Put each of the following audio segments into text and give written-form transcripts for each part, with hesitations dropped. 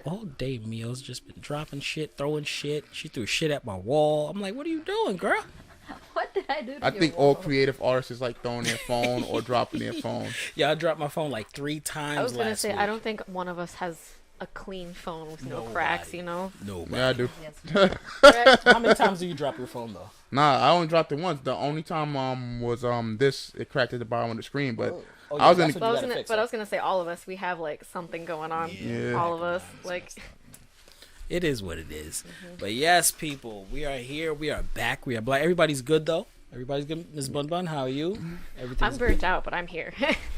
all day Mio's just been dropping shit, throwing shit. She threw shit at my wall. I'm like, what are you doing, girl? What did I do to I your think wall? all creative artists is like throwing their phone or dropping their phone. Yeah, I dropped my phone like 3 times I was gonna last say, week. I don't think one of us has a clean phone with no Nobody. cracks, you know? Nobody. Yeah, I do. Yes. How many times do you drop your phone though? Nah, I only dropped it once. The only time was this it cracked at the bottom of the screen, but Oh, I was that's in what But you gotta fix, I was gonna say, all of us, we have like something going on. Yeah. All of us, like. It is what it is. But yes, people, we are here. We are back. We are black. Everybody's good though. Everybody's good. Ms. BunBun, how are you? Everything's I'm burnt out, but I'm here.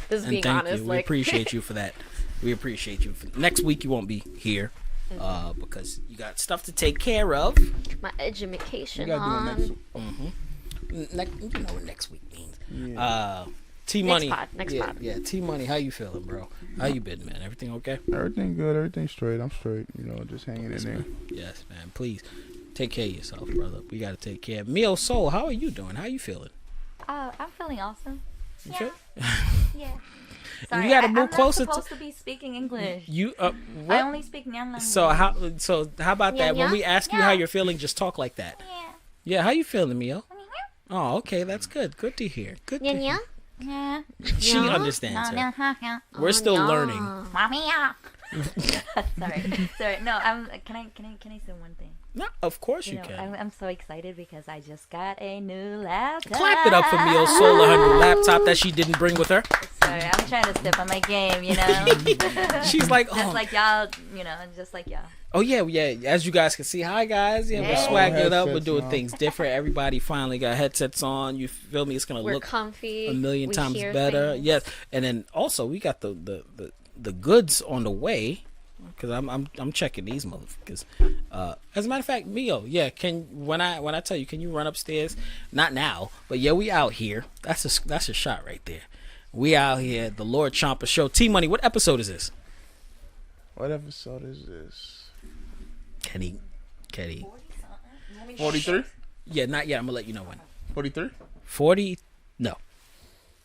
This is And being thank honest. you. We Like, appreciate you for that. We appreciate you. Next week you won't be here because you got stuff to take care of. my education we gotta do it on. next. You know what next week means. Yeah. T Money. Next yeah, pod. Yeah, T Money. How you feeling, bro? How you been, man? Everything okay? Everything good. Everything straight. I'm straight. You know, just hanging Yes, in there. man. Yes, man. Please take care of yourself, brother. We got to take care. Mio Soul, how are you doing? How you feeling? I'm feeling awesome. You Yeah. feel- Yeah. You Sorry, gotta move I'm closer not supposed to be speaking English. You I what? only speak Nyan language. So how about that? When we ask you how you're feeling, just talk like that. Yeah. Yeah, how you feeling, Mio? Oh, okay, that's good. Good to hear. Good to hear. Yeah. She understands her. We're still learning. Mommy, yeah. Sorry. No, can I say one thing? No, of course you You know, can. I'm so excited because I just got a new laptop. Clap it up for Mio Soul, her new laptop that she didn't bring with her. Sorry, I'm trying to step on my game, you know. She's like, Just oh, like y'all, you know, just like y'all. oh yeah. As you guys can see, hi guys. Yeah, we're Hey. swagging it up. We're Headsets doing on. things different. Everybody finally got headsets on. You feel me? It's gonna We're look comfy. a million we times hear better. things. Yes, and then also we got the goods on the way. Cause I'm checking these motherfuckers. As a matter of fact, Mio, yeah, when I tell you, can you run upstairs? Not now, but yeah, we out here. That's a shot right there. We out here at the Lord Champa Show. T Money, what episode is this? What episode is this? Kenny. 43? Yeah, not yet. I'm gonna let you know when. 43? 40. No.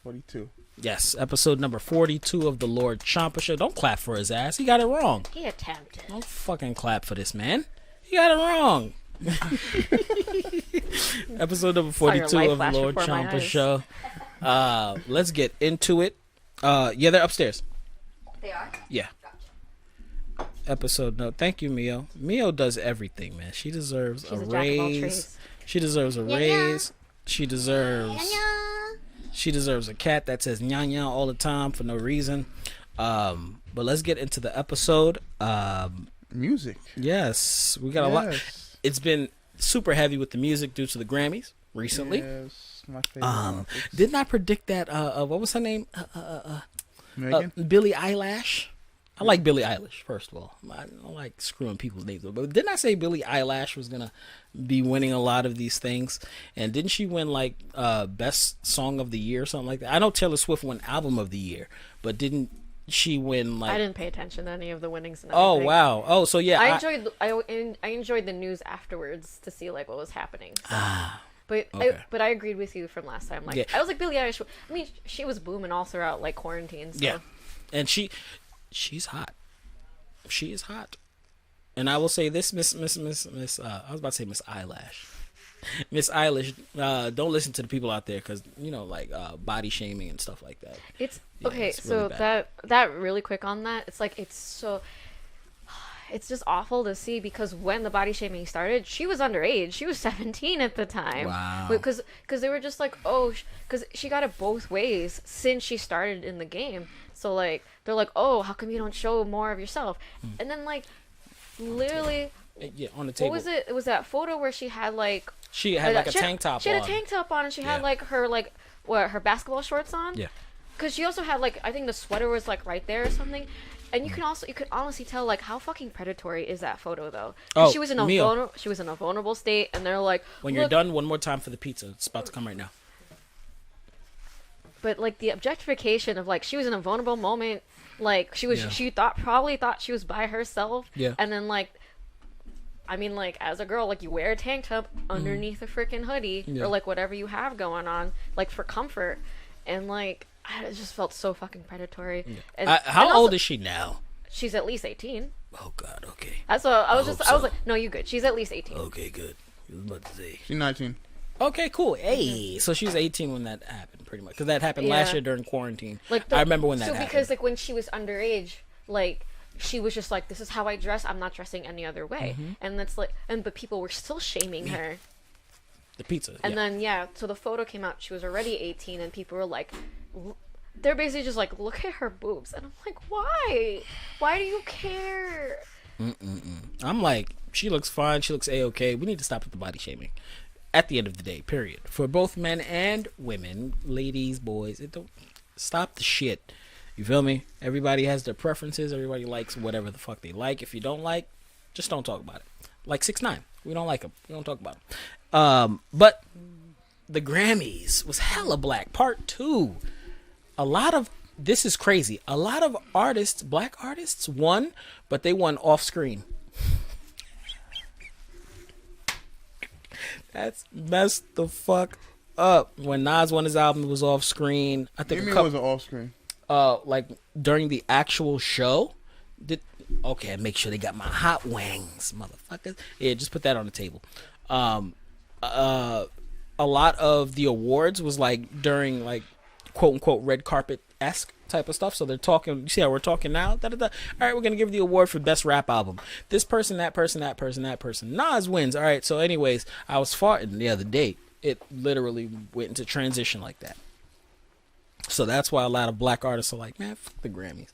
42. Yes, episode number 42 of the Lord Champa Show. Don't clap for his ass. He got it wrong. He attempted. Don't fucking clap for this man. He got it wrong. Episode number 42 life of the flash Lord before my Champa eyes. Show. Let's get into it. Yeah, they're upstairs. They are? Yeah. Episode no. Thank you, Mio. Mio does everything, man. She deserves She's a a jack of all raise. trades. She deserves a raise. She deserves. She deserves a cat that says nya nya all the time for no reason. But let's get into the episode. Music. Yes, we got a lot. It's been super heavy with the music due to the Grammys recently. Yes, my favorite. Didn't I predict that? What was her name? Megan? Billie Eilish. I like Billie Eilish, first of all. I don't like screwing people's names up. But didn't I say Billie Eilish was going to be winning a lot of these things? And didn't she win, like, Best Song of the Year or something like that? I know Taylor Swift won Album of the Year, but didn't she win, like... I didn't pay attention to any of the winnings. And Oh, everything. wow. Oh, so yeah. I enjoyed the news afterwards to see like what was happening. So. But okay. I agreed with you from last time. Like Yeah. I was like Billie Eilish. I mean, she was booming all throughout like quarantine. So. Yeah. And she's hot. She is hot. And I will say this, Miss I was about to say Miss Eyelash. Miss Eilish, don't listen to the people out there because, you know, like body shaming and stuff like that. It's Yeah, okay. it's So really bad. that really quick on that. It's like it's just awful to see because when the body shaming started, she was underage. She was 17 at the time. Wow. Because they were just like, oh, because she got it both ways since she started in the game. So like they're like, oh, how come you don't show more of yourself? And then like literally, Yeah, on the table. what was it? It was that photo where she had like She had like a tank top on. She had a tank top on, and she Yeah. had like her basketball shorts on. Yeah. Because she also had like I think the sweater was like right there or something, and you could honestly tell like how fucking predatory is that photo though? 'Cause Oh, she was in Mio. a vulnerable state, and they're like, When you're "Look," done, one more time for the pizza. It's about to come right now. But like the objectification of like she was in a vulnerable moment, like she was Yeah. she probably thought she was by herself, Yeah. and then like. I mean, like, as a girl, like, you wear a tank top underneath a freaking hoodie Yeah. or, like, whatever you have going on, like, for comfort. And, like, it just felt so fucking predatory. And How also, old is she now? She's at least 18. Oh God. Okay. That's what I was hope I was so. like, no, you good. She's at least 18. Okay. Good. I was about to say. She's 19. Okay. Cool. Hey. So she was 18 when that happened, pretty much, because that happened last year during quarantine. Like I remember when that happened. Because like when she was underage, like she was just like, this is how I dress. I'm not dressing any other way. And that's like, but people were still shaming her. The pizza. And then so the photo came out. She was already 18, and people were like, they're basically just like, look at her boobs, and I'm like, why? Why do you care? I'm like, she looks fine. She looks a-okay. We need to stop with the body shaming. At the end of the day, period. For both men and women, ladies, boys, it don't stop the shit. You feel me? Everybody has their preferences. Everybody likes whatever the fuck they like. If you don't like, just don't talk about it. Like 6ix9ine, we don't like him. We don't talk about him. But the Grammys was hella black. Part 2. This is crazy. A lot of artists, black artists, won, but they won off screen. That's messed the fuck up. When Nas won his album, it was off screen. I think It wasn't off screen. like during the actual show. Okay, make sure they got my hot wings, motherfuckers. Yeah, just put that on the table. A lot of the awards was like during like quote unquote red carpet esque type of stuff. So they're talking. You see how we're talking now? Da, da, da. All right, we're gonna give the award for best rap album. This person, that person, that person, that person. Nas wins. All right. So, anyways, I was farting the other day. It literally went into transition like that. So that's why a lot of black artists are like, man, fuck the Grammys.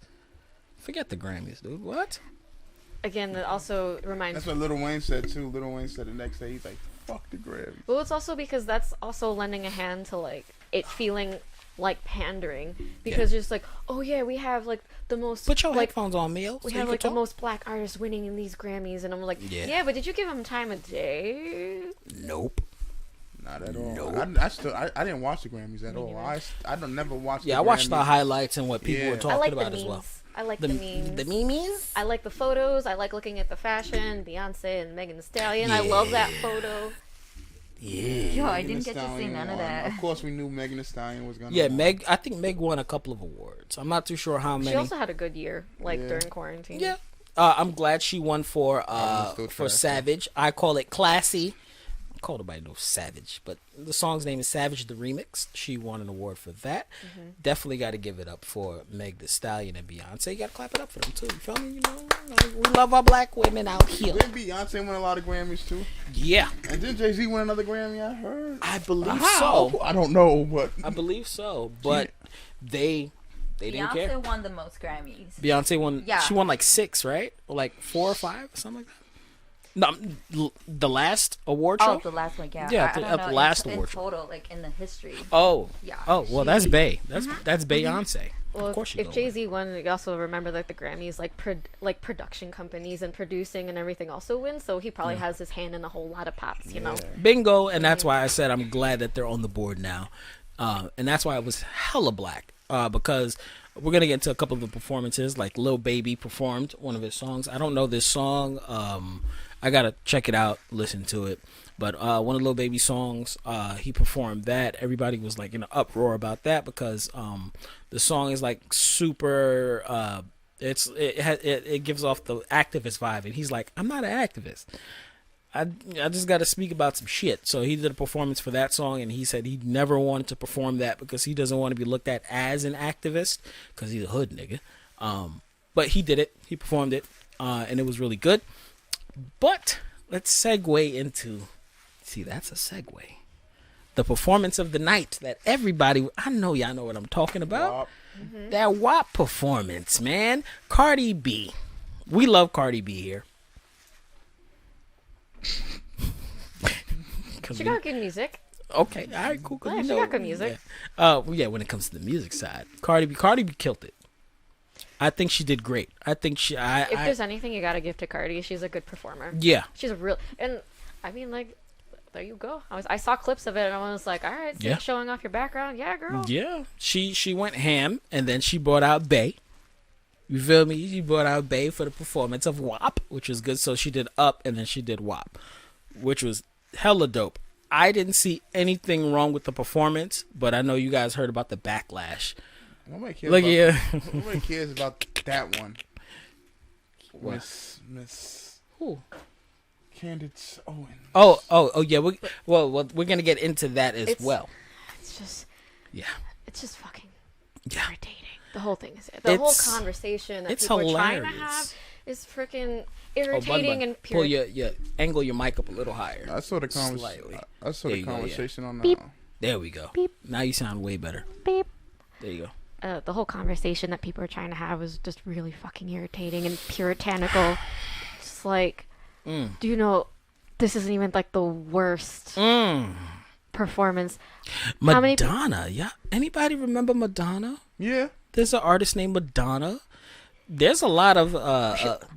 Forget the Grammys, dude. What? Again, it also reminds. That's what Lil Wayne said too. Lil Wayne said the next day, he's like, fuck the Grammys. Well, it's also because that's also lending a hand to like it feeling like pandering, because just like, oh yeah, we have like the most. Put your like, headphones on, Mio. We so have you like can the talk. most black artists winning in these Grammys, and I'm like, Yeah. yeah, but did you give them time of day? Nope. Not at all. Nope. I didn't watch the Grammys at all. I don't never watch. Yeah, the I watched Grammys. the highlights and what people Yeah. were I talking like about the as memes. well. I like the memes. The memes? I like the photos. I like looking at the fashion, Beyonce and Megan Thee Stallion. I love that photo. Yeah. Yo, I Megan didn't Thee get to see Stallion none of won. that. Of course, we knew Megan Thee Stallion was gonna. Yeah, win. I think Meg won a couple of awards. I'm not too sure how many. She also had a good year, like Yeah. during quarantine. Yeah. I'm glad she won for still for trash, Savage. I call it classy. I call nobody no Savage, but the song's name is Savage the Remix. She won an award for that. Definitely got to give it up for Meg Thee Stallion and Beyonce. You got to clap it up for them too. You feel me? You know, we love our black women out here. Didn't Beyonce win a lot of Grammys too? Yeah, And didn't Jay-Z win another Grammy? I heard. I believe How? so. I don't know, but I believe so, but they didn't care. Beyonce won the most Grammys. Beyonce won. Yeah. She won like 6, right? Or like 4 or 5, something like that. No, the last award show. Oh, the last one, yeah. Yeah, I the don't know, last in award show. total, like in the history. Oh, Yeah. oh, well, that's Bey. That's Beyonce. Well, Of course she if gonna Jay-Z won, you also remember that the Grammys, like production companies and producing and everything also win. So he probably has his hand in a whole lot of pots, you know. Bingo, and that's why I said I'm glad that they're on the board now, and that's why it was hella black, because we're gonna get into a couple of the performances. Like Lil Baby performed one of his songs. I don't know this song. I gotta check it out, listen to it. But one of Lil Baby's songs, he performed that. Everybody was like in an uproar about that because the song is like super. It gives off the activist vibe, and he's like, I'm not an activist. I just got to speak about some shit. So he did a performance for that song, and he said he never wanted to perform that because he doesn't want to be looked at as an activist because he's a hood nigga. But he did it. He performed it, and it was really good. But let's segue into. See, that's a segue. The performance of the night that everybody. I know y'all know what I'm talking about. WAP. That WAP performance, man. Cardi B. We love Cardi B here. She got good music. Okay, all right, cool. Yeah, she got good music. Yeah, when it comes to the music side, Cardi B killed it. I think she did great. I think If there's anything you gotta give to Cardi, she's a good performer. yeah, She's a real, and I mean, like, there you go. I saw clips of it, and I was like, all right, so Yeah. showing off your background, yeah, girl. yeah. She went ham, and then she brought out Bey. You feel me? She brought out Bey for the performance of WAP, which was good. So she did Up, and then she did WAP, which was hella dope. I didn't see anything wrong with the performance, but I know you guys heard about the backlash. Nobody cares. Look, about, yeah. Nobody cares about that one. What? Miss Who? Candace Owens. Oh, yeah. Well, we're gonna get into that as well. It's just. Yeah. It's just fucking Yeah. irritating. The whole thing is the whole conversation that people are trying to have is freaking irritating and pure. Pull your angle your mic up a little higher. I saw the Slightly. I saw the conversation on Beep. There we go. Beep. Now you sound way better. Beep. There you go. The whole conversation that people are trying to have is just really fucking irritating and puritanical. It's like, do you know, this isn't even like the worst performance. Madonna, yeah. Anybody remember Madonna? Yeah. There's an artist named Madonna. There's a lot of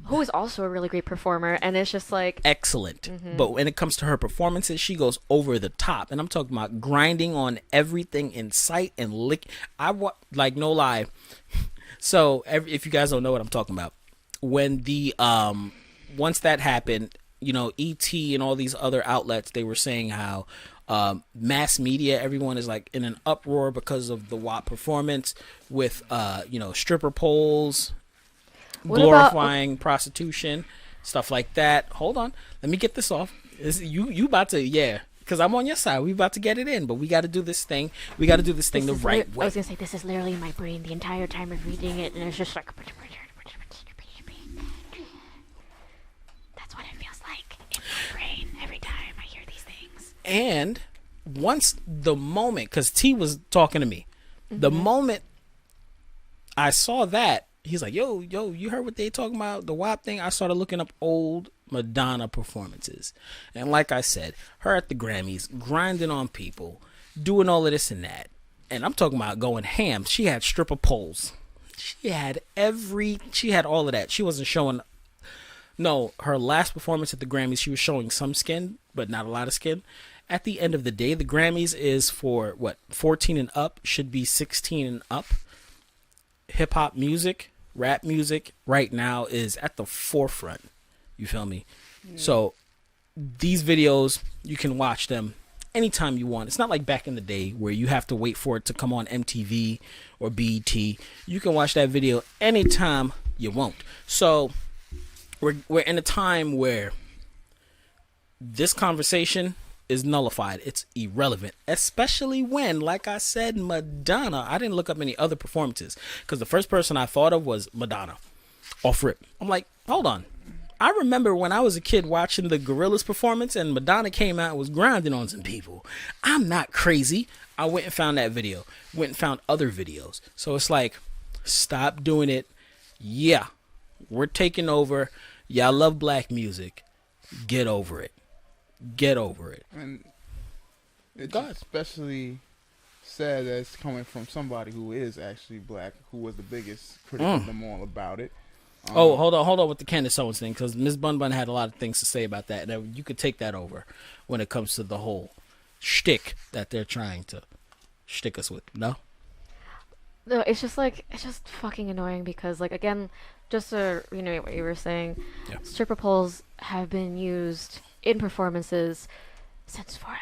who is also a really great performer, and it's just like excellent. But when it comes to her performances, she goes over the top, and I'm talking about grinding on everything in sight and lick. Like no lie. So if you guys don't know what I'm talking about, when the once that happened, you know, ET and all these other outlets, they were saying how mass media, everyone is like in an uproar because of the WAP performance with you know, stripper poles. Glorifying prostitution, stuff like that. Hold on, let me get this off. You about to because I'm on your side. We about to get it in, but we got to do this thing. We got to do this thing the right way. I was gonna say this is literally in my brain the entire time of reading it, and it's just like that's what it feels like in my brain every time I hear these things. And once the moment, because T was talking to me, the moment I saw that. He's like, yo, you heard what they talking about, the WAP thing? I started looking up old Madonna performances. And like I said, her at the Grammys, grinding on people, doing all of this and that. And I'm talking about going ham. She had stripper poles. She had all of that. She wasn't showing, no, her last performance at the Grammys, she was showing some skin, but not a lot of skin. At the end of the day, the Grammys is for, 14 and up, should be 16 and up. Hip-hop music, rap music right now is at the forefront. You feel me? So these videos, you can watch them anytime you want. It's not like back in the day where you have to wait for it to come on MTV or BET. You can watch that video anytime you want. So we're in a time where this conversation is nullified. It's irrelevant, especially when, like I said, Madonna. I didn't look up any other performances because the first person I thought of was Madonna off rip. I'm like, hold on. I remember when I was a kid watching the Gorillaz performance and Madonna came out and was grinding on some people. I'm not crazy. I went and found that video, went and found other videos. So it's like, stop doing it. Yeah, we're taking over. Y'all love black music. Get over it. Get over it. And it's especially sad that it's coming from somebody who is actually black, who was the biggest critic of them all about it. Hold on with the Candace Owens thing, because Ms. BunBun had a lot of things to say about that, and you could take that over when it comes to the whole shtick that they're trying to shtick us with. No, it's just fucking annoying because, like, again, just to reiterate what you were saying, stripper poles have been used in performances since forever.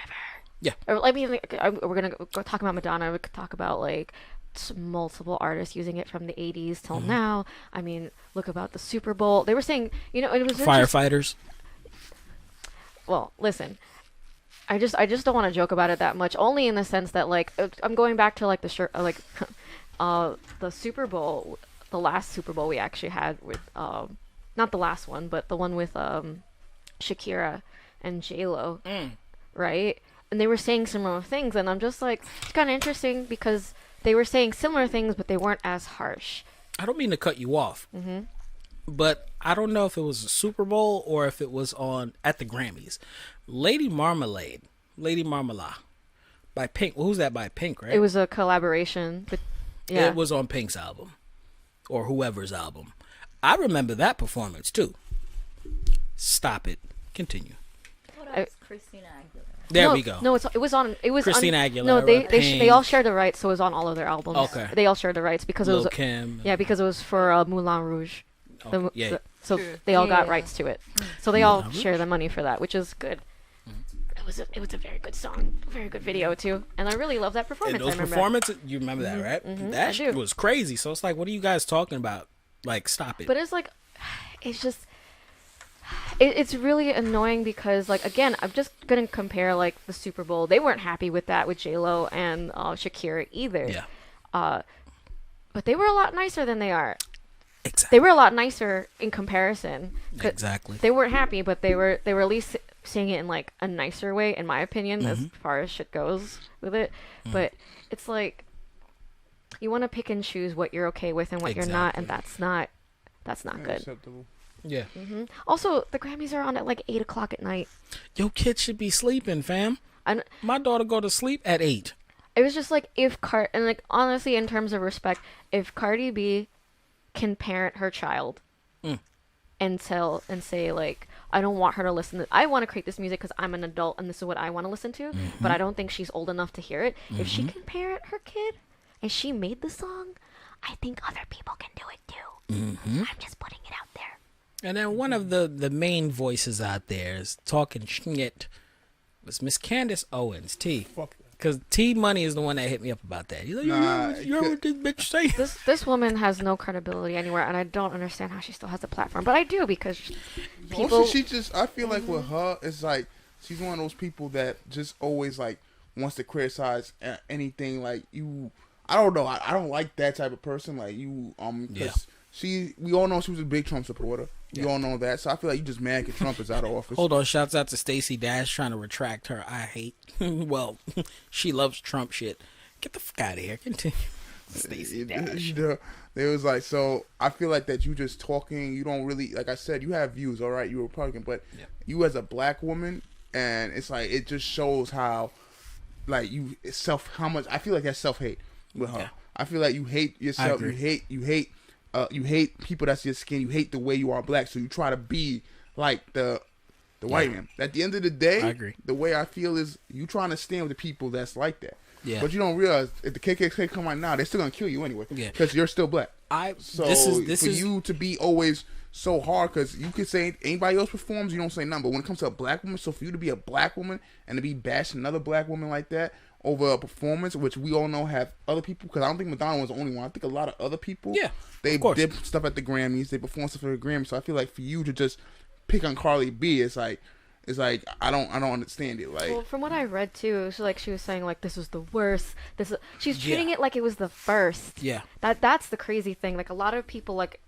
Yeah. I mean, we're gonna go talk about Madonna. We could talk about like multiple artists using it from the 80s till now. I mean, look about the Super Bowl. They were saying, it was firefighters. Well, listen, I just don't want to joke about it that much. Only in the sense that, like, I'm going back to like the Super Bowl, the last Super Bowl we actually had with not the last one, but the one with Shakira and J-Lo, right? And they were saying similar things, and I'm just like, it's kind of interesting because they were saying similar things, but they weren't as harsh. I don't mean to cut you off, but I don't know if it was a Super Bowl or if it was at the Grammys. Lady Marmalade by Pink. Well, who's that by Pink, right? It was a collaboration, but yeah. It was on Pink's album or whoever's album. I remember that performance too. Stop it. Continue. Christina Aguilera. There we go. No, it was Christina Aguilera. No, they all shared the rights, so it was on all of their albums. Okay. They all shared the rights because Lil' it was Kim. Yeah, because it was for Moulin Rouge. So they all got rights to it. So they all share the money for that, which is good. It was a very good song, very good video too, and I really love that performance. And those performances, you remember that, right? That shit was crazy. So it's like, what are you guys talking about? Like, stop it. But it's like, it's just it's really annoying because, like, again, I'm just gonna compare like the Super Bowl. They weren't happy with that with J-Lo and Shakira either. Yeah. But they were a lot nicer than they are. Exactly. They were a lot nicer in comparison. Exactly. They weren't happy, but they were at least saying it in like a nicer way, in my opinion, as far as shit goes with it. But it's like you want to pick and choose what you're okay with and what you're not, and that's not good. Acceptable. Yeah. Also, the Grammys are on at like 8 o'clock at night. Your kids should be sleeping, fam. My daughter go to sleep at 8. It was just like and like honestly, in terms of respect, if Cardi B can parent her child and say like, I don't want her to listen to, I want to create this music because I'm an adult and this is what I want to listen to, but I don't think she's old enough to hear it. If she can parent her kid and she made the song, I think other people can do it too. I'm just putting it out there. And then one of the main voices out there is talking shit was Miss Candace Owens, T. Fuck. Because T Money is the one that hit me up about that. He's like, you heard what this bitch say? This woman has no credibility anywhere, and I don't understand how she still has a platform. But I do, because people... Also, she just... I feel like with her, it's like... She's one of those people that just always, like, wants to criticize anything. Like, you... I don't know. I don't like that type of person. Like, you... Because we all know she was a big Trump supporter. You all know that. So I feel like you just mad because Trump is out of office. Hold on. Shouts out to Stacey Dash trying to retract her I hate. Well, she loves Trump shit. Get the fuck out of here. Continue. Stacey Dash. They was like, so I feel like that you just talking. You don't really, like I said, you have views, all right? You're a Republican. But you as a black woman, and it's like, it just shows how, like, how much, I feel like that's self-hate with her. Yeah. I feel like you hate yourself. You hate people that's your skin. You hate the way you are black, so you try to be like the white man. At the end of the day, I agree. The way I feel is you trying to stand with the people that's like that. Yeah. But you don't realize if the KKK come right now, they're still gonna kill you anyway. Yeah. Because you're still black. You to be always so hard, because you could say anybody else performs, you don't say nothing. But when it comes to a black woman, so for you to be a black woman and to be bashing another black woman like that over a performance, which we all know have other people, because I don't think Madonna was the only one. I think a lot of other people, they did stuff at the Grammys, they performed stuff at the Grammys. So I feel like for you to just pick on Cardi B, it's like I don't understand it. Like, well, from what I read too, it was like she was saying like this was the worst. She's treating it like it was the first. Yeah, that's the crazy thing. Like a lot of people like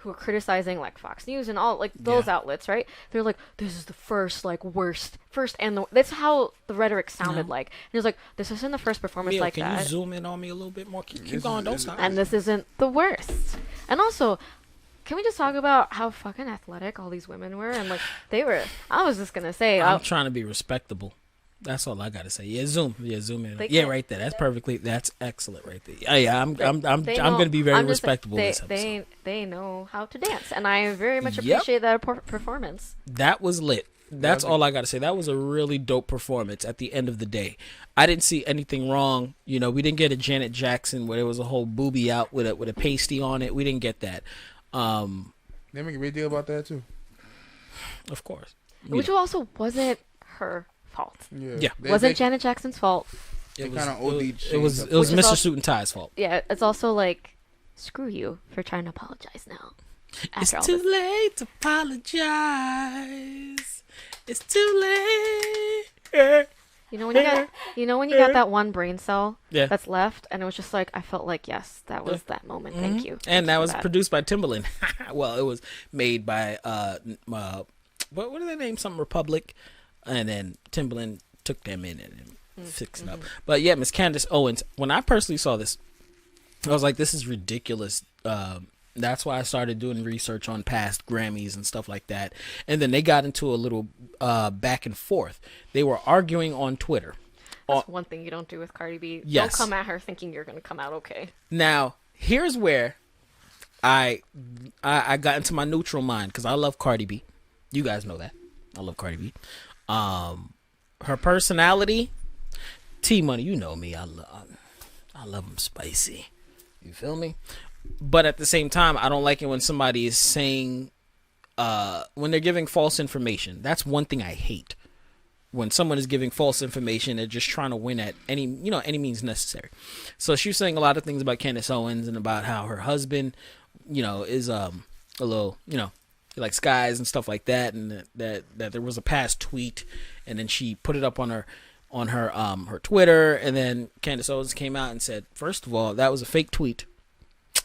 who are criticizing like Fox News and all like those outlets, right? They're like, this is the first, like worst, and that's how the rhetoric sounded like. And it was like, this isn't the first performance like that. Can you zoom in on me a little bit more? Keep going, don't stop. And this isn't the worst. And also, can we just talk about how fucking athletic all these women were? And like they were. I was just gonna say, I'm trying to be respectable. That's all I gotta say. Zoom in. Right there. That's excellent right there. I'm gonna be very respectable this episode. They know how to dance, and I very much appreciate that performance. That was lit. That's all I gotta say. That was a really dope performance. At the end of the day, I didn't see anything wrong. You know, we didn't get a Janet Jackson where there was a whole boobie out with a pasty on it. We didn't get that. They make a big deal about that too. Of course, which also wasn't her fault. Yeah. Wasn't Janet Jackson's fault. It was Mr. Suit and Tie's fault. Yeah, it's also like, screw you for trying to apologize now. It's too late to apologize. It's too late. You know when you got that one brain cell that's left, and it was just like, I felt like, yes, that was that moment. Thank you. And that was produced by Timbaland. Well, it was made by what are they named? Something Republic. And then Timbaland took them in and fixed it up. But yeah, Miss Candace Owens, when I personally saw this, I was like, this is ridiculous. That's why I started doing research on past Grammys and stuff like that. And then they got into a little back and forth. They were arguing on Twitter. That's one thing you don't do with Cardi B. Yes. Don't come at her thinking you're going to come out okay. Now, here's where I got into my neutral mind, because I love Cardi B. You guys know that. I love Cardi B. Her personality, T Money, you know me, I love them spicy. You feel me? But at the same time, I don't like it when somebody is saying, when they're giving false information. That's one thing I hate. When someone is giving false information, they're just trying to win at any means necessary. So she was saying a lot of things about Candace Owens and about how her husband, is a little, like skies and stuff like that, and that there was a past tweet, and then she put it up on her Twitter, and then Candace Owens came out and said, first of all, that was a fake tweet.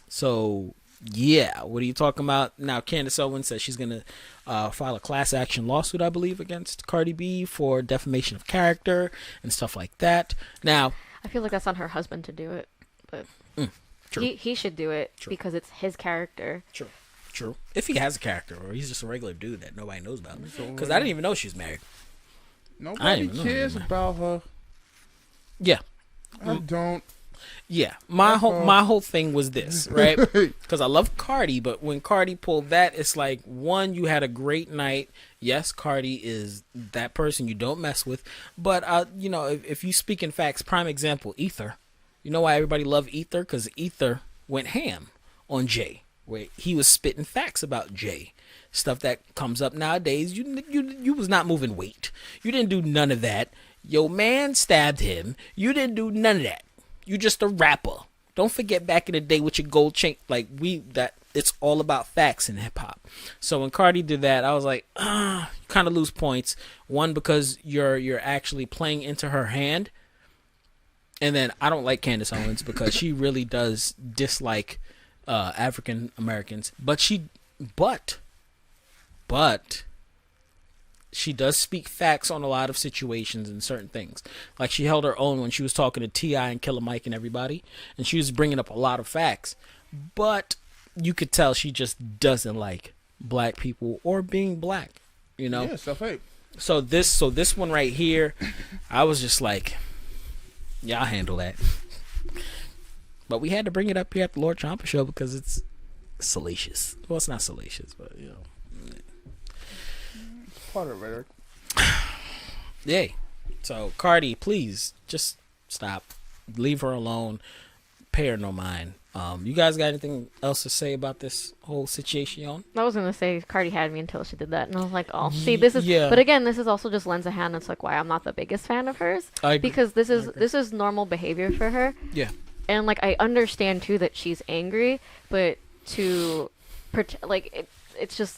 So yeah, what are you talking about? Now Candace Owens says she's gonna file a class action lawsuit, I believe, against Cardi B for defamation of character and stuff like that. Now I feel like that's on her husband to do it, but he should do it because it's his character. True. If he has a character, or he's just a regular dude that nobody knows about. Because I didn't even know she was married. Nobody cares about her. Yeah. I don't. Yeah. My whole thing was this, right? Because I love Cardi, but when Cardi pulled that, it's like, one, you had a great night. Yes, Cardi is that person you don't mess with. But, if you speak in facts, prime example, Ether. You know why everybody loved Ether? Because Ether went ham on Jay. Where he was spitting facts about Jay, stuff that comes up nowadays. You was not moving weight. You didn't do none of that. Your man stabbed him. You didn't do none of that. You just a rapper. Don't forget back in the day with your gold chain. It's all about facts in hip hop. So when Cardi did that, I was like, you kind of lose points. One, because you're actually playing into her hand, and then I don't like Candace Owens because she really does dislike African Americans, but she does speak facts on a lot of situations and certain things. Like she held her own when she was talking to T.I. and Killer Mike and everybody, and she was bringing up a lot of facts, but you could tell she just doesn't like black people or being black, Yeah, self-hate. So this one right here, I was just like, yeah, I'll handle that. But we had to bring it up here at the Lord Champloo Show because it's salacious. Well, it's not salacious, but It's part of rhetoric. Yay. So Cardi, please just stop. Leave her alone. Pay her no mind. You guys got anything else to say about this whole situation? I was gonna say Cardi had me until she did that, and I was like, "Oh, see, this is." Yeah. But again, this is also just lends a hand. It's like why I'm not the biggest fan of hers because this is normal behavior for her. Yeah. And like I understand too that she's angry, but to it's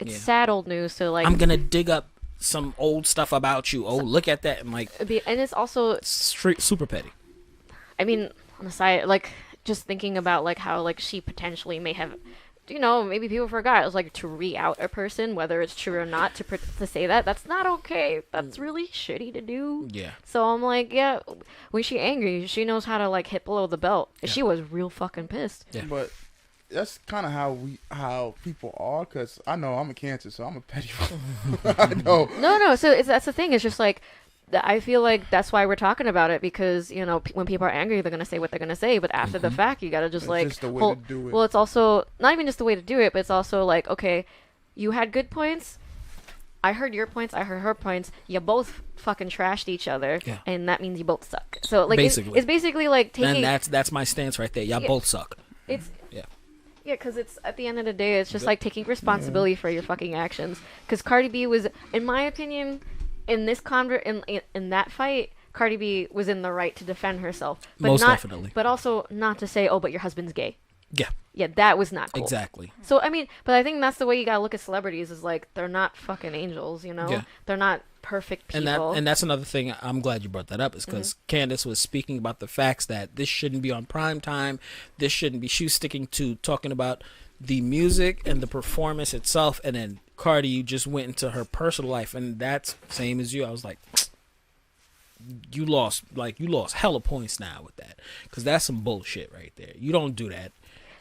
sad old news. So like I'm gonna dig up some old stuff about you. Oh, look at that, and and it's also super petty. I mean, on the side, like just thinking about like how like she potentially may have, maybe people forgot it was like to re-out a person, whether it's true or not, to say that's not okay. That's really shitty to do. Yeah. So I'm like, yeah, when she angry, she knows how to like hit below the belt. Yeah. She was real fucking pissed. Yeah. But that's kind of how people are, because I know I'm a Cancer, so I'm a petty. I know. No. So that's the thing. It's just like I feel like that's why we're talking about it, because when people are angry, they're gonna say what they're gonna say, but after the fact, you gotta just just the way to do it. Well, it's also not even just the way to do it, but it's also like, okay, you had good points. I heard your points. I heard her points. You both fucking trashed each other, and that means you both suck. So like, it's basically like taking. And that's my stance right there. Y'all both suck. Yeah, because it's at the end of the day, it's just like taking responsibility for your fucking actions. Because Cardi B was, in my opinion, in this in that fight, Cardi B was in the right to defend herself, but most definitely. But also not to say, oh, but your husband's gay. Yeah, that was not cool. Exactly. So I mean, but I think that's the way you gotta look at celebrities, is like they're not fucking angels, Yeah. They're not perfect people. And that's another thing. I'm glad you brought that up, is because Candace was speaking about the facts that this shouldn't be on prime time. This shouldn't be. She was sticking to talking about the music and the performance itself, and then Cardi just went into her personal life, and that's same as you. I was like, you lost hella points now with that, because that's some bullshit right there. You don't do that.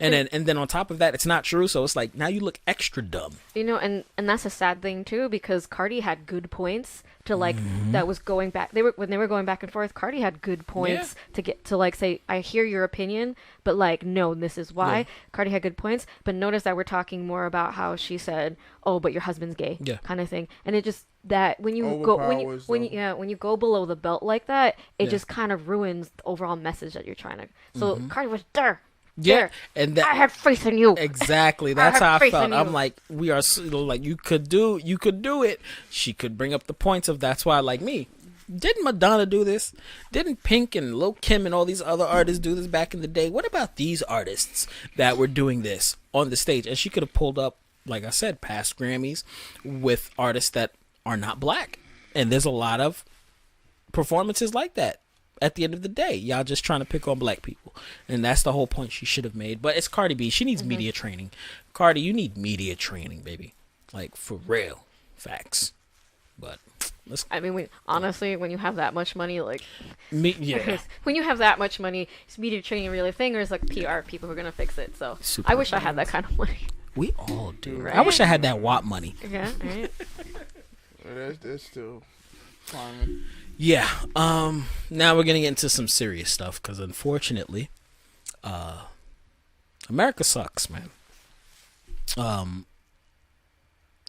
And then on top of that, it's not true. So it's like, now you look extra dumb. And that's a sad thing too, because Cardi had good points to like that was going back. When they were going back and forth, Cardi had good points to get to like say, I hear your opinion, but like no, this is why. Cardi had good points, but notice that we're talking more about how she said, "Oh, but your husband's gay," kind of thing, and it just that when you go below the belt like that, it just kind of ruins the overall message that you're trying to. So Cardi was there. Yeah, and that, I have faith in you. Exactly. That's how I felt. I'm like, we are like, you could do it. She could bring up the points of that's why, like me, Didn't Madonna do this? Didn't Pink and Lil Kim and all these other artists do this back in the day? What about these artists that were doing this on the stage? And she could have pulled up, like I said, past Grammys with artists that are not black. And there's a lot of performances like that. At the end of the day, y'all just trying to pick on black people. And that's the whole point she should have made. But it's Cardi B. She needs media training. Cardi, you need media training, baby. Like, for real. Facts. But I mean, honestly, when you have that much money, like, yeah. when you have that much money, is media training really a thing, or is like PR people who are gonna fix it? So I wish I had that kind of money. We all do. Right? I wish I had that WAP money. Yeah, right. That's still climbing. Yeah. Now we're gonna get into some serious stuff because unfortunately, America sucks, man.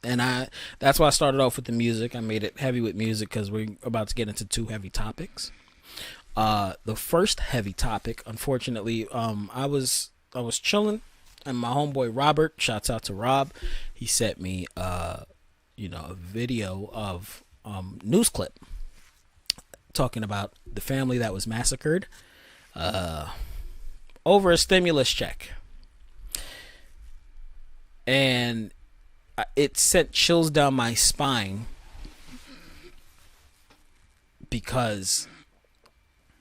And that's why I started off with the music. I made it heavy with music because we're about to get into two heavy topics. The first heavy topic, unfortunately, I was chilling, and my homeboy Robert, shouts out to Rob, he sent me a video of news clip talking about the family that was massacred over a stimulus check. And it sent chills down my spine because,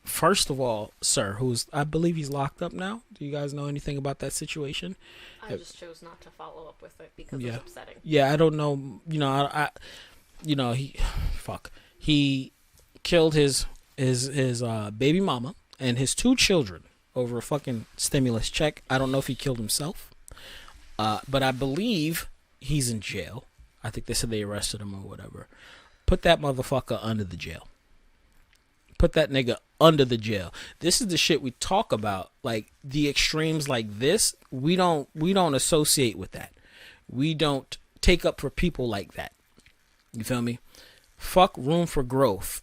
first of all, sir, I believe he's locked up now. Do you guys know anything about that situation? I just chose not to follow up with it because it's upsetting. Yeah, I don't know. He killed his baby mama and his two children over a fucking stimulus check. I don't know if he killed himself, but I believe he's in jail. I think they said they arrested him or whatever. Put that motherfucker under the jail. Put that nigga under the jail. This is the shit we talk about. Like, the extremes like this, we don't associate with that. We don't take up for people like that. You feel me? Fuck room for growth.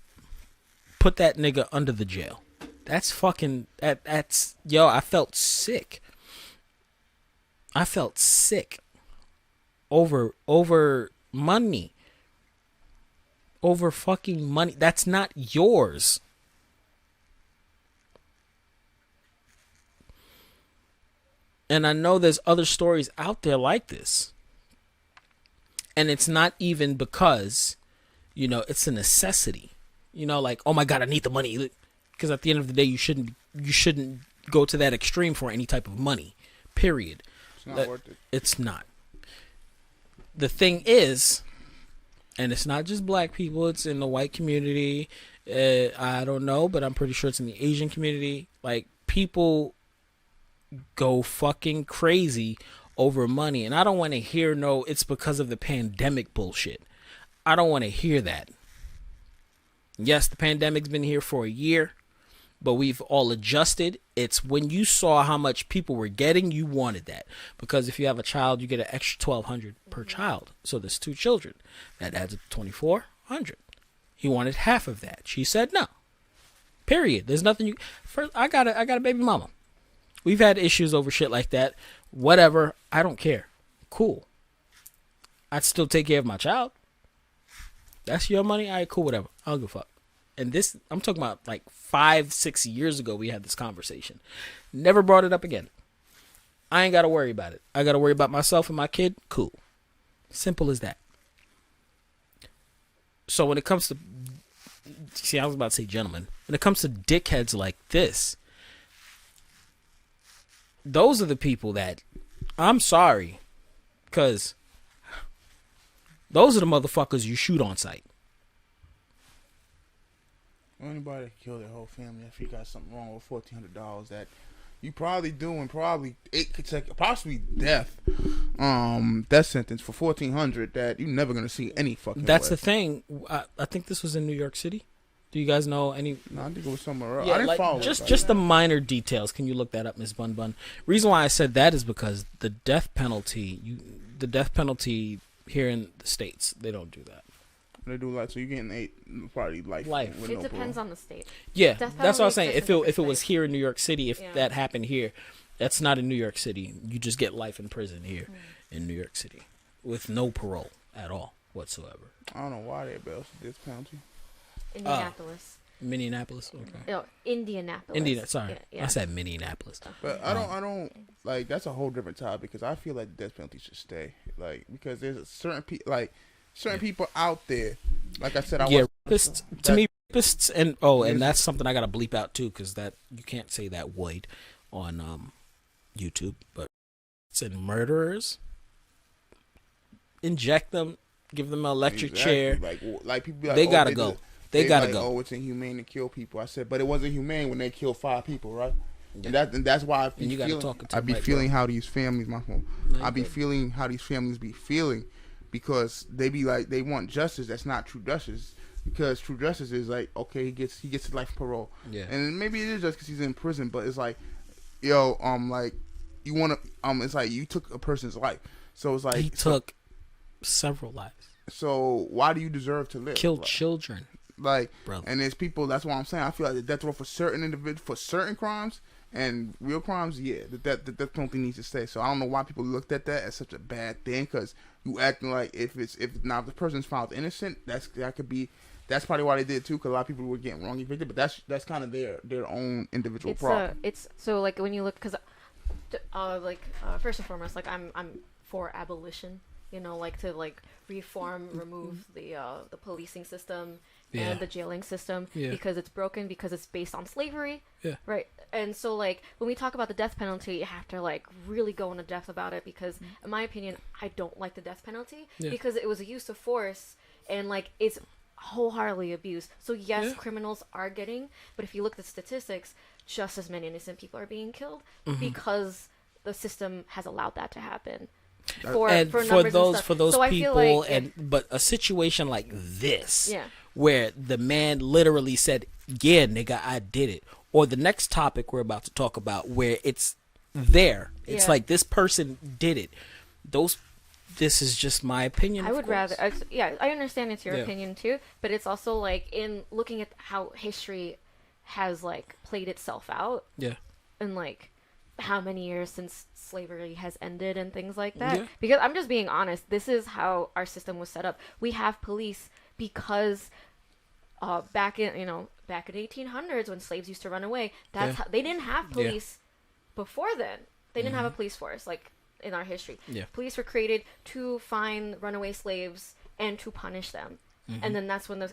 Put that nigga under the jail. That's fucking that's yo, I felt sick. Over money. Over fucking money. That's not yours. And I know there's other stories out there like this. And it's not even because, it's a necessity. Like, oh my God, I need the money. Because at the end of the day, you shouldn't go to that extreme for any type of money. Period. It's not worth it. It's not. The thing is, and it's not just black people, it's in the white community. I don't know, but I'm pretty sure it's in the Asian community. Like, people go fucking crazy over money. And I don't want to hear it's because of the pandemic bullshit. I don't want to hear that. Yes, the pandemic's been here for a year, but we've all adjusted. It's when you saw how much people were getting, you wanted that. Because if you have a child, you get an extra $1,200 per child. So there's two children. That adds up to $2,400. He wanted half of that. She said no. Period. There's nothing I got a baby mama. We've had issues over shit like that. Whatever. I don't care. Cool. I'd still take care of my child. That's your money? All right, cool, whatever. I don't give a fuck. And this, I'm talking about like 5-6 years ago we had this conversation. Never brought it up again. I ain't got to worry about it. I got to worry about myself and my kid. Cool. Simple as that. So when it comes to, see, I was about to say gentlemen. When it comes to dickheads like this, those are the people that, I'm sorry, because those are the motherfuckers you shoot on sight. Anybody that killed their whole family, if you got something wrong with $1,400 that you probably doing possibly death sentence for $1,400 that you're never gonna see any fucking. That's way. The thing. I think this was in New York City. Do you guys know any? No, I think it was somewhere else. Yeah, I didn't follow just the minor details. Can you look that up, Ms. BunBun? Reason why I said that is because the death penalty here in the States, they don't do that. They do so you're getting probably life. It depends on the state. Yeah, that's what I was saying. If it was here in New York City, if that happened here, that's not in New York City. You just get life in prison here in New York City with no parole at all whatsoever. I don't know why they bail this penalty. Indianapolis. Minneapolis. Okay. No, Indianapolis. Sorry, yeah. I said Minneapolis. But I don't like. That's a whole different topic because I feel like the death penalty should stay. Like because there's certain people out there. Like I said, rapists and that's something I gotta bleep out too because that you can't say that word on YouTube. But it's in murderers. Inject them, give them an electric chair. Like people be like, they gotta go. They gotta go. Oh, it's inhumane to kill people. I said, but it wasn't humane when they killed 5 people, right? Yeah. And that's why I be feeling how these families, feeling how these families be feeling because they be like they want justice. That's not true justice because true justice is like okay, he gets his life parole. Yeah. And maybe it is just because he's in prison, but it's like, like you want to, it's like you took a person's life, so it's like he took several lives. So why do you deserve to live? Killed children. Like, brother. And there's people. That's why I'm saying I feel like the death row for certain individuals for certain crimes and real crimes. Yeah, the death penalty needs to stay. So I don't know why people looked at that as such a bad thing because you acting like if the person's found innocent, that's probably why they did it too. Because a lot of people were getting wrongly convicted, but that's kind of their own individual problem. It's so like when you look because first and foremost, like I'm for abolition. Like to reform, remove the policing system and the jailing system because it's broken because it's based on slavery. Yeah. Right. And so when we talk about the death penalty, you have to really go into depth about it because in my opinion, I don't like the death penalty because it was a use of force and it's wholeheartedly abused. So yes, criminals are getting, but if you look at the statistics, just as many innocent people are being killed because the system has allowed that to happen. For those so people, but a situation like this, where the man literally said, "Yeah, nigga, I did it," or the next topic we're about to talk about, where it's like this person did it. This is just my opinion. I would rather, I understand it's your opinion too, but it's also in looking at how history has played itself out, and how many years since slavery has ended and things like that. Because I'm just being honest, this is how our system was set up. We have police because back in 1800s when slaves used to run away, that's how, they didn't have police before then. They didn't have a police force in our history. Police were created to find runaway slaves and to punish them. And then that's when the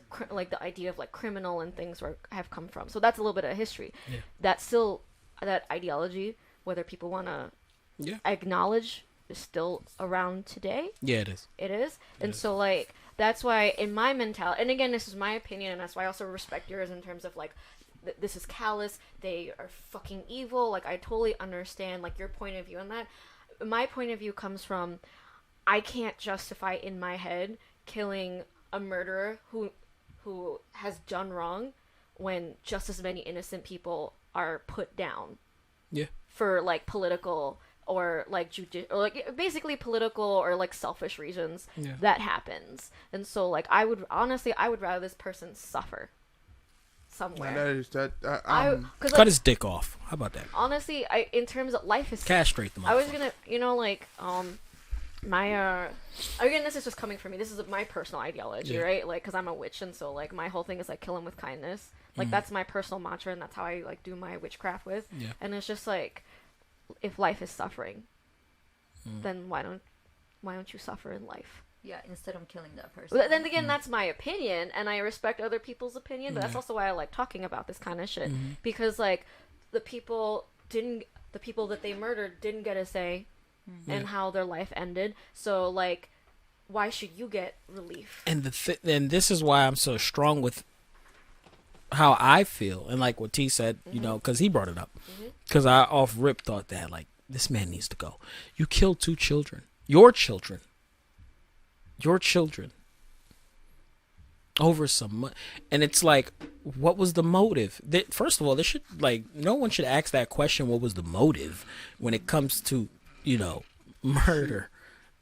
idea of criminal and things have come from. So that's a little bit of history. That's still that ideology, whether people want to acknowledge, is still around today. Yeah, it is. It is. And so that's why in my mentality, and again, this is my opinion, and that's why I also respect yours in terms of this is callous, they are fucking evil. I totally understand your point of view on that. My point of view comes from, I can't justify in my head killing a murderer who has done wrong when just as many innocent people are put down. Yeah. For political or basically political or selfish reasons that happens. And so I would rather this person suffer somewhere. Cut his dick off. How about that? Honestly, in terms of life is castrate them. I was gonna my again, this is just coming from me. This is my personal ideology, right? Because I'm a witch, and so my whole thing is kill him with kindness. That's my personal mantra, and that's how I do my witchcraft with. Yeah. And it's just if life is suffering, then why don't you suffer in life? Yeah, instead of killing that person. But then again, that's my opinion, and I respect other people's opinion. But that's also why I like talking about this kind of shit because the people that they murdered didn't get a say in how their life ended. So why should you get relief? And and this is why I'm so strong with how I feel, and what T said, because he brought it up, because I off rip thought that this man needs to go. You killed 2 children, your children, over some money, and it's what was the motive? First of all, this should no one should ask that question. What was the motive when it comes to murder?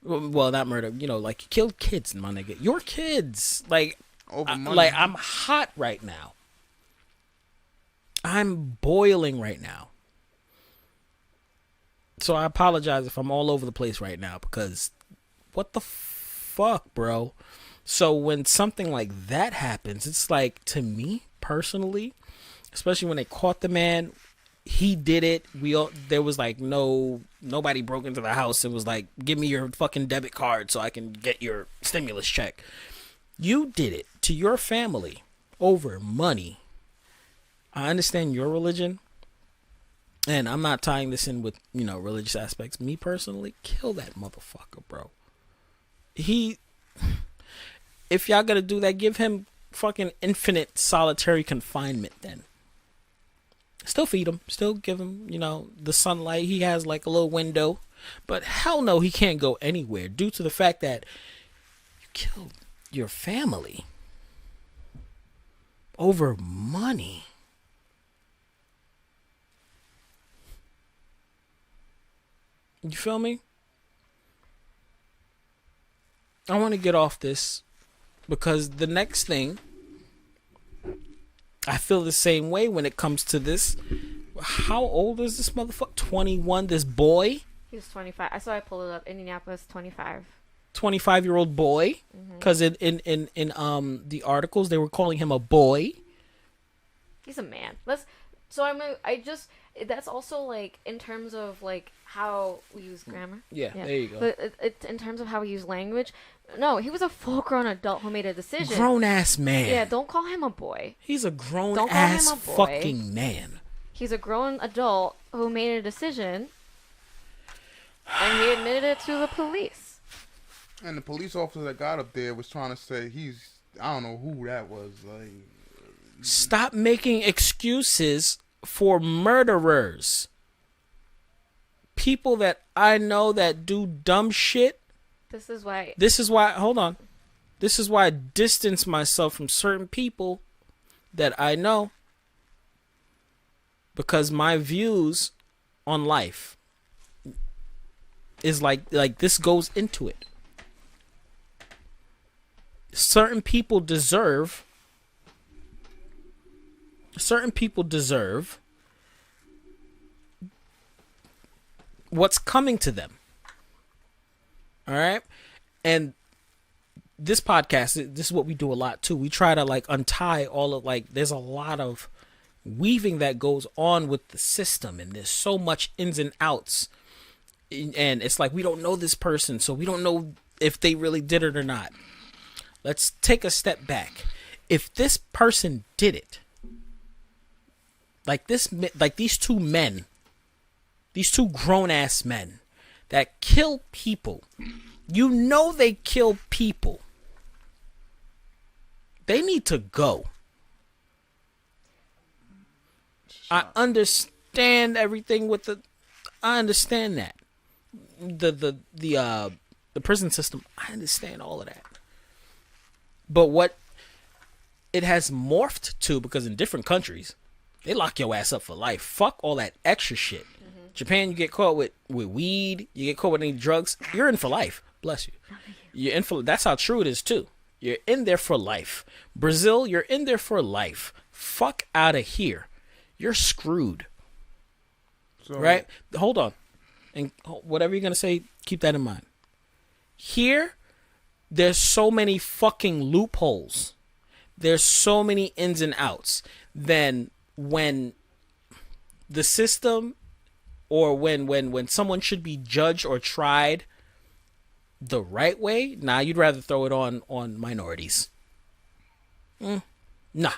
Well, not murder. You killed kids, my nigga. Your kids, over money. I'm hot right now. I'm boiling right now. So I apologize if I'm all over the place right now because what the fuck, bro? So when something like that happens, it's like, to me personally, especially when they caught the man, he did it. There was like nobody broke into the house. It was like, give me your fucking debit card so I can get your stimulus check. You did it to your family over money. I understand your religion, and I'm not tying this in with, religious aspects. Me personally, kill that motherfucker, bro. If y'all gonna do that, give him fucking infinite solitary confinement then. Still feed him. Still give him, the sunlight. He has like a little window. But hell no, he can't go anywhere due to the fact that you killed your family over money. You feel me? I want to get off this because the next thing, I feel the same way when it comes to this. How old is this motherfucker? 21, this boy? He was 25. I pulled it up. Indianapolis, 25. 25-year-old boy? Because in the articles, they were calling him a boy. He's a man. That's also like in terms of like how we use grammar. Yeah. There you go. But it's in terms of how we use language. No, he was a full-grown adult who made a decision. Grown-ass man. Yeah, don't call him a boy. He's a grown-ass fucking man. He's a grown adult who made a decision, and he admitted it to the police. And the police officer that got up there was trying to say I don't know who that was. Like, stop making excuses for murderers. People that I know that do dumb shit. This is why. Hold on. This is why I distance myself from certain people that I know. Because my views on life is like this goes into it. Certain people deserve what's coming to them. All right? And this podcast, this is what we do a lot too. We try to like untie all of there's a lot of weaving that goes on with the system, and there's so much ins and outs. And it's like we don't know this person, so we don't know if they really did it or not. Let's take a step back. If this person did it, like these two men, these two grown-ass men that kill people, they kill people. They need to go. I understand everything I understand that. The prison system, I understand all of that. But what it has morphed to, because in different countries, they lock your ass up for life. Fuck all that extra shit. Mm-hmm. Japan, you get caught with weed, you get caught with any drugs, you're in for life. Bless you. You're in for. That's how true it is too. You're in there for life. Brazil, you're in there for life. Fuck out of here. You're screwed. So, right? Hold on. And whatever you're gonna say, keep that in mind. Here, there's so many fucking loopholes. There's so many ins and outs. Then when the system, or when someone should be judged or tried the right way, you'd rather throw it on minorities. Nah.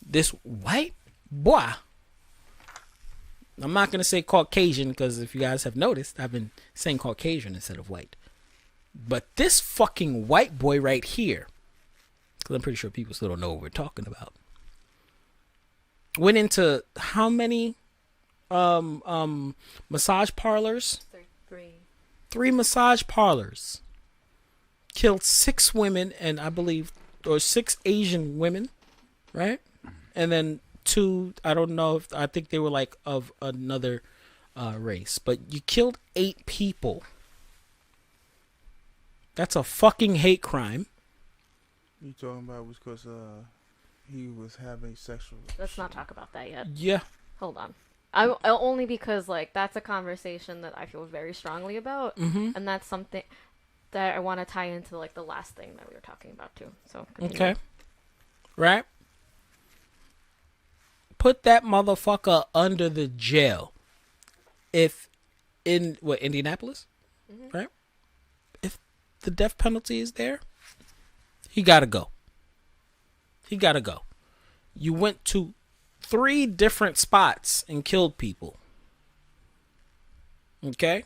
This white boy, I'm not going to say Caucasian, because if you guys have noticed, I've been saying Caucasian instead of white. But this fucking white boy right here, because I'm pretty sure people still don't know what we're talking about, went into how many massage parlors? Three massage parlors. Killed 6 women, and I believe, or 6 Asian women, right? And then 2, I don't know if, I think they were like of another race. But you killed 8 people. That's a fucking hate crime. You talking about was because he was having sexual... Let's not talk about that yet. Yeah. Hold on. I only because that's a conversation that I feel very strongly about, and that's something. that I want to tie into like the last thing that we were talking about too. So continue. Okay, right. Put that motherfucker under the jail. If in Indianapolis, right? If the death penalty is there, he gotta go. He gotta go. You went to 3 different spots and killed people. Okay?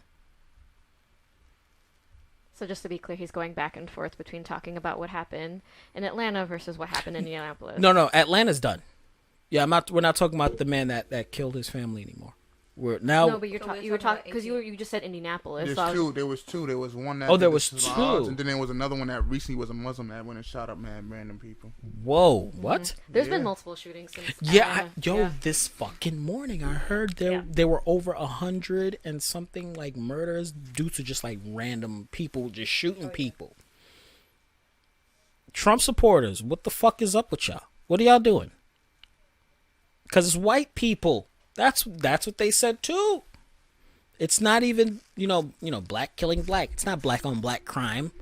So just to be clear, he's going back and forth between talking about what happened in Atlanta versus what happened in Indianapolis. No, Atlanta's done. Yeah, we're not talking about the man that killed his family anymore. We're now. No, but you were talking because you just said Indianapolis. There was two. There was one that. Oh, there was 2. And then there was another one that recently was a Muslim that went and shot up random people. Whoa, what? There's been multiple shootings since. This fucking morning I heard there were over 100 and something like murders due to just like random people just shooting people. Trump supporters, what the fuck is up with y'all? What are y'all doing? Because it's white people. That's what they said too. It's not even black killing black. It's not black on black crime.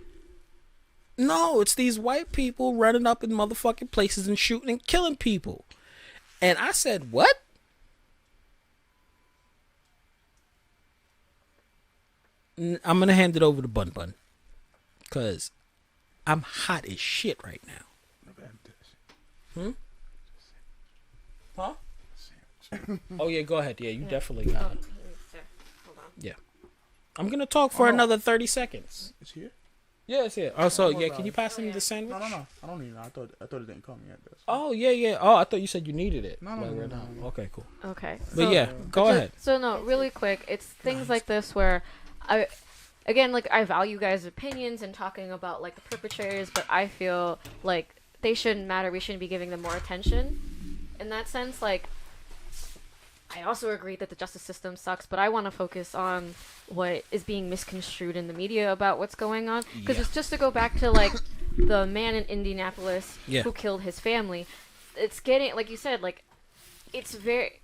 No, it's these white people running up in motherfucking places and shooting and killing people. And I said, what? I'm gonna hand it over to BunBun because I'm hot as shit right now. Huh? Oh yeah, go ahead. Yeah, you definitely got it. Hold on. Yeah, I'm gonna talk for another 30 seconds. It's here. Yeah, it's here. Also, can you pass me the sandwich? No. I don't need it. I thought it didn't come yet. Oh yeah. Oh, I thought you said you needed it. No. Okay, cool. Okay. But go ahead. So no, really quick, it's things like this where I value guys' opinions and talking about like the perpetrators, but I feel like they shouldn't matter. We shouldn't be giving them more attention. In that sense, like. I also agree that the justice system sucks, but I want to focus on what is being misconstrued in the media about what's going on. Because it's just to go back to, like, the man in Indianapolis who killed his family. It's getting, like you said, like, it's very...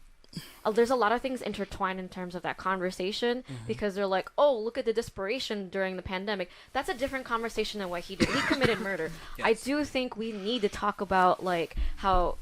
there's a lot of things intertwined in terms of that conversation because they're like, oh, look at the desperation during the pandemic. That's a different conversation than what he did. He committed murder. I do think we need to talk about, like, how...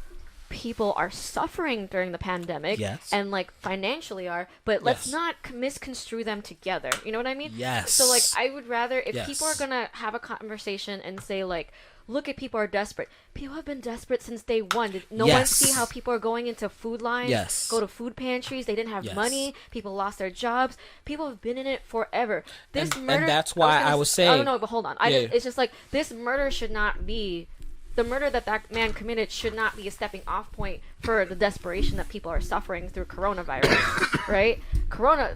people are suffering during the pandemic and like financially but let's not misconstrue them together, you know what I mean? So like I would rather if people are gonna have a conversation and say like, look at people are desperate. People have been desperate since day one. Did no one see how people are going into food lines, go to food pantries? They didn't have money. People lost their jobs. People have been in it forever. This murder, and that's why I was saying. Oh no, but hold on. It's just like this murder should not be. The murder that man committed should not be a stepping off point for the desperation that people are suffering through coronavirus, right?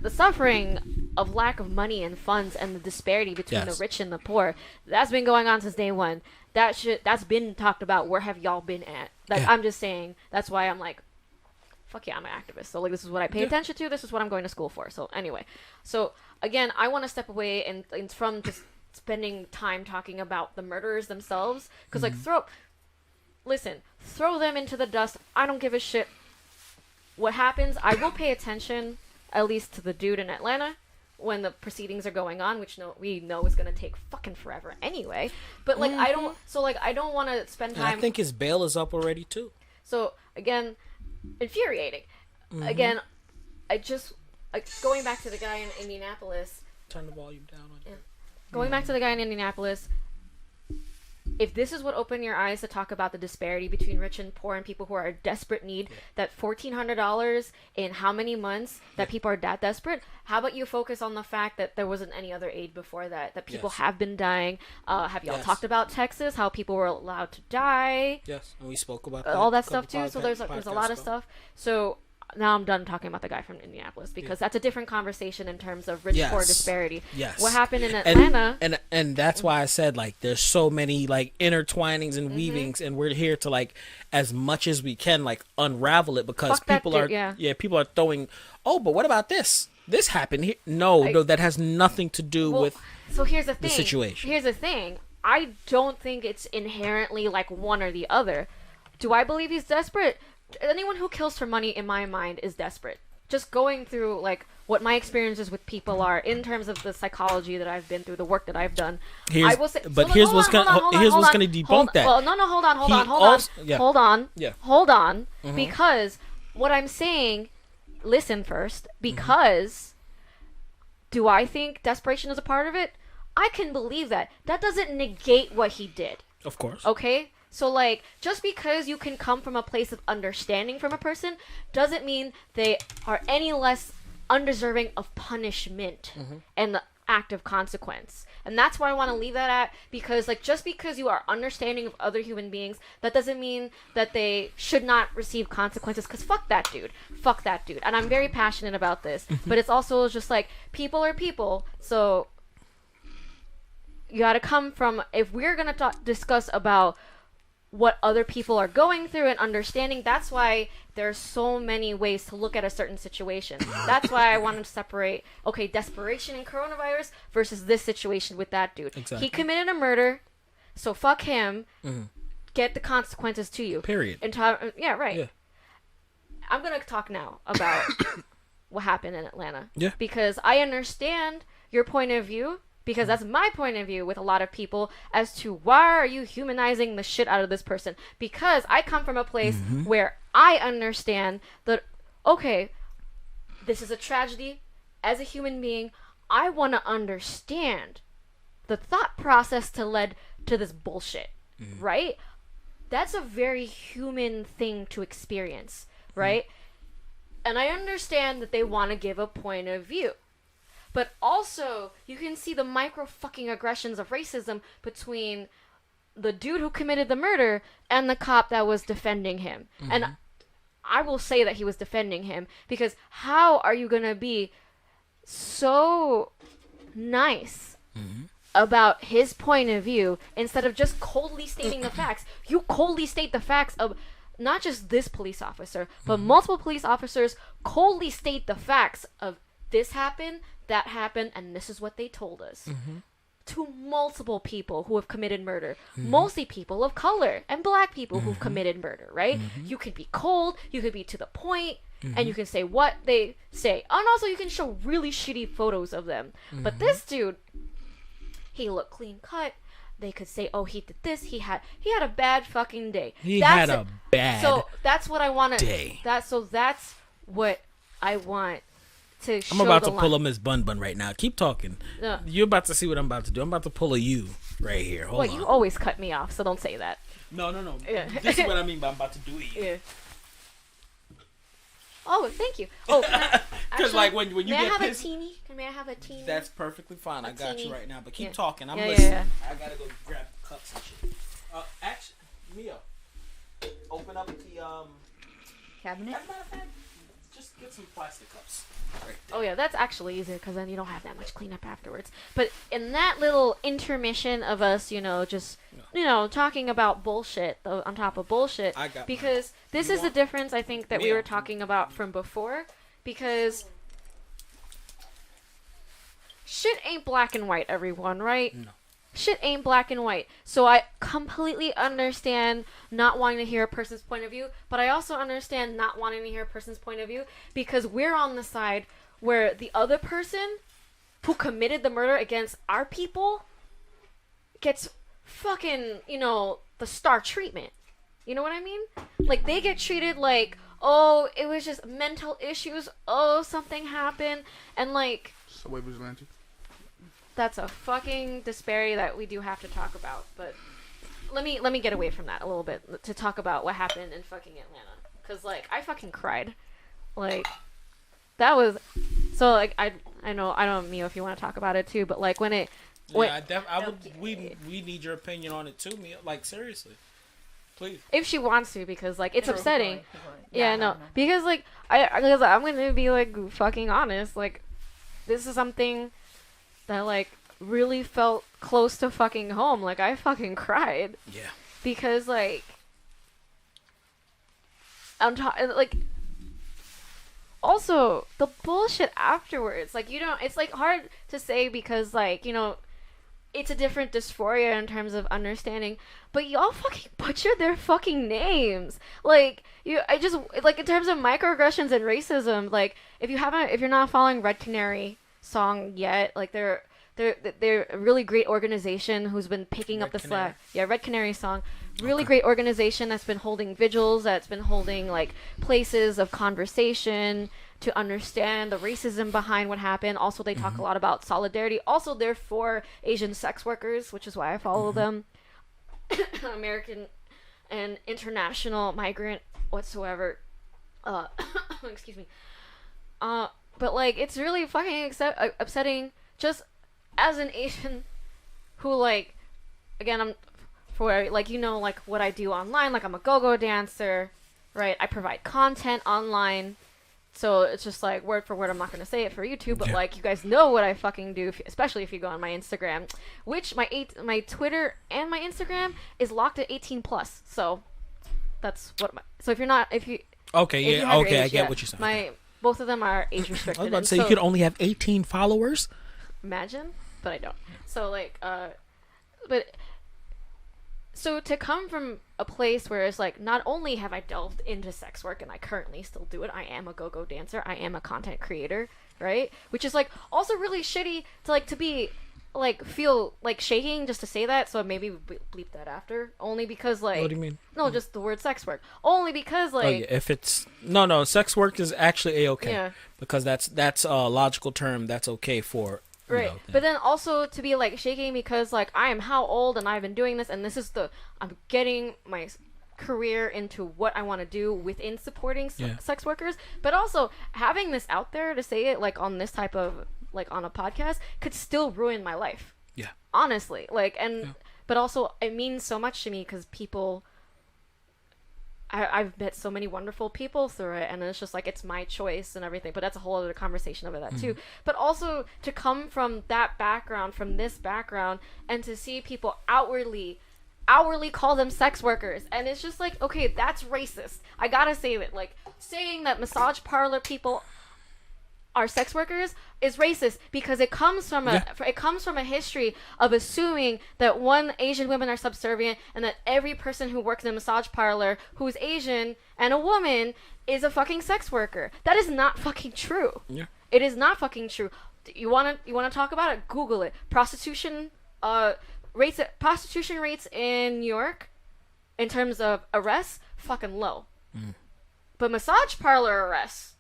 The suffering of lack of money and funds and the disparity between the rich and the poor, that's been going on since day one. That's been talked about. Where have y'all been at? I'm just saying, that's why I'm like, fuck yeah, I'm an activist. So like, this is what I pay attention to. This is what I'm going to school for. So anyway, so again, I want to step away and from just spending time talking about the murderers themselves because like throw them into the dust. I don't give a shit what happens. I will pay attention at least to the dude in Atlanta when the proceedings are going on, which we know is going to take fucking forever anyway, but like I don't want to spend time. And I think his bail is up already too. So again, infuriating. Again, I just going back to the guy in Indianapolis. Turn the volume down on you. Going back to the guy in Indianapolis, if this is what opened your eyes to talk about the disparity between rich and poor and people who are in desperate need, that $1,400 in how many months that people are that desperate, how about you focus on the fact that there wasn't any other aid before that people have been dying? Have y'all talked about Texas, how people were allowed to die? Yes, and we spoke about all that stuff too. So there's a lot of stuff. So now I'm done talking about the guy from Indianapolis because that's a different conversation in terms of rich-poor disparity. Yes. What happened in Atlanta... And that's why I said, like, there's so many, like, intertwinings and weavings, and we're here to, like, as much as we can, like, unravel it because people are throwing, oh, but what about this? This happened here. No, that has nothing to do with so here's the thing. Situation. Here's the thing. I don't think it's inherently, like, one or the other. Do I believe he's desperate? Anyone who kills for money, in my mind, is desperate. Just going through, like, what my experiences with people are in terms of the psychology that I've been through, the work that I've done. I will say, but here's what's going to debunk that. Well, no, hold on, because what I'm saying, listen first, because do I think desperation is a part of it? I can believe that. That doesn't negate what he did. Of course. Okay? So, like, just because you can come from a place of understanding from a person doesn't mean they are any less undeserving of punishment and the act of consequence. And that's where I want to leave that at, because, like, just because you are understanding of other human beings, that doesn't mean that they should not receive consequences, because fuck that dude. Fuck that dude. And I'm very passionate about this. But it's also just, like, people are people, so you gotta come from, if we're gonna discuss about what other people are going through and understanding, that's why there's so many ways to look at a certain situation. That's why I wanted to separate, okay, desperation in coronavirus versus this situation with that dude. Exactly. He committed a murder, so fuck him. Get the consequences to you. Period. Yeah, right. Yeah. I'm gonna talk now about what happened in Atlanta. Yeah. Because I understand your point of view, because that's my point of view with a lot of people as to why are you humanizing the shit out of this person? Because I come from a place where I understand that, okay, this is a tragedy. As a human being, I want to understand the thought process to lead to this bullshit, right? That's a very human thing to experience, right? And I understand that they want to give a point of view. But also, you can see the micro fucking aggressions of racism between the dude who committed the murder and the cop that was defending him. And I will say that he was defending him, because how are you going to be so nice about his point of view instead of just coldly stating the facts? You coldly state the facts of not just this police officer, but multiple police officers coldly state the facts of this happened, that happened, and this is what they told us. To multiple people who have committed murder. Mostly people of color and black people who've committed murder, right? You could be cold, you could be to the point, and you can say what they say. And also you can show really shitty photos of them. But this dude, he looked clean cut. They could say, oh, he did this, he had a bad fucking day. So that's what I want to... That's what I want to show. I'm about to pull a Miss BunBun right now. Keep talking. You're about to see what I'm about to do. I'm about to pull a you right here. Hold on. You always cut me off, so don't say that. No. Yeah. This is what I mean by I'm about to do it. Yeah. Oh, thank you. Oh, because like when you get pissed. May I have a teeny? That's perfectly fine. I got you right now. But keep talking. I'm listening. Yeah. I gotta go grab cups and shit. Actually, Mio, open up the cabinet. As a matter of fact, just get some plastic cups. Right oh yeah, that's actually easier, because then you don't have that much cleanup afterwards. But in that little intermission of us, just talking about bullshit on top of bullshit, because this is the difference I think that we were talking about from before, because shit ain't black and white, everyone, right? No. Shit ain't black and white. So I completely understand not wanting to hear a person's point of view, but I also understand not wanting to hear a person's point of view, because we're on the side where the other person who committed the murder against our people gets fucking, the star treatment. You know what I mean? Like, they get treated like, oh, it was just mental issues, oh, something happened, and like... Subway vigilante. That's a fucking disparity that we do have to talk about, but let me get away from that a little bit to talk about what happened in fucking Atlanta, because like I fucking cried, like that was so like I know I don't know if you want to talk about it too, but like when it we need your opinion on it too, Mia, like seriously, please, if she wants to, because like it's upsetting. Because like I'm gonna be like fucking honest, like this is something that like really felt close to fucking home. Like I fucking cried. Yeah. Because like like also the bullshit afterwards. Like it's like hard to say, because like it's a different dysphoria in terms of understanding, but y'all fucking butcher their fucking names. Like, I just, like, in terms of microaggressions and racism, like, if you're not following Red Canary song yet, like, they're a really great organization who's been picking up the slack. Yeah, Red Canary song. Really great organization that's been holding vigils, that's been holding, like, places of conversation to understand the racism behind what happened. Also, they talk a lot about solidarity. Also, they're for Asian sex workers, which is why I follow them. American and international migrant whatsoever. Excuse me. But, like, it's really fucking upsetting just as an Asian who, like, again, I'm for, like, you know, like, what I do online. Like, I'm a go-go dancer, right? I provide content online. So it's just like word for word. I'm not going to say it for YouTube, but like you guys know what I fucking do, especially if you go on my Instagram, which my Twitter and my Instagram is locked at 18 plus. So that's what so if you I get what you're saying. Both of them are age restricted. I was about to say you could only have 18 followers. Imagine, but I don't. So like so to come from a place where it's like, not only have I delved into sex work and I currently still do it, I am a go-go dancer, I am a content creator, right? Which is like also really shitty to like to be like feel like shaking just to say that, so maybe bleep that after. Only because like, what do you mean? No, just the word sex work. Only because like if it's no sex work is actually a-okay. Yeah. Because that's a logical term that's okay for. Right, but then also to be like shaking because like I am how old and I've been doing this and this is I'm getting my career into what I want to do within supporting sex workers, but also having this out there to say it like on this type of like on a podcast could still ruin my life. Yeah, honestly, like but also it means so much to me because people. I've met so many wonderful people through it, and it's just like it's my choice and everything, but that's a whole other conversation over that too. But also to come from that background, from this background, and to see people outwardly call them sex workers, and it's just like, okay, that's racist. I gotta say it. Like, saying that massage parlor people are sex workers is racist because it comes from a history of assuming that Asian women are subservient and that every person who works in a massage parlor who's Asian and a woman is a fucking sex worker. That is not fucking true. Yeah. It is not fucking true. You wanna talk about it? Google it. Prostitution rates in New York in terms of arrests, fucking low. But massage parlor arrests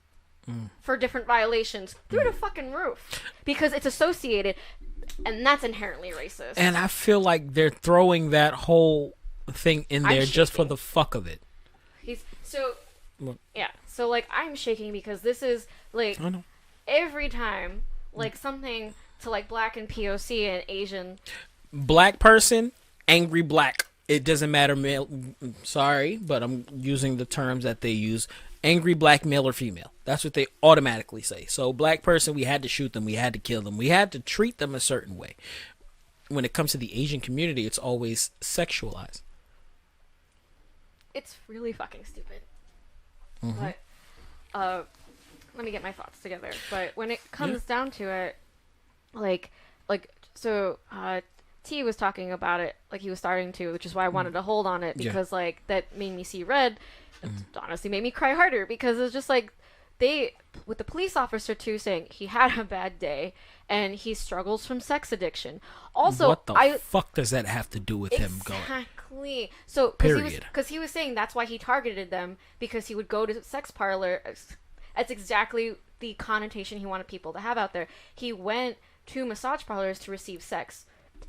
for different violations through the fucking roof because it's associated, and that's inherently racist. And I feel like they're throwing that whole thing in there just for the fuck of it. So like I'm shaking because this is like every time like something to like black and POC and Asian black person, angry black. It doesn't matter male. Sorry, but I'm using the terms that they use. Angry black male or female. That's what they automatically say. So black person, we had to shoot them. We had to kill them. We had to treat them a certain way. When it comes to the Asian community, it's always sexualized. It's really fucking stupid. But let me get my thoughts together. But when it comes down to it, T was talking about it, like he was starting to, which is why I wanted to hold on it because like that made me see red. It honestly made me cry harder because it's just like with the police officer too saying he had a bad day and he struggles from sex addiction. Also, what the fuck does that have to do with him going? Exactly. So because he was saying that's why he targeted them because he would go to sex parlor. That's exactly the connotation he wanted people to have out there. He went to massage parlors to receive sex.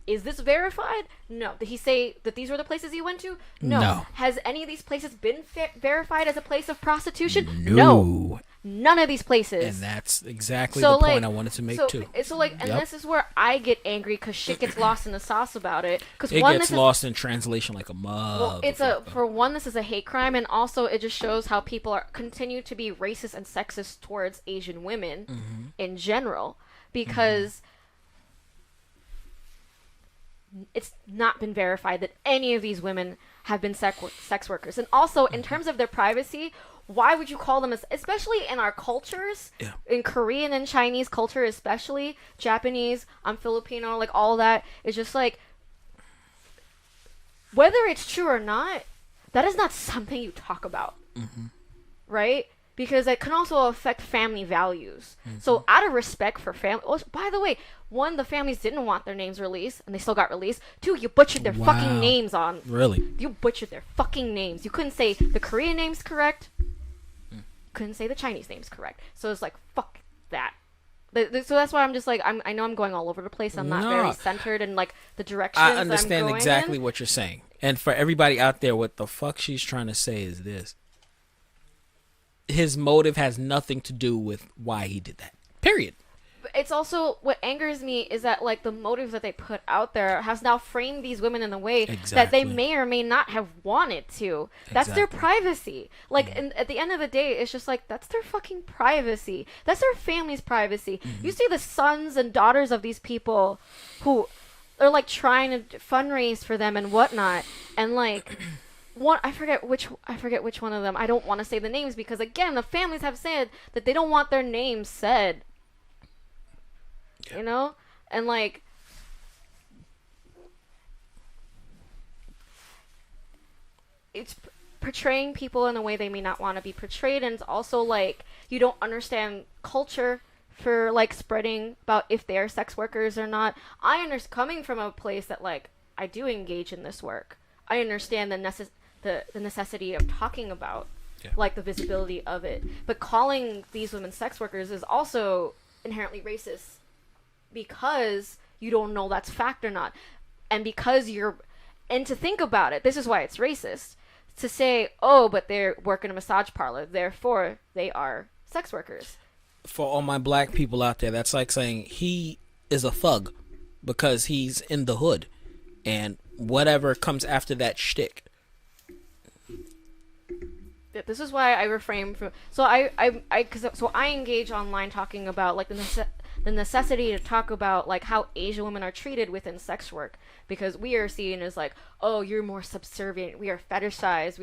Is this verified? No. Did he say that these were the places he went to? No. Has any of these places been verified as a place of prostitution? No. None of these places. And that's exactly the point I wanted to make too. This is where I get angry because shit gets lost in the sauce about it. It gets lost in translation like a mug. Well, for one, this is a hate crime, and also it just shows how people continue to be racist and sexist towards Asian women in general because. It's not been verified that any of these women have been sex workers. And also, in terms of their privacy, why would you call them, especially in our cultures, in Korean and Chinese culture, especially Japanese, I'm Filipino, like all that, it's just like, whether it's true or not, that is not something you talk about, right? Because it can also affect family values. So out of respect for family, by the way, one, the families didn't want their names released, and they still got released. Two, you butchered their fucking names on. Really? You butchered their fucking names. You couldn't say the Korean names correct. Couldn't say the Chinese names correct. So it's like, fuck that. So that's why I'm just like, I know I'm going all over the place. I'm not very centered in like the directions I understand I'm going exactly in. what you're saying. And for everybody out there, what the fuck she's trying to say is this. His motive has nothing to do with why he did that. Period. It's also, what angers me is that like the motive that they put out there has now framed these women in a way that they may or may not have wanted to. That's their privacy. Like, and at the end of the day, it's just like, that's their fucking privacy. That's their family's privacy. You see the sons and daughters of these people who are like trying to fundraise for them and whatnot, and like I forget which one of them. I don't want to say the names because again, the families have said that they don't want their names said. You know? And like, it's portraying people in a way they may not want to be portrayed, and it's also like you don't understand culture for like spreading about if they're sex workers or not. I understand, coming from a place that like I do engage in this work, I understand the necessity of talking about like the visibility of it, but calling these women sex workers is also inherently racist because you don't know that's fact or not, and because and to think about it, this is why it's racist to say, oh, but they're working a massage parlor, therefore they are sex workers. For all my black people out there, that's like saying he is a thug because he's in the hood, and whatever comes after that shtick. This is why I refrain from. So I engage online talking about like the necessity to talk about like how Asian women are treated within sex work, because we are seen as like, oh, you're more subservient, we are fetishized,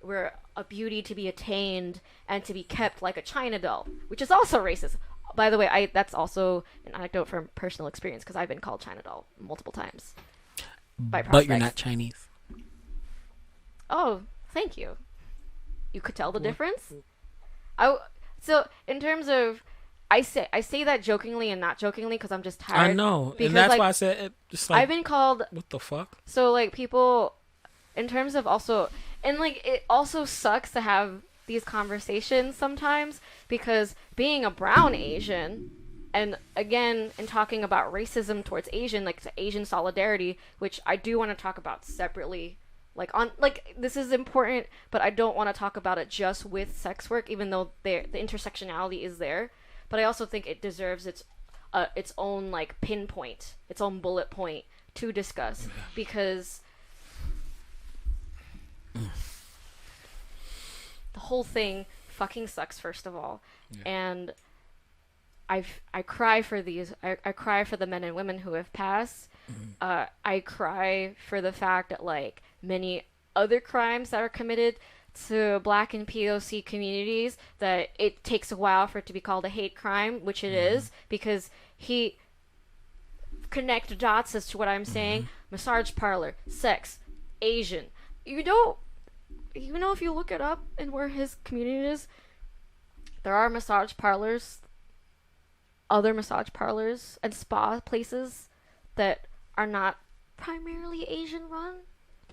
we're a beauty to be attained and to be kept like a China doll, which is also racist. By the way, that's also an anecdote from personal experience because I've been called China doll multiple times by prospects. But you're not Chinese. Oh, thank you. You could tell the difference. So in terms of, I say that jokingly and not jokingly because I'm just tired. I know, and that's like, why I said it. Just like, I've been called. What the fuck? So like people, in terms of also, and like it also sucks to have these conversations sometimes because being a brown Asian, and again in talking about racism towards Asian, like the Asian solidarity, which I do want to talk about separately. This is important, but I don't want to talk about it just with sex work, even though the intersectionality is there. But I also think it deserves its own like pinpoint, its own bullet point to discuss, because the whole thing fucking sucks, first of all, and I cry for these. I cry for the men and women who have passed. I cry for the fact that like many other crimes that are committed to Black and POC communities, that it takes a while for it to be called a hate crime, which it is, because he connect dots as to what I'm saying. Massage parlor, sex, Asian. You know, if you look it up and where his community is, there are massage parlors, other massage parlors and spa places that are not primarily Asian run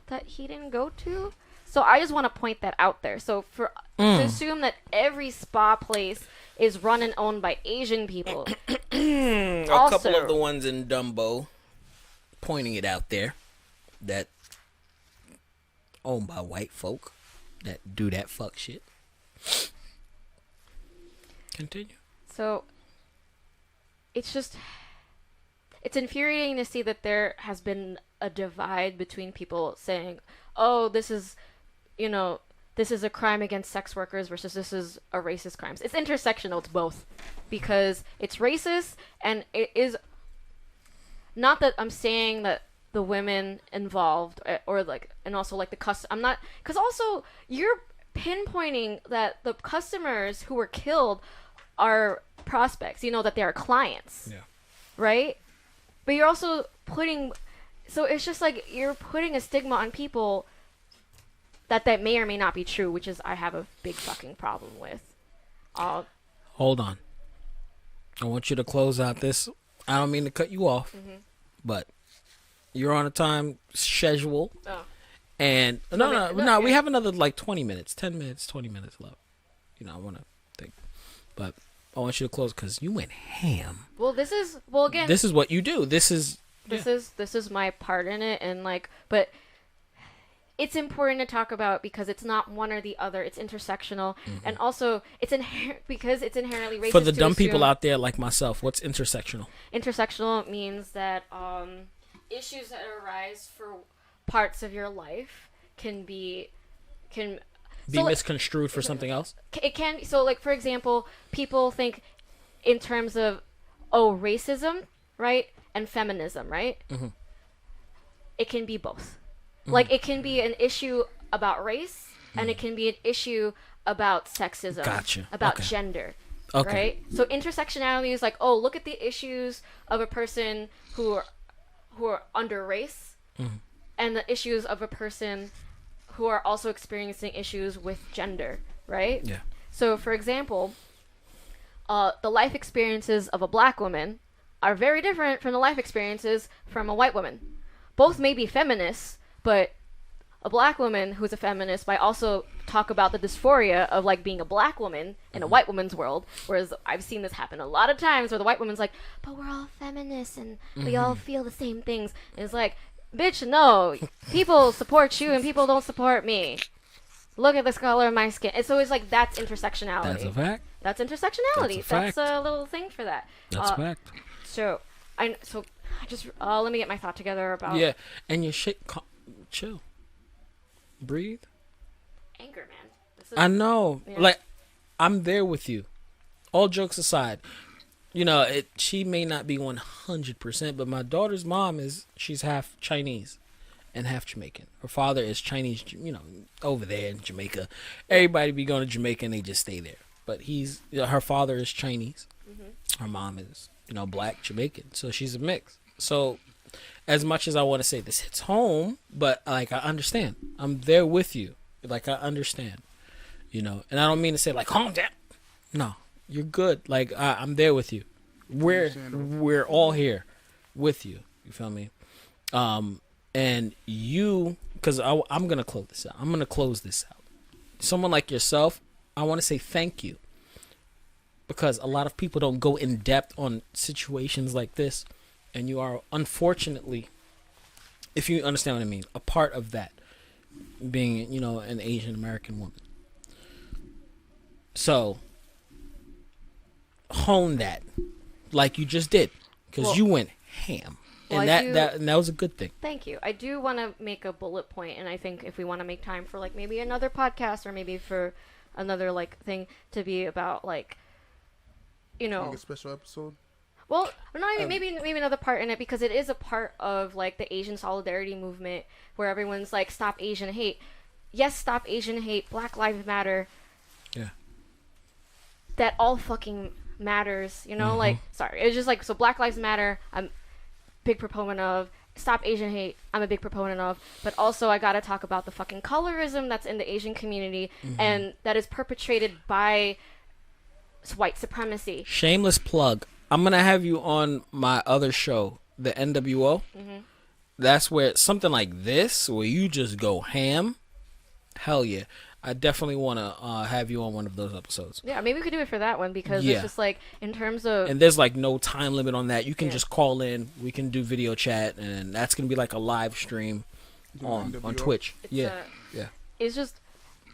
that he didn't go to. So I just want to point that out there. So to assume that every spa place is run and owned by Asian people. A couple of the ones in Dumbo pointing it out there that owned by white folk that do that fuck shit. Continue. So it's infuriating to see that there has been a divide between people saying, oh, this is a crime against sex workers versus this is a racist crime. It's intersectional. It's both, because it's racist, and it is not that I'm saying that the women involved or like, and also like the custom. I'm not, because also you're pinpointing that the customers who were killed are prospects, that they are clients. Yeah. Right? But you're also putting, so it's just like you're putting a stigma on people that may or may not be true, which is I have a big fucking problem with. Hold on. I want you to close out this. I don't mean to cut you off, but you're on a time schedule. Oh. And no, we have another like 20 minutes, 10 minutes, 20 minutes left. I want to think. But I want you to close because you went ham. Well, this is what you do. This is my part in it, and but it's important to talk about because it's not one or the other. It's intersectional, and also it's because it's inherently racist. For the dumb people out there like myself, what's intersectional? Intersectional means that issues that arise for parts of your life can be misconstrued for something else. It can. So, for example, people think in terms of racism, right, and feminism, right? Mm-hmm. It can be both. Mm-hmm. It can be an issue about race, and it can be an issue about sexism. Gotcha. About gender. Okay. Right. So intersectionality is look at the issues of a person who are under race, and the issues of a person who are also experiencing issues with gender, right? Yeah. So, for example, the life experiences of a black woman are very different from the life experiences from a white woman. Both may be feminists, but a black woman who's a feminist might also talk about the dysphoria of being a black woman in a white woman's world, whereas I've seen this happen a lot of times where the white woman's like, but we're all feminists and we all feel the same things. And it's like, bitch, no, people support you and people don't support me. Look at the color of my skin. And so it's that's intersectionality. That's a fact. That's intersectionality. That's a little thing for that. That's a fact. So I just let me get my thought together about and your shit. Chill. Breathe. Anger, man. I know. Yeah. I'm there with you. All jokes aside. She may not be 100%, but my daughter's mom she's half Chinese and half Jamaican. Her father is Chinese, over there in Jamaica. Everybody be going to Jamaica and they just stay there. But her father is Chinese. Mm-hmm. Her mom is, black Jamaican. So she's a mix. So as much as I want to say this hits home, but I understand. I'm there with you. I understand, and I don't mean to say calm down. No. You're good. I'm there with you. We're all here with you. You feel me? And you, because I'm gonna close this out. I'm gonna close this out. Someone like yourself, I want to say thank you, because a lot of people don't go in depth on situations like this, and you are, unfortunately, if you understand what I mean, a part of that, being an Asian American woman. So hone that like you just did, because you went ham, and that was a good thing. Thank you. I do want to make a bullet point, and I think if we want to make time for maybe another podcast or maybe for another thing to be about like a special episode. Well, not even maybe another part in it, because it is a part of the Asian solidarity movement where everyone's stop Asian hate. Yes, stop Asian hate. Black Lives Matter. Yeah. That all fucking matters, sorry, it's just so Black Lives Matter, I'm a big proponent of. Stop Asian hate, I'm a big proponent of. But also I gotta talk about the fucking colorism that's in the Asian community, and that is perpetrated by white supremacy. Shameless plug, I'm gonna have you on my other show, the NWO. That's where something like this, where you just go ham. Hell yeah. I definitely want to have you on one of those episodes. Yeah, maybe we could do it for that one, because it's just in terms of... And there's no time limit on that. You can just call in. We can do video chat, and that's going to be a live stream on Twitch. Yeah. It's just...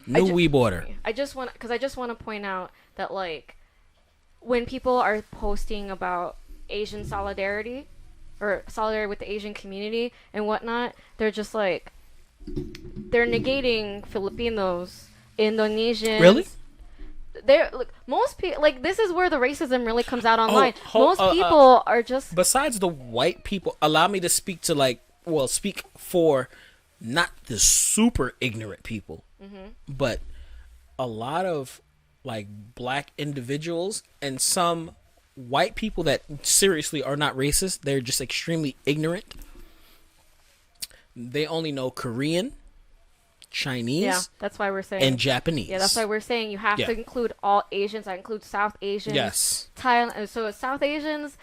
New Weeb order. I just want to point out that when people are posting about Asian solidarity or solidarity with the Asian community and whatnot, they're just they're negating Filipinos, Indonesians. Really? They're most people this is where the racism really comes out online. Most people are just, besides the white people. Allow me to speak to speak for not the super ignorant people, but a lot of like black individuals and some white people that seriously are not racist. They're just extremely ignorant. They only know Korean, Chinese. Yeah, that's why we're saying. And Japanese. Yeah, that's why we're saying you have to include all Asians. That includes South Asians. Yes. Thailand. So South Asians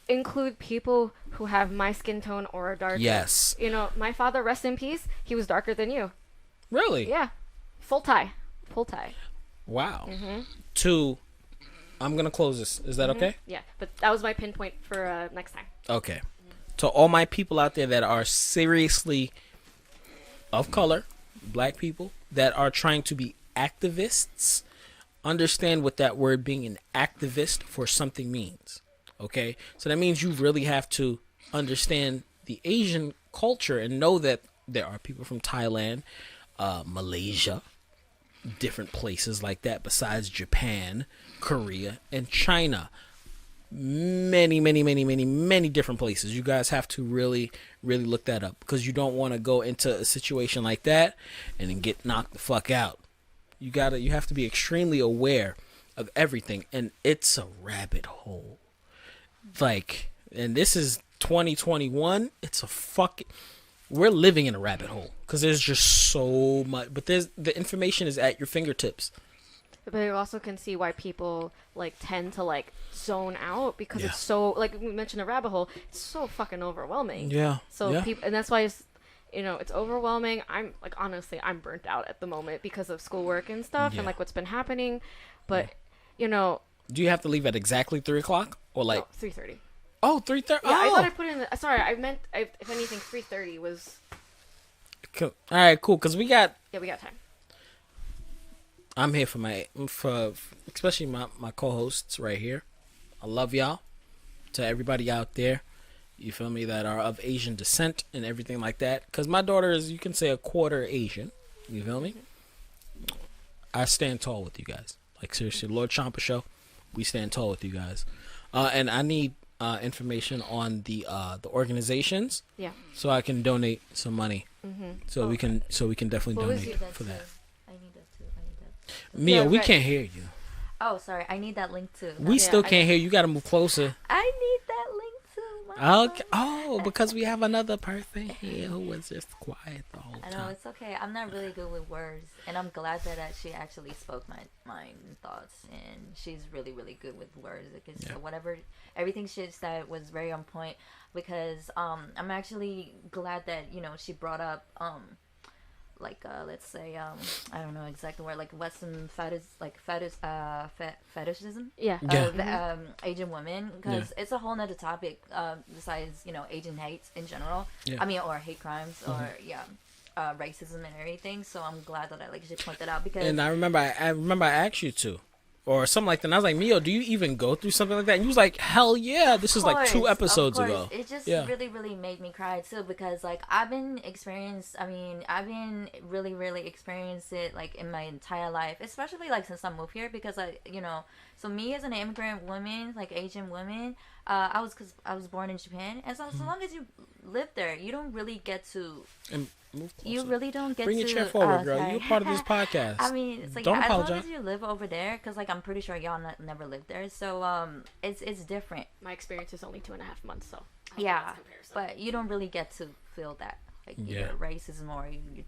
include people who have my skin tone or darker. Yes. You know, my father, rest in peace, he was darker than you. Really? Yeah. Full tie. Wow. Mm-hmm. I'm going to close this. Is that okay? Yeah, but that was my pinpoint for next time. Okay. To all my people out there that are seriously of color, black people, that are trying to be activists, understand what that word being an activist for something means. Okay? So that means you really have to understand the Asian culture and know that there are people from Thailand, Malaysia, different places like that besides Japan, Korea, and China. Many different places. You guys have to really look that up, because you don't want to go into a situation like that and then get knocked the fuck out. You have to be extremely aware of everything, and it's a rabbit hole. Like, and this is 2021. It's a fucking, we're living in a rabbit hole because there's just so much, but the information is at your fingertips. But you also can see why people like tend to like zone out, because it's so, like we mentioned, a rabbit hole. It's so fucking overwhelming. Yeah. So people, and that's why it's, you know, it's overwhelming. I'm like, honestly, I'm burnt out at the moment because of schoolwork and stuff and like what's been happening. But you know, do you have to leave at exactly 3:00 or like 3:30? Oh, 3:30. Yeah, I thought I put in. Sorry, I meant if anything, 3:30 was. Cool. All right, cool. Cause we got time. I'm here for especially my co-hosts right here. I love y'all. To everybody out there, you feel me, that are of Asian descent and everything like that. Because my daughter is, you can say, a quarter Asian. You feel me? I stand tall with you guys. Like, seriously, Lord Champa Show, we stand tall with you guys. And I need information on the organizations. Yeah. So I can donate some money. So we can definitely donate for that. Mia, we can't hear you. Oh, sorry. I need that link too. We still can't hear you. You got to move closer. I need that link too. Okay. Oh, because we have another person here who was just quiet the whole time. I know, it's okay. I'm not really good with words, and I'm glad that she actually spoke my thoughts, and she's really, really good with words, because everything she said was very on point, because I'm actually glad that, you know, she brought up like let's say I don't know exactly where, like Western fetishism of Asian women, because it's a whole nother topic besides, you know, Asian hate in general. I mean, or hate crimes or racism and everything. So I'm glad that I she pointed out, because and I remember I asked you to, or something like that. And I was like, Mio, do you even go through something like that? And you was like, hell yeah, this is like 2 episodes ago. It just really, really made me cry too, because like I've been really, really experienced it like in my entire life, especially like since I moved here, because so me as an immigrant woman, like Asian woman, I was born in Japan, and so long as you live there, you don't really get to. You really don't get to... Bring your chair forward, girl. You're part of this podcast. I mean, it's like, as long as you live over there, because like I'm pretty sure y'all never lived there, so it's different. My experience is only 2.5 months, so yeah, but you don't really get to feel that, like either racism or you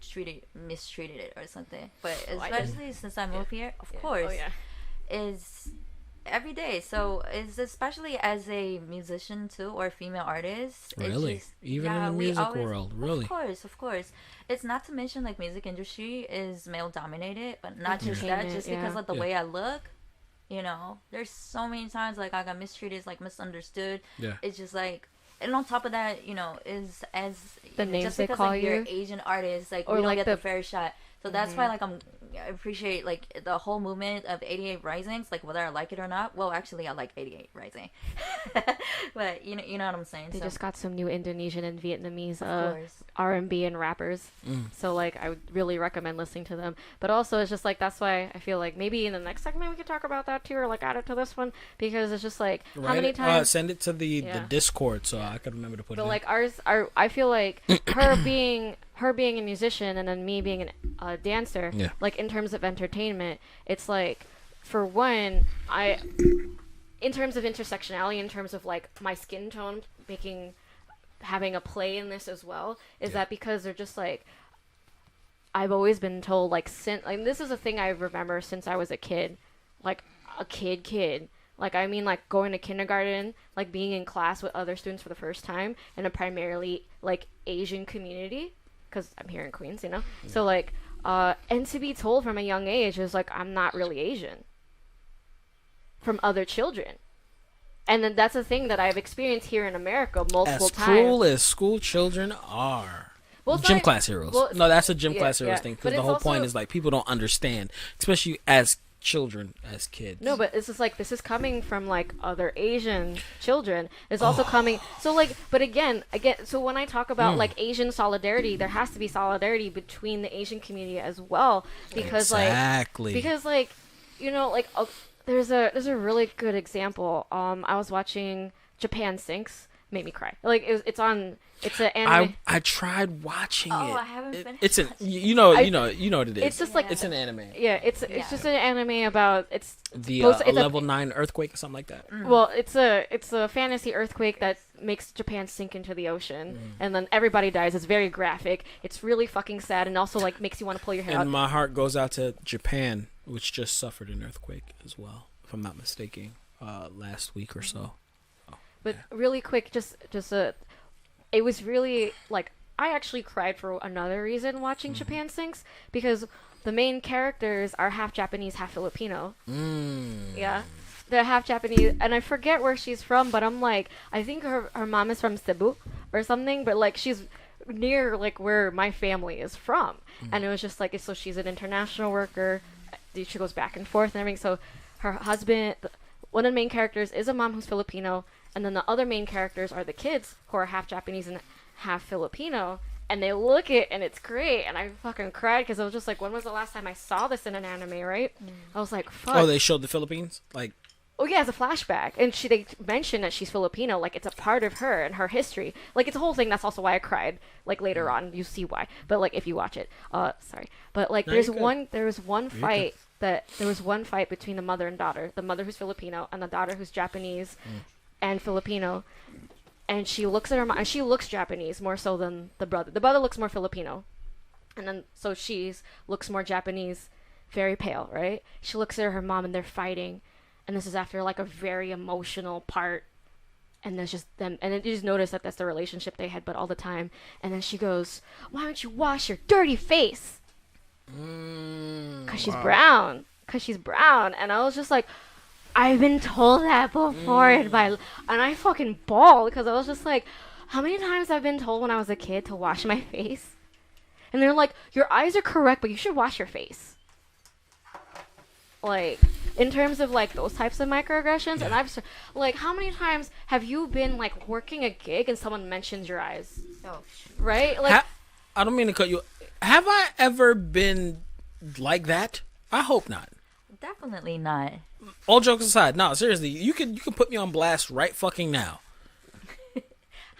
mistreated it or something. But especially since I moved here, of course, is every day. So it's especially as a musician too, or a female artist. Really? Even in the music world, really? Of course. It's not to mention like music industry is male dominated, but not just that, just because of the way I look. You know, there's so many times like I got mistreated, like misunderstood. Yeah. It's just like, and on top of that, you know, is as the names just they because call like, you, you're Asian artist, like or we don't get the fair shot. So that's why like I appreciate like the whole movement of 88 Risings, like whether I like it or not. Well, actually I like 88 Rising. But you know what I'm saying? They just got some new Indonesian and Vietnamese R&B and rappers. So like I would really recommend listening to them. But also it's just like, that's why I feel like maybe in the next segment we could talk about that too, or like add it to this one, because it's just like how many times send it to the Discord so I could remember to put it in. But like I feel like her being her being a musician and then me being a dancer, like in terms of entertainment, it's like, for one, in terms of intersectionality, in terms of like my skin tone having a play in this as well, is that because they're just like, I've always been told, like, this is a thing I remember since I was a kid, like a kid. Like, I mean, like, going to kindergarten, like, being in class with other students for the first time in a primarily, like, Asian community, because I'm here in Queens, you know? Yeah. So, like, and to be told from a young age is, like, I'm not really Asian from other children. And then that's a thing that I've experienced here in America multiple times. As cruel as school children are. Well, gym class heroes. Well, no, that's a gym class heroes thing, because the whole point is, like, people don't understand, especially as children, as kids. No, but it's just like, this is coming from like other Asian children. It's also coming, so like, but again, so when I talk about like Asian solidarity, there has to be solidarity between the Asian community as well, because like you know, like there's a really good example. I was watching Japan Sinks, made me cry. Like it's an anime. I tried watching it. I haven't finished. It's an you know what it is. It's just like it's an anime. Yeah, it's just an anime about it's a level 9 earthquake or something like that. Well, it's a fantasy earthquake that makes Japan sink into the ocean, and then everybody dies. It's very graphic. It's really fucking sad, and also like makes you want to pull your hair out. And my heart goes out to Japan, which just suffered an earthquake as well, if I'm not mistaken, last week or so. But really quick, it was really, like, I actually cried for another reason watching Japan Sinks, because the main characters are half Japanese, half Filipino. Yeah. They're half Japanese, and I forget where she's from, but I'm like, I think her mom is from Cebu or something, but, like, she's near, like, where my family is from. And it was just like, so she's an international worker. She goes back and forth and everything. So her husband, one of the main characters, is a mom who's Filipino, and then the other main characters are the kids who are half Japanese and half Filipino, and they look it, and it's great, and I fucking cried, because I was just like, when was the last time I saw this in an anime, right? I was like, fuck. Oh, they showed the Philippines? Like... Oh, yeah, it's a flashback, and they mention that she's Filipino, like, it's a part of her and her history. Like, it's a whole thing, that's also why I cried, like, later on, you see why. But, like, if you watch it, sorry. But, like, there was one fight between the mother and daughter, the mother who's Filipino, and the daughter who's Japanese, and Filipino, and she looks at her mom, and she looks Japanese more so than the brother. The brother looks more Filipino, and then so looks more Japanese, very pale, right? She looks at her mom, and they're fighting, and this is after like a very emotional part, and there's just them, and you just notice that that's the relationship they had, but all the time. And then she goes, "Why don't you wash your dirty face?" Because she's brown. And I was just like, I've been told that before, and I fucking bawled, because I was just like, how many times I've been told when I was a kid to wash my face? And they're like, your eyes are correct, but you should wash your face. Like, in terms of, like, those types of microaggressions, and I've, like, how many times have you been, like, working a gig and someone mentions your eyes? Oh, right? Like, I don't mean to cut you. Have I ever been like that? I hope not. Definitely not. All jokes aside, no, seriously, you can put me on blast right fucking now.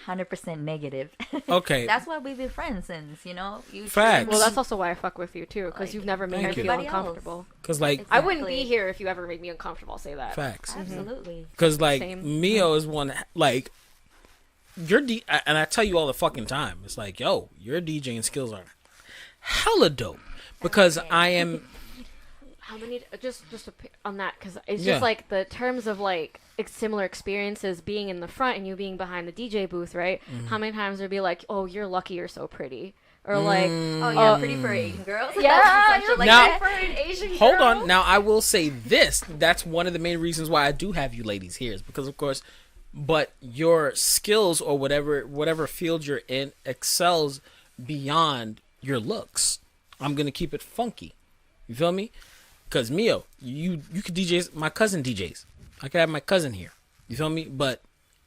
100% negative. Okay. That's why we've been friends since, you know. Facts. Well, that's also why I fuck with you too, because you've never made me feel uncomfortable. Because like, exactly. I wouldn't be here if you ever made me uncomfortable. I'll say that. Facts. Absolutely. Because like Mio is one, like, and I tell you all the fucking time, it's like, yo, your DJing skills are hella dope, because I am. How many? Just on that, because it's just like the terms of like similar experiences, being in the front and you being behind the DJ booth, right? How many times would be like, "Oh, you're lucky, you're so pretty," or like, "Oh, yeah, pretty for Asian girls." Yeah, you're like now, for an Asian girl. Hold on, now I will say this: that's one of the main reasons why I do have you ladies here, is because of course, but your skills or whatever field you're in excels beyond your looks. I'm gonna keep it funky. You feel me? Because Mio, you could DJ, my cousin DJs. I could have my cousin here. You feel me? But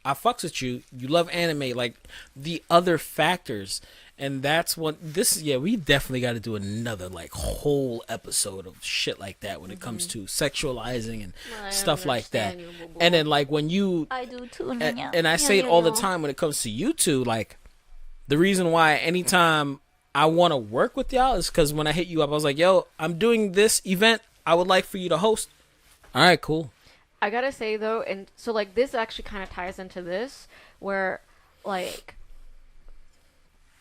I fucks with you. You love anime, like the other factors. And that's what we definitely got to do another like whole episode of shit like that when it comes to sexualizing and stuff like that. And then like when I do too. And I say it all the time when it comes to you two, like the reason why anytime I want to work with y'all is because when I hit you up, I was like, yo, I'm doing this event. I would like for you to host. All right, cool. I gotta say though, and so like this actually kind of ties into this, where like,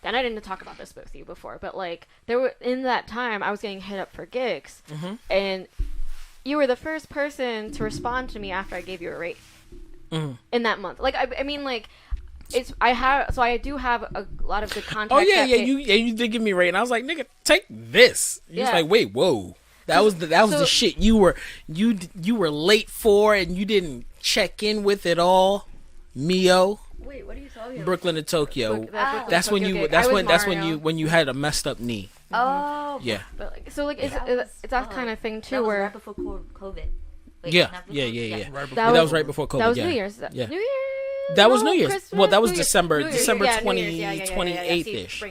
and I didn't talk about this with you before, but like there were in that time I was getting hit up for gigs, and you were the first person to respond to me after I gave you a rate in that month. Like I mean like. I do have a lot of good contacts. Oh yeah, you did give me a rate, and I was like, nigga, take this. You was like, wait, whoa. That was the shit you were late for, and you didn't check in with it all, Mio. Wait, what are you talking about? Brooklyn to Tokyo. That's when you had a messed up knee. Oh. Yeah. But like, so like it's that kind of thing too, that was where right before COVID. Wait, yeah. That was right before COVID. That was New Year's. Yeah. New Year's. That was New Year's. Christmas, well, that was New Year's. December 28th-ish.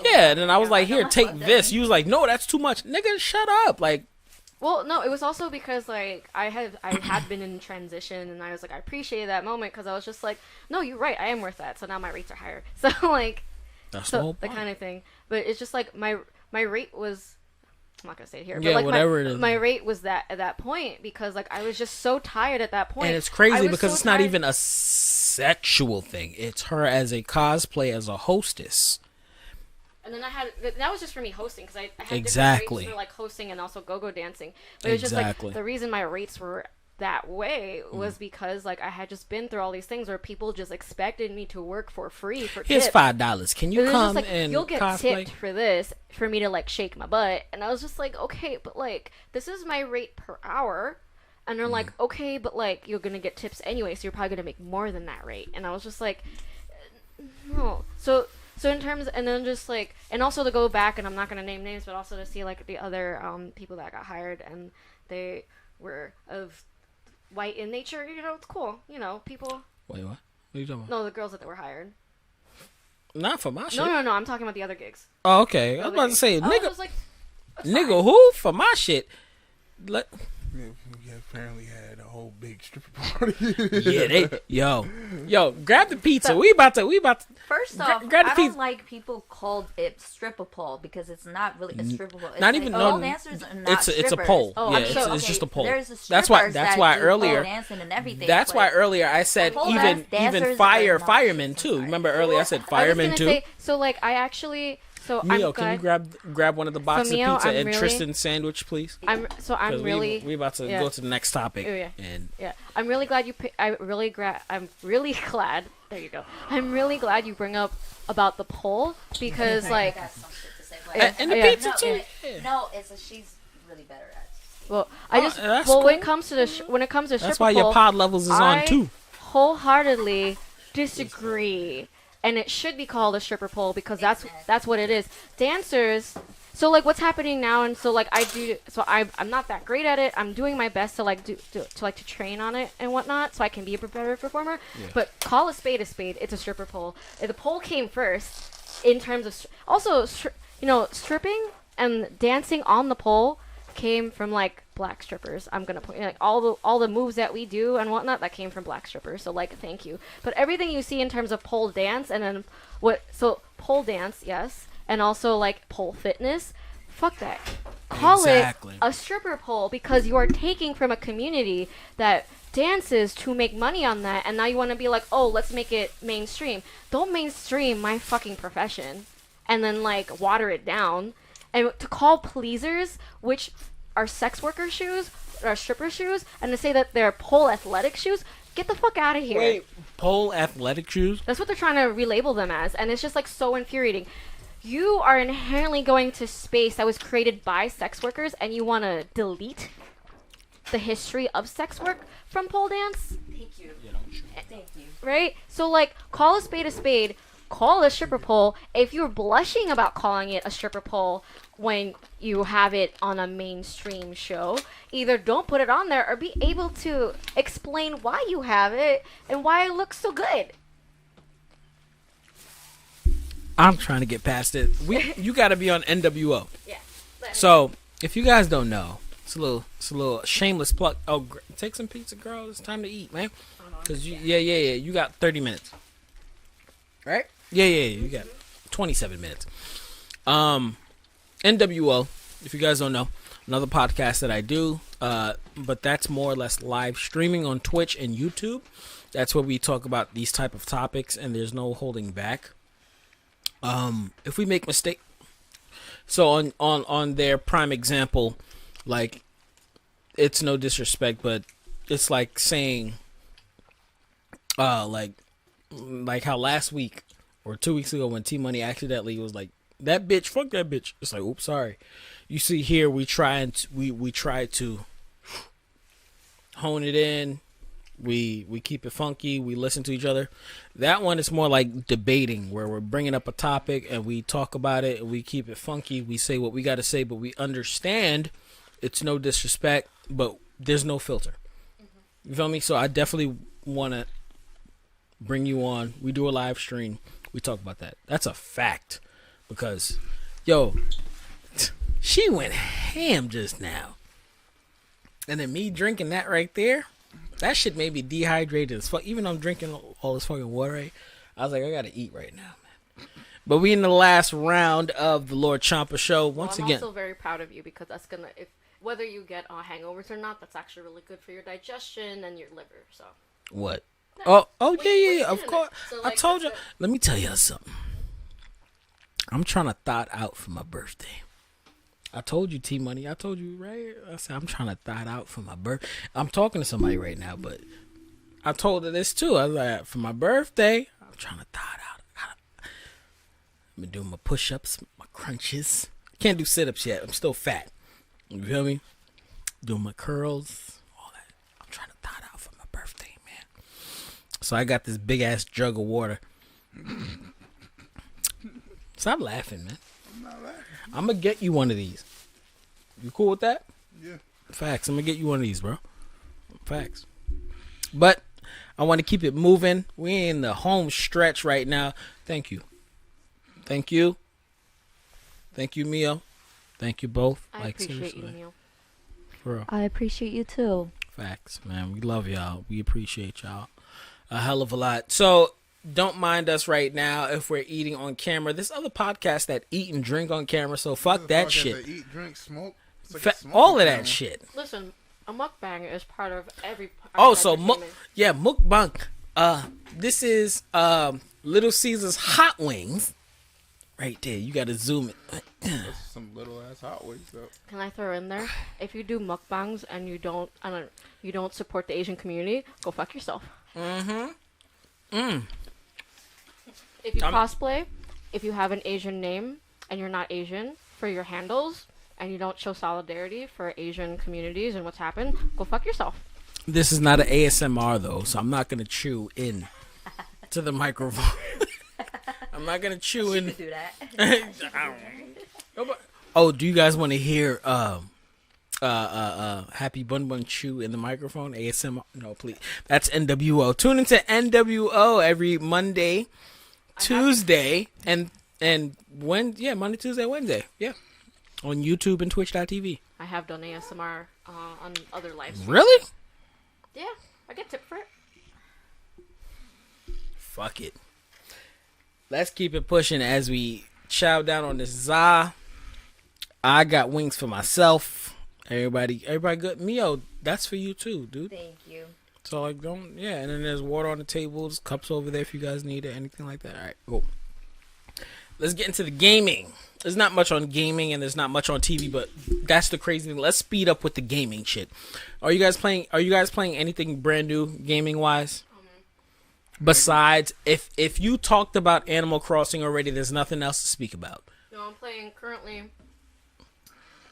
Yeah, and then I was like, here, take this. You was like, no, that's too much. Nigga, shut up. Like, well, no, it was also because like I had been in transition, and I was like, I appreciated that moment because I was just like, no, you're right, I am worth that. So now my rates are higher. So like, that's the kind of thing. But it's just like my rate was. I'm not gonna say it here, yeah, but like whatever it is. My rate was that at that point because like I was just so tired at that point. And it's crazy because it's not even a sexual thing. It's her as a cosplay, as a hostess. And then that was just for me hosting because I had exactly different rates for like hosting and also go-go dancing. But it was just like the reason my rates were that way was because like I had just been through all these things where people just expected me to work for free for here's tips. $5. Can you come like, and you'll get cosplay? tipped for this for me to like shake my butt, and I was just like, okay, but like this is my rate per hour, and they're like, okay, but like you're gonna get tips anyway, so you're probably gonna make more than that rate, and I was just like, no. So in terms, and then just like, and also to go back, and I'm not gonna name names, but also to see like the other people that got hired, and they were of white in nature, you know, it's cool, you know, people. Wait, what? What are you talking about? No, the girls that were hired. Not for my shit. No, I'm talking about the other gigs. Oh, okay. I was about to say, nigga, like, nigga, who for my shit? We apparently had a whole big stripper party. Yo, grab the pizza. We about to. First off, grab the I pizza. don't like people called it stripper pole because it's not really a stripper pole. It's not like even pole dancers are not it's a strippers. pole. Oh, yeah, so, it's just a pole. There's a That's why earlier. pole dancing and everything. That's why earlier I said even firemen too. Remember earlier I said firemen too. So like I actually. So Mio, can you grab one of the boxes of pizza and Tristan sandwich, please? I'm really. We about to go to the next topic. Oh, yeah. And I'm really glad you. I'm really glad. There you go. I'm really glad you bring up about the poll because like. I got some shit to say, and the pizza too. No, she's really better at. Well, cool. when it comes to that's why your pod levels is on too. Wholeheartedly disagree. And it should be called a stripper pole because that's what it is. Dancers. So like what's happening now, and so like I'm not that great at it. I'm doing my best to like to train on it and whatnot, so I can be a better performer. Yeah. But call a spade a spade. It's a stripper pole. The pole came first in terms of stripping and dancing on the pole came from like black strippers. I'm gonna point like all the moves that we do and whatnot that came from black strippers. So like thank you. But everything you see in terms of pole dance and then pole dance, yes, and also like pole fitness, fuck that. Call it a stripper pole because you are taking from a community that dances to make money on that, and now you want to be like, oh, let's make it mainstream. Don't mainstream my fucking profession and then like water it down. And to call pleasers, which are sex worker shoes, or stripper shoes, and to say that they're pole athletic shoes, get the fuck out of here. Wait, pole athletic shoes? That's what they're trying to relabel them as, and it's just like so infuriating. You are inherently going to space that was created by sex workers, and you want to delete the history of sex work from pole dance? Thank you. Thank you. Right? So like, call a spade a spade. Call it a stripper pole. If you're blushing about calling it a stripper pole when you have it on a mainstream show, either don't put it on there or be able to explain why you have it and why it looks so good. I'm trying to get past it. You got to be on NWO. Yeah. So if you guys don't know, it's a little shameless plug. Oh, take some pizza, girl. It's time to eat, man. Cause you got 30 minutes. Right? Yeah, you got 27 minutes. NWO, if you guys don't know, another podcast that I do, but that's more or less live streaming on Twitch and YouTube. That's where we talk about these type of topics, and there's no holding back. If we make mistake, so on their prime example, like, it's no disrespect, but it's like saying, like how last week or 2 weeks ago when T Money accidentally was like, that bitch, fuck that bitch. It's like, oops, sorry. You see here, we try to hone it in. We keep it funky. We listen to each other. That one is more like debating, where we're bringing up a topic and we talk about it and we keep it funky. We say what we got to say, but we understand it's no disrespect, but there's no filter. You feel me? So I definitely want to bring you on. We do a live stream. We talk about that. That's a fact. Because, yo, she went ham just now. And then me drinking that right there, that shit made me dehydrated as fuck. Even though I'm drinking all this fucking water, right? I was like, I gotta eat right now, man. But we in the last round of the Lord Champa show. Once again, I'm also very proud of you, because that's gonna, if whether you get hangovers or not, that's actually really good for your digestion and your liver. So what? Yeah. Oh yeah, of course. So, like, I told you. Let me tell you something. I'm trying to thought out for my birthday. I told you, T Money. I told you, right? I said I'm trying to thought out for my birthday. I'm talking to somebody right now, but I told her this too. I was like, for my birthday, I'm trying to thought out. I've been doing my push-ups, my crunches. Can't do sit-ups yet. I'm still fat. You feel me? Doing my curls, all that. I'm trying to thought out for my birthday, man. So I got this big-ass jug of water. Stop laughing, man. I'm not laughing. I'm going to get you one of these. You cool with that? Yeah. Facts. I'm going to get you one of these, bro. Facts. But I want to keep it moving. We're in the home stretch right now. Thank you. Thank you. Thank you, Mio. Thank you both. I appreciate you, Mio. For real. I appreciate you too. Facts, man. We love y'all. We appreciate y'all a hell of a lot. So don't mind us right now if we're eating on camera. There's other podcasts that eat and drink on camera, so fuck that shit. Eat, drink, smoke. All of that shit. Listen, a mukbang is part of every. Mukbang. This is Little Caesar's hot wings. Right there, you gotta zoom it. That's some little ass hot wings though. Can I throw in there? If you do mukbangs and you don't support the Asian community, go fuck yourself. If you cosplay, if you have an Asian name and you're not Asian for your handles, and you don't show solidarity for Asian communities and what's happened, go fuck yourself. This is not an ASMR though, so I'm not gonna chew in to the microphone. I'm not gonna chew in. Do that. Oh, do you guys want to hear Happy BunBun chew in the microphone? ASMR? No, please. That's NWO. Tune into NWO every Monday, Tuesday, and Monday, Tuesday, Wednesday. Yeah, on YouTube and Twitch.tv. I have done ASMR on other live streams. Really? Yeah, I get tipped for it. Fuck it. Let's keep it pushing as we chow down on this za. I got wings for myself. Everybody good? Mio, that's for you too, dude. Thank you. So like, and then there's water on the tables, cups over there if you guys need it, anything like that. All right, cool. Let's get into the gaming. There's not much on gaming and there's not much on TV, but that's the crazy thing. Let's speed up with the gaming shit. Are you guys playing anything brand new gaming wise? Besides, if you talked about Animal Crossing already, there's nothing else to speak about. No, I'm playing currently.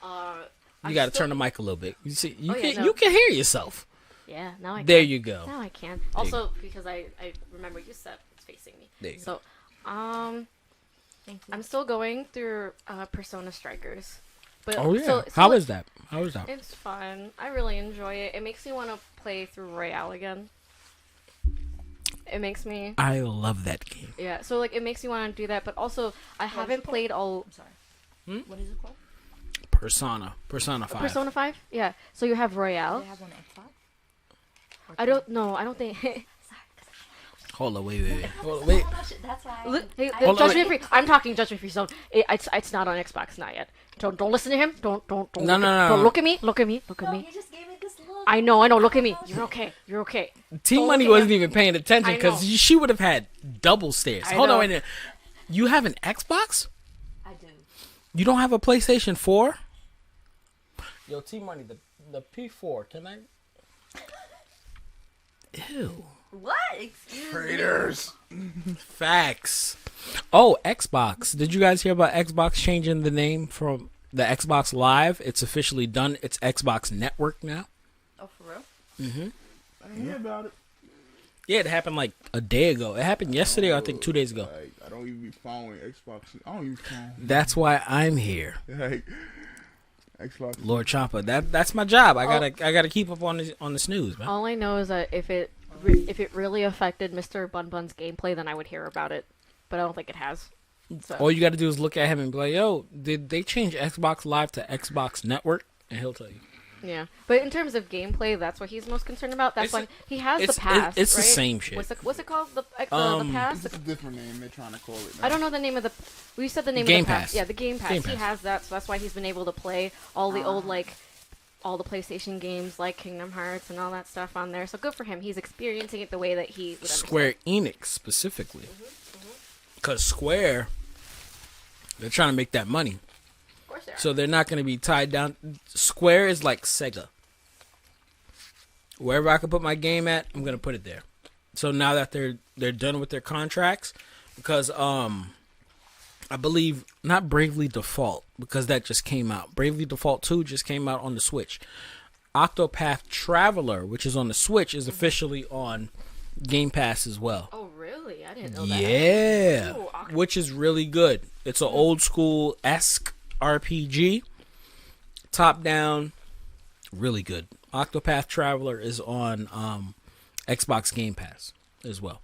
You got to turn the mic a little bit. You see, you can hear yourself. Yeah, now I can. There you go. Now I can. Also, because I remember you said it's facing me. There you go. I'm still going through Persona Strikers. But how is that? It's fun. I really enjoy it. It makes me want to play through Royale again. It makes me. I love that game. Yeah, so like it makes me want to do that, but also I haven't played all. I'm sorry. What is it called? Persona 5. Persona 5? Yeah. So you have Royale. Do you have one Xbox? I don't know. I don't think. Hold on, wait. Hold on, wait. That's why. Judge me free. I'm talking judge me free zone. It's not on Xbox, not yet. Don't listen to him. Don't. No. Don't look at me. Look at me. He just gave me this look. I know. Look at me. You're okay. T Money wasn't even paying attention because she would have had double stares. Hold on, wait. You have an Xbox? I do. You don't have a PlayStation 4? Yo, T Money, the P4. Can I? Ew. What? Excuse Traitors. Facts. Oh, Xbox. Did you guys hear about Xbox changing the name from the Xbox Live? It's officially done. It's Xbox Network now. Oh, for real? Mm-hmm. I didn't hear about it. Yeah, it happened like a day ago. It happened yesterday, or I think 2 days ago. Like, I don't even be following Xbox. I don't even follow. That's why I'm here. Like, Xbox. Lord Champa. That's my job. I gotta keep up on the snooze, man. All I know is that if it really affected Mr. BunBun's gameplay, then I would hear about it. But I don't think it has. So. All you got to do is look at him and be like, "Yo, did they change Xbox Live to Xbox Network?" And he'll tell you. Yeah, but in terms of gameplay, that's what he's most concerned about. That's why he has the pass. It's right? the same shit. What's it called? The pass. It's a different name they're trying to call it now. I don't know the name of the. We said the name Game of the pass. Pass. Yeah, the Game Pass. Game He Pass. has that, so that's why he's been able to play all the old all the PlayStation games like Kingdom Hearts and all that stuff on there. So good for him. He's experiencing it the way that he would Square Enix specifically, because Square, they're trying to make that money. Of course they are. So they're not going to be tied down. Square is like Sega. Wherever I can put my game at, I'm going to put it there. So now that they're done with their contracts, because I believe not Bravely Default, because that just came out. Bravely Default 2 just came out on the Switch. Octopath Traveler, which is on the Switch, is officially on Game Pass as well. Oh, really? I didn't know that. Yeah, Ooh, which is really good. It's an old school-esque RPG, top down, really good. Octopath Traveler is on Xbox Game Pass as well.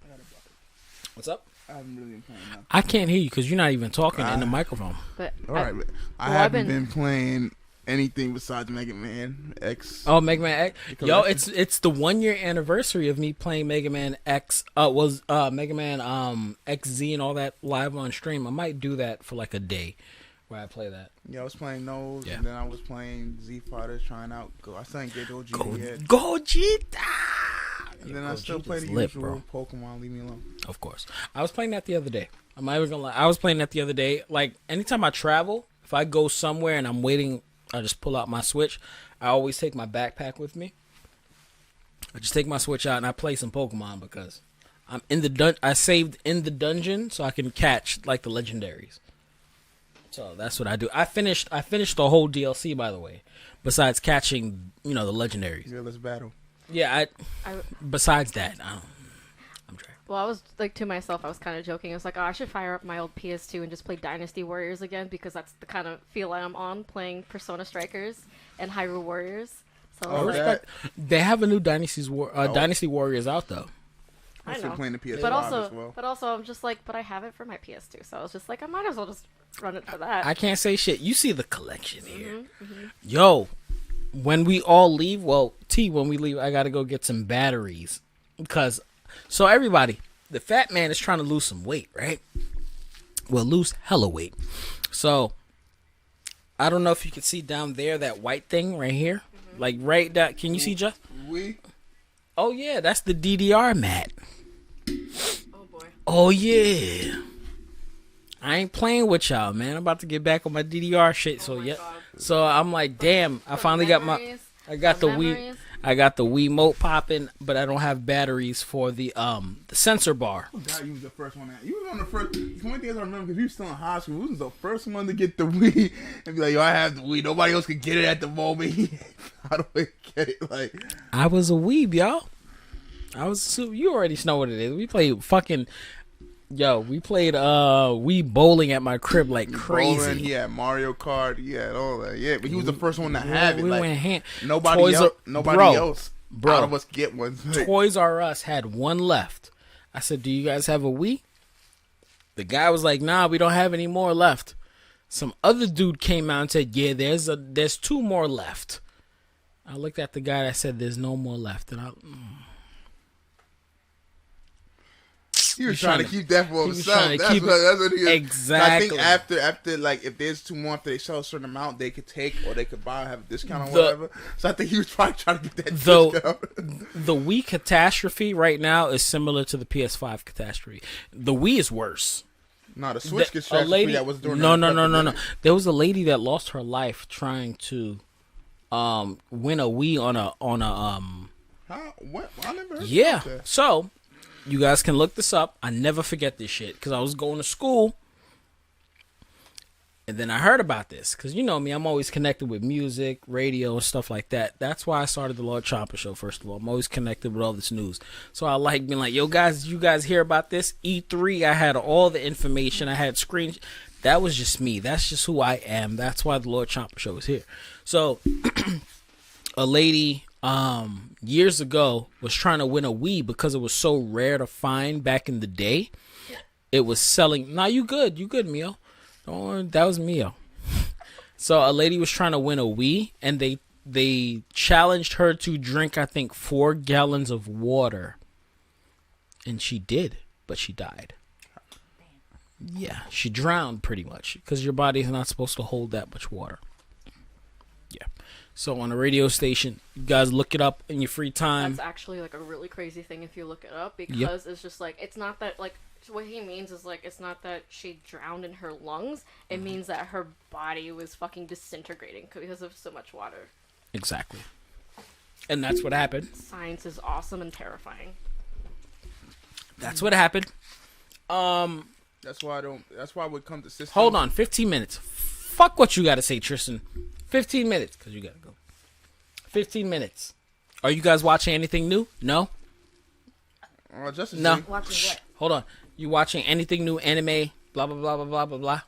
What's up? I haven't really been playing nothing. I can't hear you because you're not even talking in the microphone. But All right, I haven't been playing anything besides Mega Man X. Oh, Mega Man X. Yo, it's the 1 year anniversary of me playing Mega Man X. Mega Man XZ and all that live on stream. I might do that for like a day where I play that. Yeah, I was playing those, and then I was playing Z Fighters, trying out. I still ain't get Gogeta yet. Gogeta! And then I still play the usual Pokemon. Leave me alone. Of course. I was playing that the other day. I'm not even gonna lie. I was playing that the other day. Like, anytime I travel, if I go somewhere and I'm waiting, I just pull out my Switch. I always take my backpack with me. I just take my Switch out and I play some Pokemon because I'm in the I saved in the dungeon so I can catch, like, the legendaries. So that's what I do. I finished the whole DLC, by the way. Besides catching, the legendaries. Yeah, let's battle. Yeah, besides that, I'm trying. Well, I was like to myself, I was kind of joking. I was like, oh, I should fire up my old PS2 and just play Dynasty Warriors again because that's the kind of feel I'm on playing Persona Strikers and Hyrule Warriors. So they have a new Dynasty Warriors out though. I'm still playing the PS5 as well. But also, I'm just like, but I have it for my PS2, so I was just like, I might as well just run it for that. I can't say shit. You see the collection here. Yo, when we all leave, when we leave, I gotta go get some batteries. So everybody, the fat man is trying to lose some weight, right? Well, lose hella weight. So, I don't know if you can see down there, that white thing right here. Like right down, can you see, Jeff? Oh yeah, that's the DDR mat. Oh boy. Oh yeah. I ain't playing with y'all, man. I'm about to get back on my DDR shit. God. So I'm like, damn, I finally got I got the Wiimote popping, but I don't have batteries for the sensor bar. Oh God, you was the first one. You was on the first. The only thing I remember because you was still in high school. You was the first one to get the Wii and be like, yo, I have the Wii. Nobody else could get it at the moment. How do I get it? Like, I was a weeb, y'all. You already know what it is. We played Wii bowling at my crib like crazy. Bowling, he had Mario Kart, he had all that. Yeah, but he was the first one to have it. We like, went hand. Nobody else out of us get one. Toys R Us had one left. I said, "Do you guys have a Wii?" The guy was like, "Nah, we don't have any more left." Some other dude came out and said, "Yeah, there's 2 more left." I looked at the guy that said, "There's no more left," and He was trying to keep that for himself. That's what he was. Exactly. I think after like if there's 2 more, after they sell a certain amount, they could take or they could buy or have a discount or whatever. So I think he was probably trying to get that discount. The Wii catastrophe right now is similar to the PS5 catastrophe. The Wii is worse. No, the Switch catastrophe that was during No. There was a lady that lost her life trying to win a Wii on a Huh? What? I never heard yeah. of that. So you guys can look this up. I never forget this shit because I was going to school, and then I heard about this because you know me, I'm always connected with music, radio, and stuff like that. That's why I started the Lord Champloo Show. First of all, I'm always connected with all this news, so I like being like, "Yo, guys, did you guys hear about this E3?" I had all the information. I had screens. That was just me. That's just who I am. That's why the Lord Champloo Show is here. So, a lady years ago was trying to win a Wii because it was so rare to find back in the day. It was selling. Nah, you good, Mio. Don't worry, that was Mio. So a lady was trying to win a Wii, and they challenged her to drink, I think, 4 gallons of water, and she did, but she died. Yeah, she drowned pretty much because your body is not supposed to hold that much water. Yeah. So on a radio station, you guys look it up in your free time. That's actually like a really crazy thing if you look it up because it's just like, it's not that like, what he means is like, it's not that she drowned in her lungs. It means that her body was fucking disintegrating because of so much water. Exactly. And that's what happened. Science is awesome and terrifying. That's what happened. That's why I would come to systems. Hold on, 15 minutes. Fuck what you gotta say, Tristan. 15 minutes, because you gotta go. 15 minutes. Are you guys watching anything new? No? Justin, no. Watching what? Hold on. You watching anything new? Anime? Blah, blah, blah, blah, blah, blah, blah.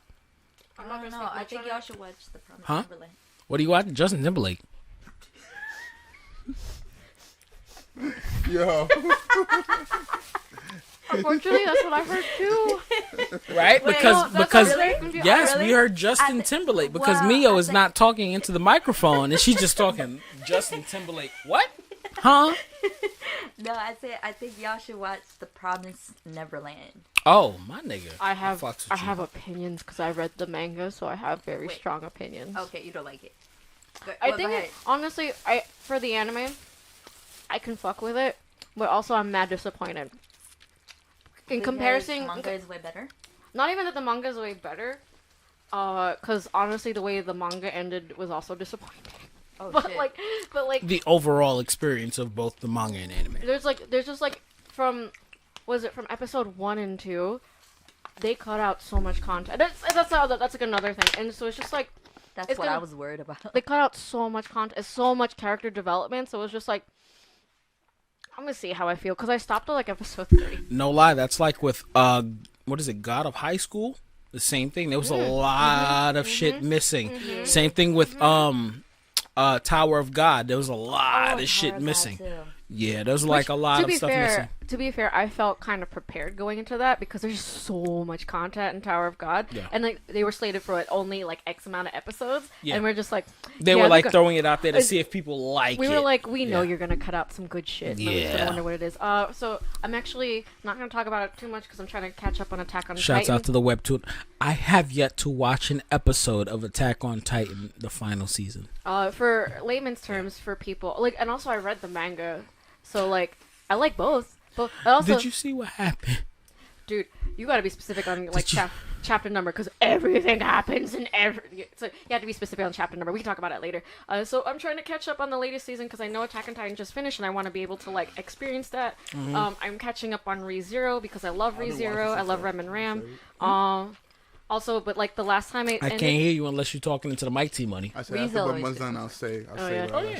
No, I think y'all should watch The Promised Neverland. What are you watching? Justin Timberlake. Yo. Unfortunately, that's what I heard too. Right? Wait, because really? yes, we heard Justin Timberlake because Mio is not talking into the microphone and she's just talking Justin Timberlake. What? Huh? No, I think y'all should watch The Promised Neverland. Oh, my nigga. I have opinions because I read the manga, so I have very strong opinions. Okay, you don't like it. I think honestly, for the anime, I can fuck with it, but also I'm mad disappointed. In comparison, manga is way better. Not even that the manga is way better, because honestly, the way the manga ended was also disappointing. Oh, but shit. like the overall experience of both the manga and anime. There's just like from episode 1 and 2, they cut out so much content. That's like another thing, and so it's just like that's what I was worried about. They cut out so much content, so much character development, so it was just like, I'm gonna see how I feel because I stopped at like episode 3. No lie, that's like with what is it, God of High School? The same thing. There was a lot of shit missing. Same thing with Tower of God. There was a lot of shit missing. Yeah, there's like a lot of stuff missing. To be fair, I felt kind of prepared going into that because there's so much content in Tower of God, and like they were slated for only like X amount of episodes, and we're just like they were like throwing it out there to see if people like it. We were like, we know you're gonna cut out some good shit. Yeah, I wonder what it is. So I'm actually not gonna talk about it too much because I'm trying to catch up on Attack on Titan. Shouts out to the webtoon. I have yet to watch an episode of Attack on Titan, the final season. For layman's terms, for people like, and also I read the manga, so like I like both. But also, did you see what happened? Dude, you gotta be specific on like chapter number because everything happens in so you have to be specific on chapter number. We can talk about it later. So I'm trying to catch up on the latest season because I know Attack on Titan just finished and I want to be able to like experience that. I'm catching up on ReZero because I love ReZero. I love Rem and Ram. Also, but like the last time I can't hear you unless you're talking into the mic, T-Money. I said after BunBun's done, I'll say.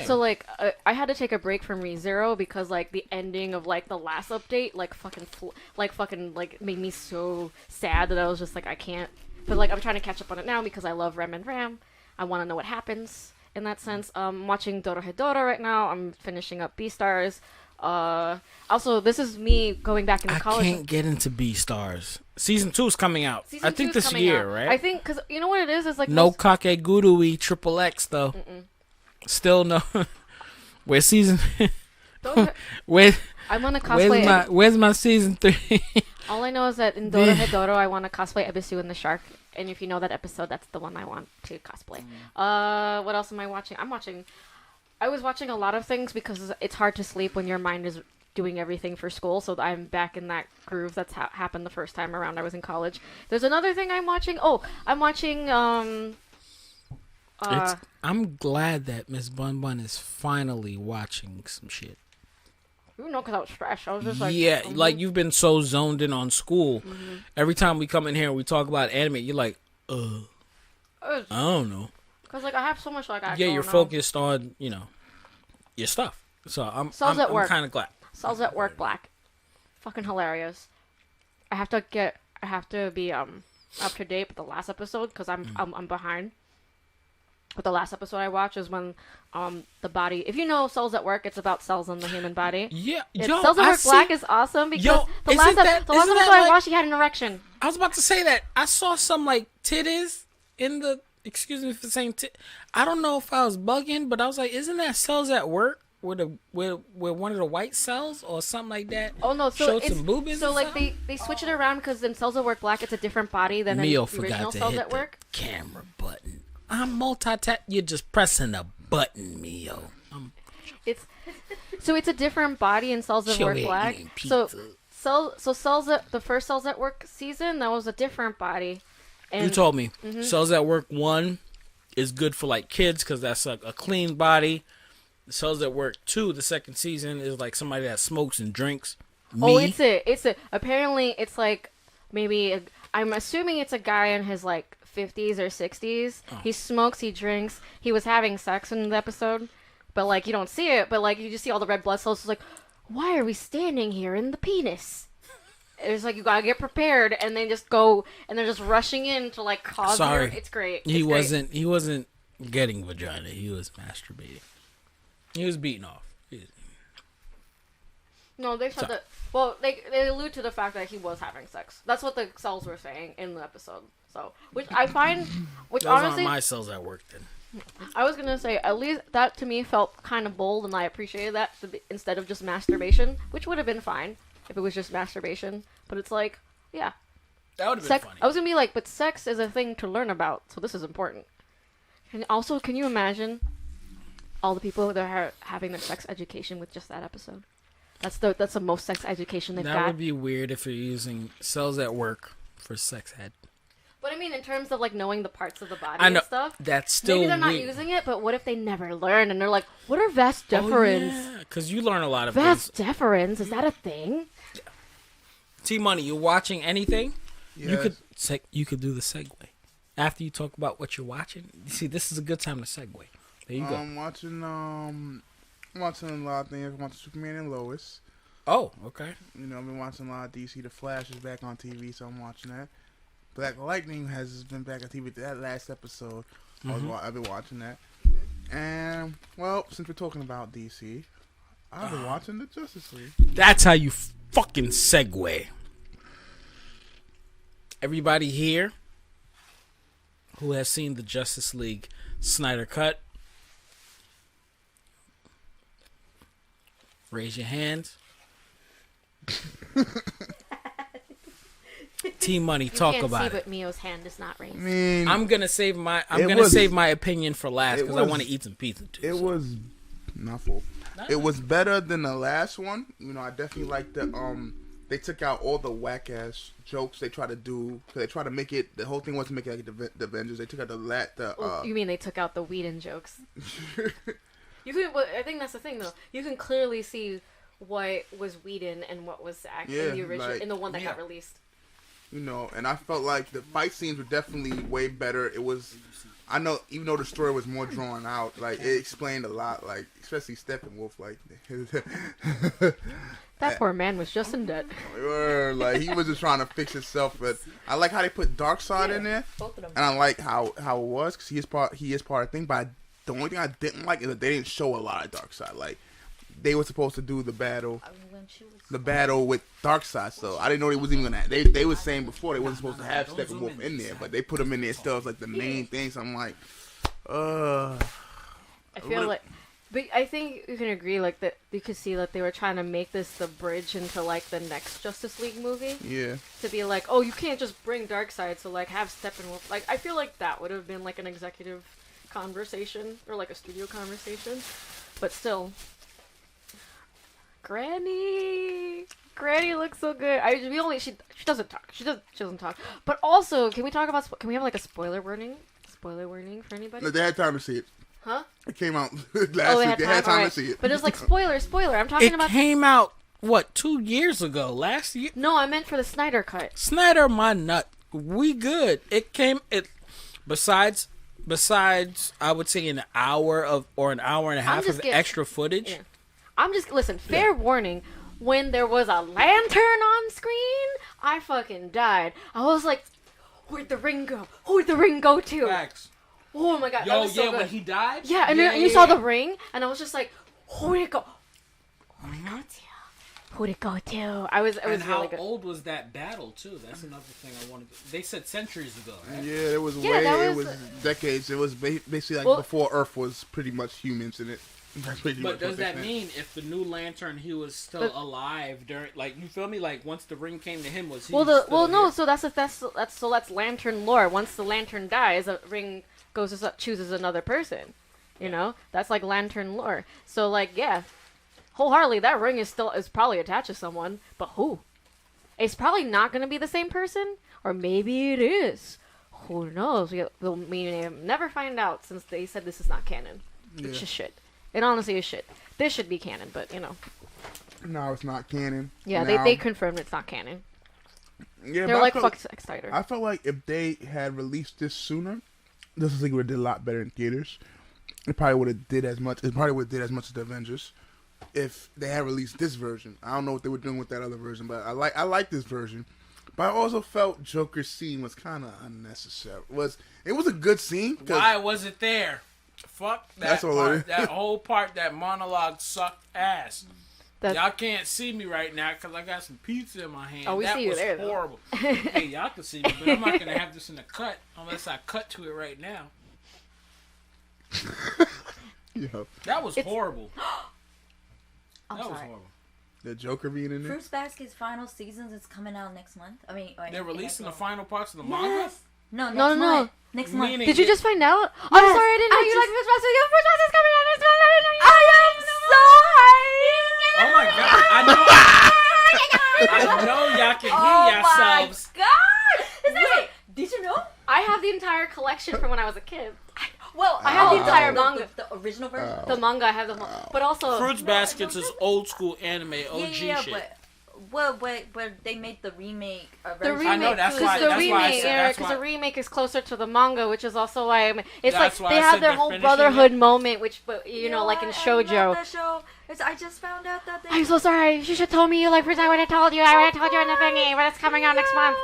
So like I had to take a break from ReZero because like the ending of like the last update like fucking made me so sad that I was just like I can't. But like I'm trying to catch up on it now because I love Rem and Ram. I want to know what happens in that sense. I'm watching Dorohedoro right now. I'm finishing up Beastars. Also, this is me going back into college. I can't get into Beastars. Season 2 is coming out. I think this year, right? I think because you know what it is. It's like no Kakegurui Triple X though. Still no. Where's season? I'm gonna cosplay. Where's my season 3? All I know is that in Dorohedoro, I want to cosplay Ebisu and the shark. And if you know that episode, that's the one I want to cosplay. What else am I watching? I was watching a lot of things because it's hard to sleep when your mind is doing everything for school. So I'm back in that groove that's happened the first time around I was in college. There's another thing I'm watching. Oh, I'm watching... I'm glad that Miss BunBun is finally watching some shit. You know, because I was stressed. I was just like... Yeah, like you've been so zoned in on school. Mm-hmm. Every time we come in here and we talk about anime, you're like, I don't know. Because, like, I have so much, like, yeah, you're focused on, you know, your stuff. So I'm kind of glad. Cells at Work Black. Fucking hilarious. I have to be up to date with the last episode because I'm behind. But the last episode I watched is when the body... If you know Cells at Work, it's about cells in the human body. Yeah. Cells at Work Black is awesome because the last episode I watched, he had an erection. I was about to say that. I saw some, like, titties in the... Excuse me for saying I don't know if I was bugging, but I was like, isn't that Cells at Work with one of the white cells or something like that? Oh, no. So showed some boobies. So, like, they switch it around because in Cells at Work Black, it's a different body than the original Cells at Work. Camera button. I'm multitask. You're just pressing a button, Mio. It's a different body in Cells at Work Black. The first Cells at Work season, that was a different body. And, you told me. Cells at Work 1 is good for like kids because that's like a clean body. Cells at Work 2, the second season, is like somebody that smokes and drinks. Apparently it's like maybe I'm assuming it's a guy in his like 50s or 60s. Oh. He smokes, he drinks. He was having sex in the episode, but like you don't see it. But like you just see all the red blood cells. It's like, why are we standing here in the penis? It's like you gotta get prepared, and they just go and they're just rushing in to like cause. Sorry, it's great. He wasn't getting vagina. He was masturbating. He was beating off. No, they said that. Well, they allude to the fact that he was having sex. That's what the cells were saying in the episode. So, which I find, those honestly, aren't my cells at work then. I was gonna say at least that to me felt kind of bold, and I appreciated that instead of just masturbation, which would have been fine if it was just masturbation. But it's like, yeah, that would have been funny. I was gonna be like, but sex is a thing to learn about, so this is important. And also, can you imagine all the people that are having their sex education with just that episode? That's the most sex education they've got. That would be weird if you're using Cells at Work for sex ed. But I mean, in terms of like knowing the parts of the body and stuff, that's still maybe they're not using it. But what if they never learn and they're like, "What are vas deferens?" Oh, yeah, because you learn a lot of vas deferens. Is that a thing? Yeah. T-Money, you watching anything? Yes. You could do the segue after you talk about what you're watching. You see, this is a good time to segue. There you go. I'm watching a lot of things. I'm watching Superman and Lois. Oh, okay. You know, I've been watching a lot of DC. The Flash is back on TV, so I'm watching that. Black Lightning has been back on TV. That last episode, I've been watching that. And, well, since we're talking about DC, I've been watching the Justice League. That's how you fucking segue. Everybody here who has seen the Justice League Snyder Cut, raise your hands. T-Money, talk about it. But Mio's hand is not raised. I mean, I'm gonna save my opinion for last because I want to eat some pizza too. It was not full. It was better than the last one. You know, I definitely like the They took out all the whack ass jokes they tried to do. Cause they tried to make it. The whole thing was to make it like the Avengers. They took out you mean they took out the Whedon jokes? I think that's the thing though. You can clearly see what was Whedon and what was actually in the original, in the one that got released. You know, and I felt like the fight scenes were definitely way better. It was, I know, even though the story was more drawn out, like it explained a lot, like especially Steppenwolf, like that poor man was just in debt. Like he was just trying to fix himself, but I like how they put Darkseid in there, both of them. And I like how it was because he is part of the thing. But the only thing I didn't like is that they didn't show a lot of Darkseid. Like they were supposed to do the battle with Darkseid, so I didn't know they was even gonna. They was saying before they wasn't supposed to have Steppenwolf in there, but they put him in there still as like the main thing. So I'm like, I feel like But I think you can agree, like, that you could see that they were trying to make this the bridge into, like, the next Justice League movie. Yeah. To be like, oh, you can't just bring Darkseid, so, like, have Steppenwolf. Like, I feel like that would have been, like, an executive conversation, or, like, a studio conversation. But still. Granny looks so good. She doesn't talk. She doesn't talk. But also, can we talk about, can we have, like, a spoiler warning? Spoiler warning for anybody? They had time to see it. Huh? It came out last week. They had time to see it. But it's like spoiler. I'm talking about. It came out, what, 2 years ago? Last year? No, I meant for the Snyder Cut. Snyder, my nut. We good. Besides, I would say an hour or an hour and a half of extra footage. Yeah. Fair warning. When there was a lantern on screen, I fucking died. I was like, where'd the ring go? Who'd the ring go to? Facts. Oh my god, that was so good. When he died? Yeah, and then you saw the ring, and I was just like, who'd it go? Who'd it go to? It was really good. How old was that battle, too? That's another thing I wanted to... They said centuries ago, right? Yeah, it was it was decades. It was basically like before Earth was pretty much humans in it. But does that mean if the new Lantern, he was still alive during, like, you feel me? Like, once the ring came to him, was he so that's Lantern lore. Once the Lantern dies, a ring chooses another person. You know? That's like Lantern lore. So, like, yeah. Wholeheartedly, that ring is probably attached to someone, but who? It's probably not going to be the same person, or maybe it is. Who knows? We'll never find out, since they said this is not canon. It's just shit. It honestly is shit. This should be canon, but, you know. No, it's not canon. Yeah, they confirmed it's not canon. Yeah, they're like, fuck Snyder. I felt like if they had released this sooner, this would have did a lot better in theaters. It probably would have did as much. It probably would have did as much as the Avengers if they had released this version. I don't know what they were doing with that other version, but I like this version. But I also felt Joker's scene was kind of unnecessary. It was a good scene. Why was it there? Fuck that part. That whole part, that monologue sucked ass. Y'all can't see me right now because I got some pizza in my hand. Oh, we see you there, horrible. Hey, y'all can see me, but I'm not going to have this in the cut unless I cut to it right now. That was horrible. I'm sorry. Horrible. The Joker being in there? Fruits Basket's final seasons is coming out next month. I mean, they're releasing the final parts of the manga? No, next month. Next month. Did you just find out? Yes. I'm sorry, I didn't know you like Fruits Basket. Fruits Basket's coming out next month. I am so hyped. Oh my god. I know y'all can hear yourselves. Oh my god. Wait, did you know? I have the entire collection from when I was a kid. I have the entire manga. The original version? The manga, I have the manga. But also... Fruits Baskets is old school anime, OG shit. But they made the remake. I know, that's why I said because the remake is closer to the manga, which is also why it's that's like they have their whole brotherhood moment, which, you know, like in shoujo. I love that show. I just found out that I'm so sorry. You should have told me you like Fruits. I would have told you. I would have told you in the thingy, but it's coming out next month.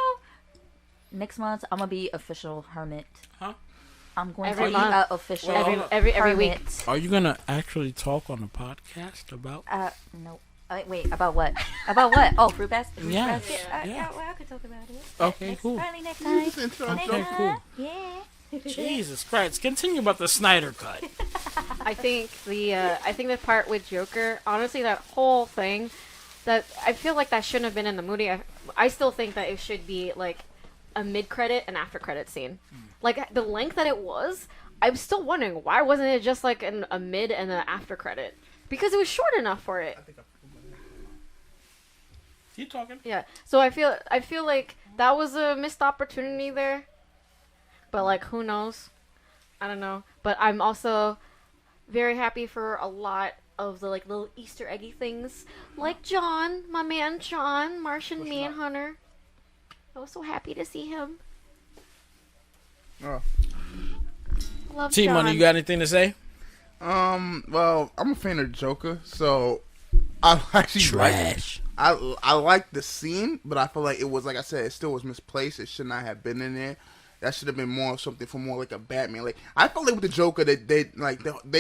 Next month, I'm gonna be official hermit. Huh? I'm going to be an official every week. Are you gonna actually talk on the podcast about? No. Wait, about what? About what? Oh, Fruit Basket? Yeah. Yeah, well, I could talk about it. Okay, cool. Early next time. Okay, cool. Yeah. Jesus Christ. Continue about the Snyder Cut. I think the part with Joker, honestly, that whole thing, that I feel like that shouldn't have been in the movie. I still think that it should be like a mid-credit and after-credit scene. Like, the length that it was, I'm still wondering, why wasn't it just like a mid and an after-credit? Because it was short enough for it. Keep talking. Yeah. So I feel like that was a missed opportunity there. But, like, who knows? I don't know. But I'm also very happy for a lot of the, like, little Easter eggy things. Like John, my man John, Martian Manhunter. I was so happy to see him. Oh. Love T-Money, you got anything to say? Well, I'm a fan of Joker, so I actually I like the scene, but I feel like it was, like I said, it still was misplaced. It should not have been in there. That should have been more something for more like a Batman. Like, I felt like with the Joker that they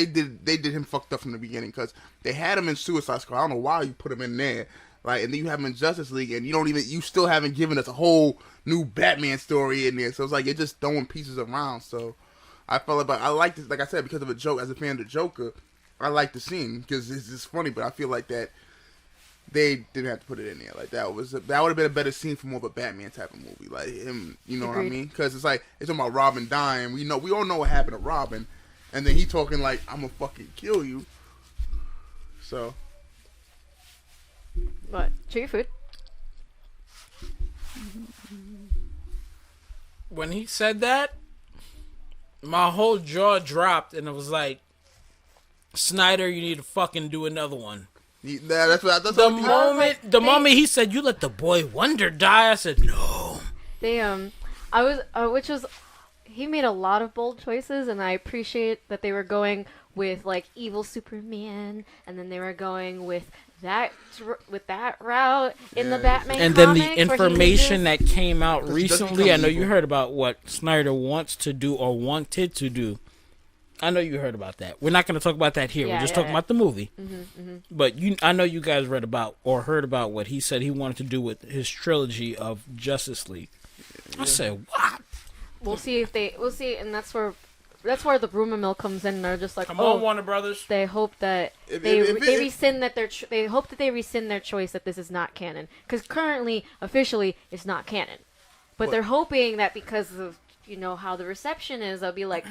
did him fucked up from the beginning, because they had him in Suicide Squad. I don't know why you put him in there. Like, and then you have him in Justice League, and you still haven't given us a whole new Batman story in there. So it's like you're just throwing pieces around. So I felt like, I like this, like I said, because of a joke. As a fan of the Joker, I like the scene because it's just funny, but I feel like that they didn't have to put it in there. Like that would have been a better scene for more of a Batman type of movie, like him. You know what I mean? Because it's like it's about Robin dying. We all know what happened to Robin, and then he talking like I'm gonna fucking kill you. So, what? Chew your food. When he said that, my whole jaw dropped, and it was like, Snyder, you need to fucking do another one. That's what the moment he said, "You let the boy Wonder die," I said, "No." They he made a lot of bold choices, and I appreciate that they were going with like evil Superman, and then they were going with that route in the Batman. And then the information that came out recently, I know you heard about what Snyder wants to do or wanted to do. I know you heard about that. We're not going to talk about that here. We're just talking about the movie. But I know you guys read about or heard about what he said he wanted to do with his trilogy of Justice League. I said, what? We'll see, and that's where the rumor mill comes in. And they're just like, come on, Warner Brothers. They hope that they rescind their choice that this is not canon, because currently, officially, it's not canon. But they're hoping that because of how the reception is, they'll be like,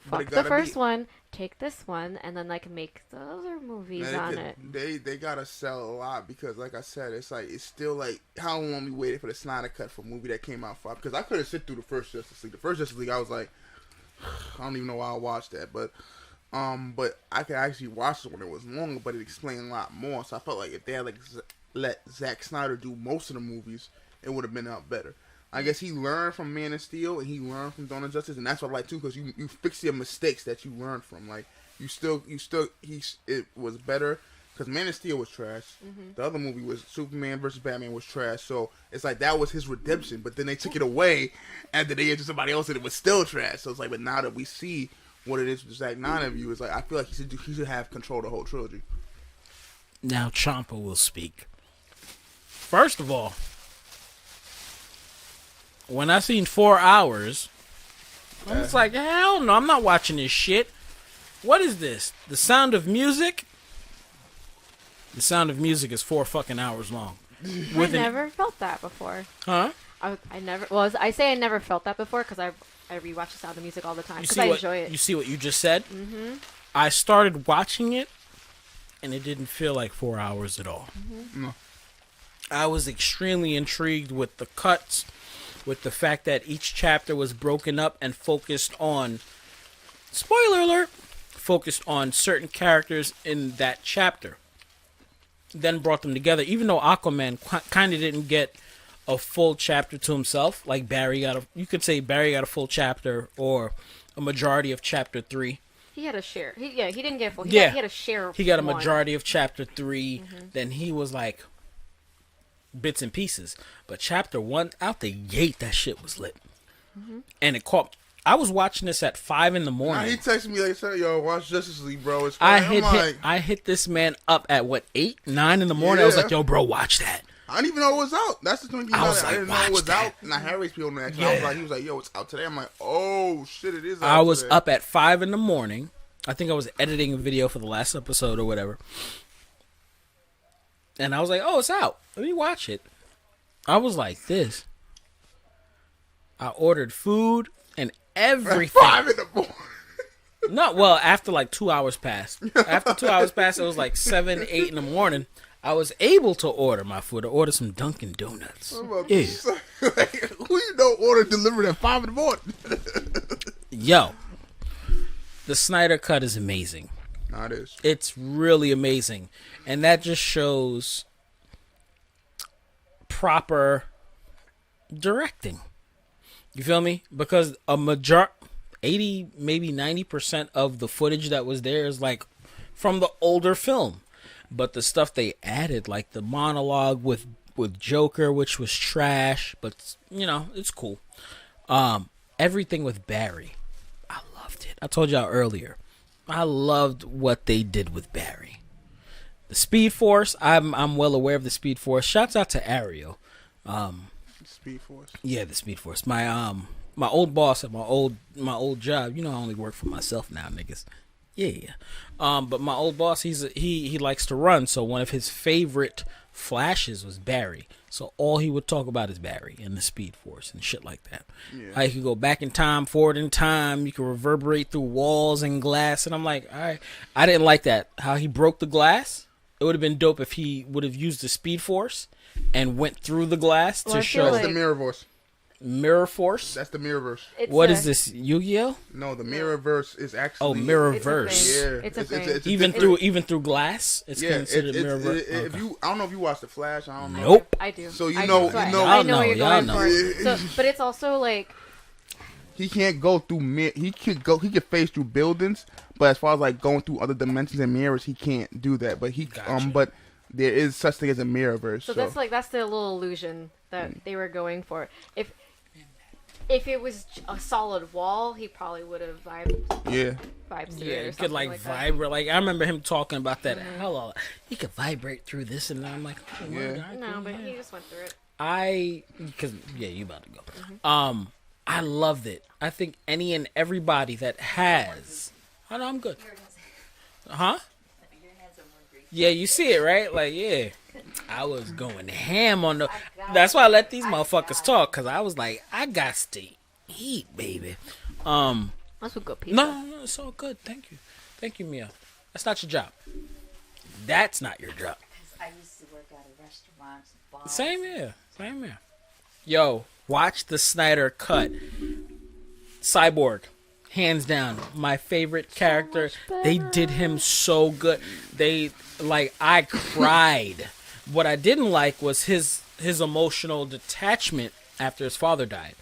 fuck the first one, take this one, and then make the other movies on it. They gotta sell a lot because, like I said, it's still like how long we waited for the Snyder Cut for a movie that came out because I couldn't sit through the first Justice League. The first Justice League, I was like, I don't even know why I watched that, but I could actually watch it when it was longer, but it explained a lot more. So I felt like if they had let Zack Snyder do most of the movies, it would have been out better. I guess he learned from Man of Steel and he learned from Dawn of Justice, and that's what I like too, because you fix your mistakes that you learned from. Like it was better because Man of Steel was trash. The other movie was Superman versus Batman was trash. So it's like that was his redemption, but then they took it away and then they gave it to somebody else and it was still trash. So it's like, but now that we see what it is with Zack Snyder view, it's like I feel like he should have control of the whole trilogy. Now Champa will speak. First of all, when I seen 4 hours, I was like, hell no, I'm not watching this shit. What is this? The Sound of Music? The Sound of Music is 4 fucking hours long. I never felt that before. Huh? I never felt that before because I rewatch The Sound of Music all the time because I enjoy it. You see what you just said? I started watching it, and it didn't feel like 4 hours at all. No. I was extremely intrigued with the cuts, with the fact that each chapter was broken up and focused on, spoiler alert, focused on certain characters in that chapter. Then brought them together, even though Aquaman kind of didn't get a full chapter to himself. Like you could say Barry got a full chapter or a majority of chapter 3. He had a share. He didn't get full. He had a share of He got a one. majority of chapter 3. Then he was like bits and pieces. But chapter 1, out the gate, that shit was lit. And it caught. I was watching this at 5 in the morning. Nah, he texted me like, "Yo, watch Justice League, bro." It's I hit this man up at 8, 9 in the morning. I was like, "Yo, bro, watch that." I didn't even know it was out. That's the thing. I didn't know it was out. And I had people on the action. He was like, "Yo, it's out today." I'm like, "Oh shit, it is out." I was up at 5 in the morning. I think I was editing a video for the last episode or whatever. And I was like, "Oh, it's out. Let me watch it." I was like this. I ordered food and everything. 5 in the morning. No, well, after 2 hours passed. After 2 hours passed, it was 7, 8 in the morning. I was able to order my food. I ordered some Dunkin' Donuts. Yeah. Who you know order delivered at 5 in the morning? Yo, the Snyder Cut is amazing. No, it is. It's really amazing. And that just shows proper directing. You feel me? Because 80, maybe 90% of the footage that was there is from the older film. But the stuff they added, like the monologue with Joker, which was trash, but it's cool. Everything with Barry, I loved it. I told y'all earlier, I loved what they did with Barry. The Speed Force, I'm well aware of the Speed Force. Shouts out to Ariel. Speed Force. Yeah, the Speed Force. My old boss at my old job. I only work for myself now, niggas. Yeah. But my old boss, he likes to run. So one of his favorite flashes was Barry. So all he would talk about is Barry and the Speed Force and shit like that. Yeah. You could go back in time, forward in time. You could reverberate through walls and glass. And I'm like, all right. I didn't like that. How he broke the glass. It would have been dope if he would have used the Speed Force and went through the glass to show. That's the Mirrorverse. Mirrorverse? That's the Mirrorverse. What is this, Yu-Gi-Oh? No, the Mirrorverse is actually... Mirrorverse. It's a thing. Even through glass, it's considered Mirrorverse. I don't know if you watched The Flash. I don't know. Nope. I do. So I know what you're going for. So, but it's also like... He can't go through... He could phase through buildings, but as far as like going through other dimensions and mirrors, he can't do that. But but there is such thing as a Mirrorverse. So that's the little illusion that they were going for. If it was a solid wall, he probably would have vibed through it. He could vibrate. Like I remember him talking about that. Hello, he could vibrate through this, and I'm like, but he just went through it. You about to go. Mm-hmm. I loved it. I think any and everybody that has. Oh no, I'm good. Huh? Yeah, you see it, right? Like, yeah. I was going ham on the... That's why I let these motherfuckers talk, because I was like, I got to eat, baby. That's a good pizza. No, it's all good. Thank you. Thank you, Mia. That's not your job. That's not your job. I used to work at a restaurant. Bars. Same here. Yo, watch the Snyder Cut. Cyborg. Hands down, my favorite character. They did him so good. I cried. What I didn't like was his emotional detachment after his father died.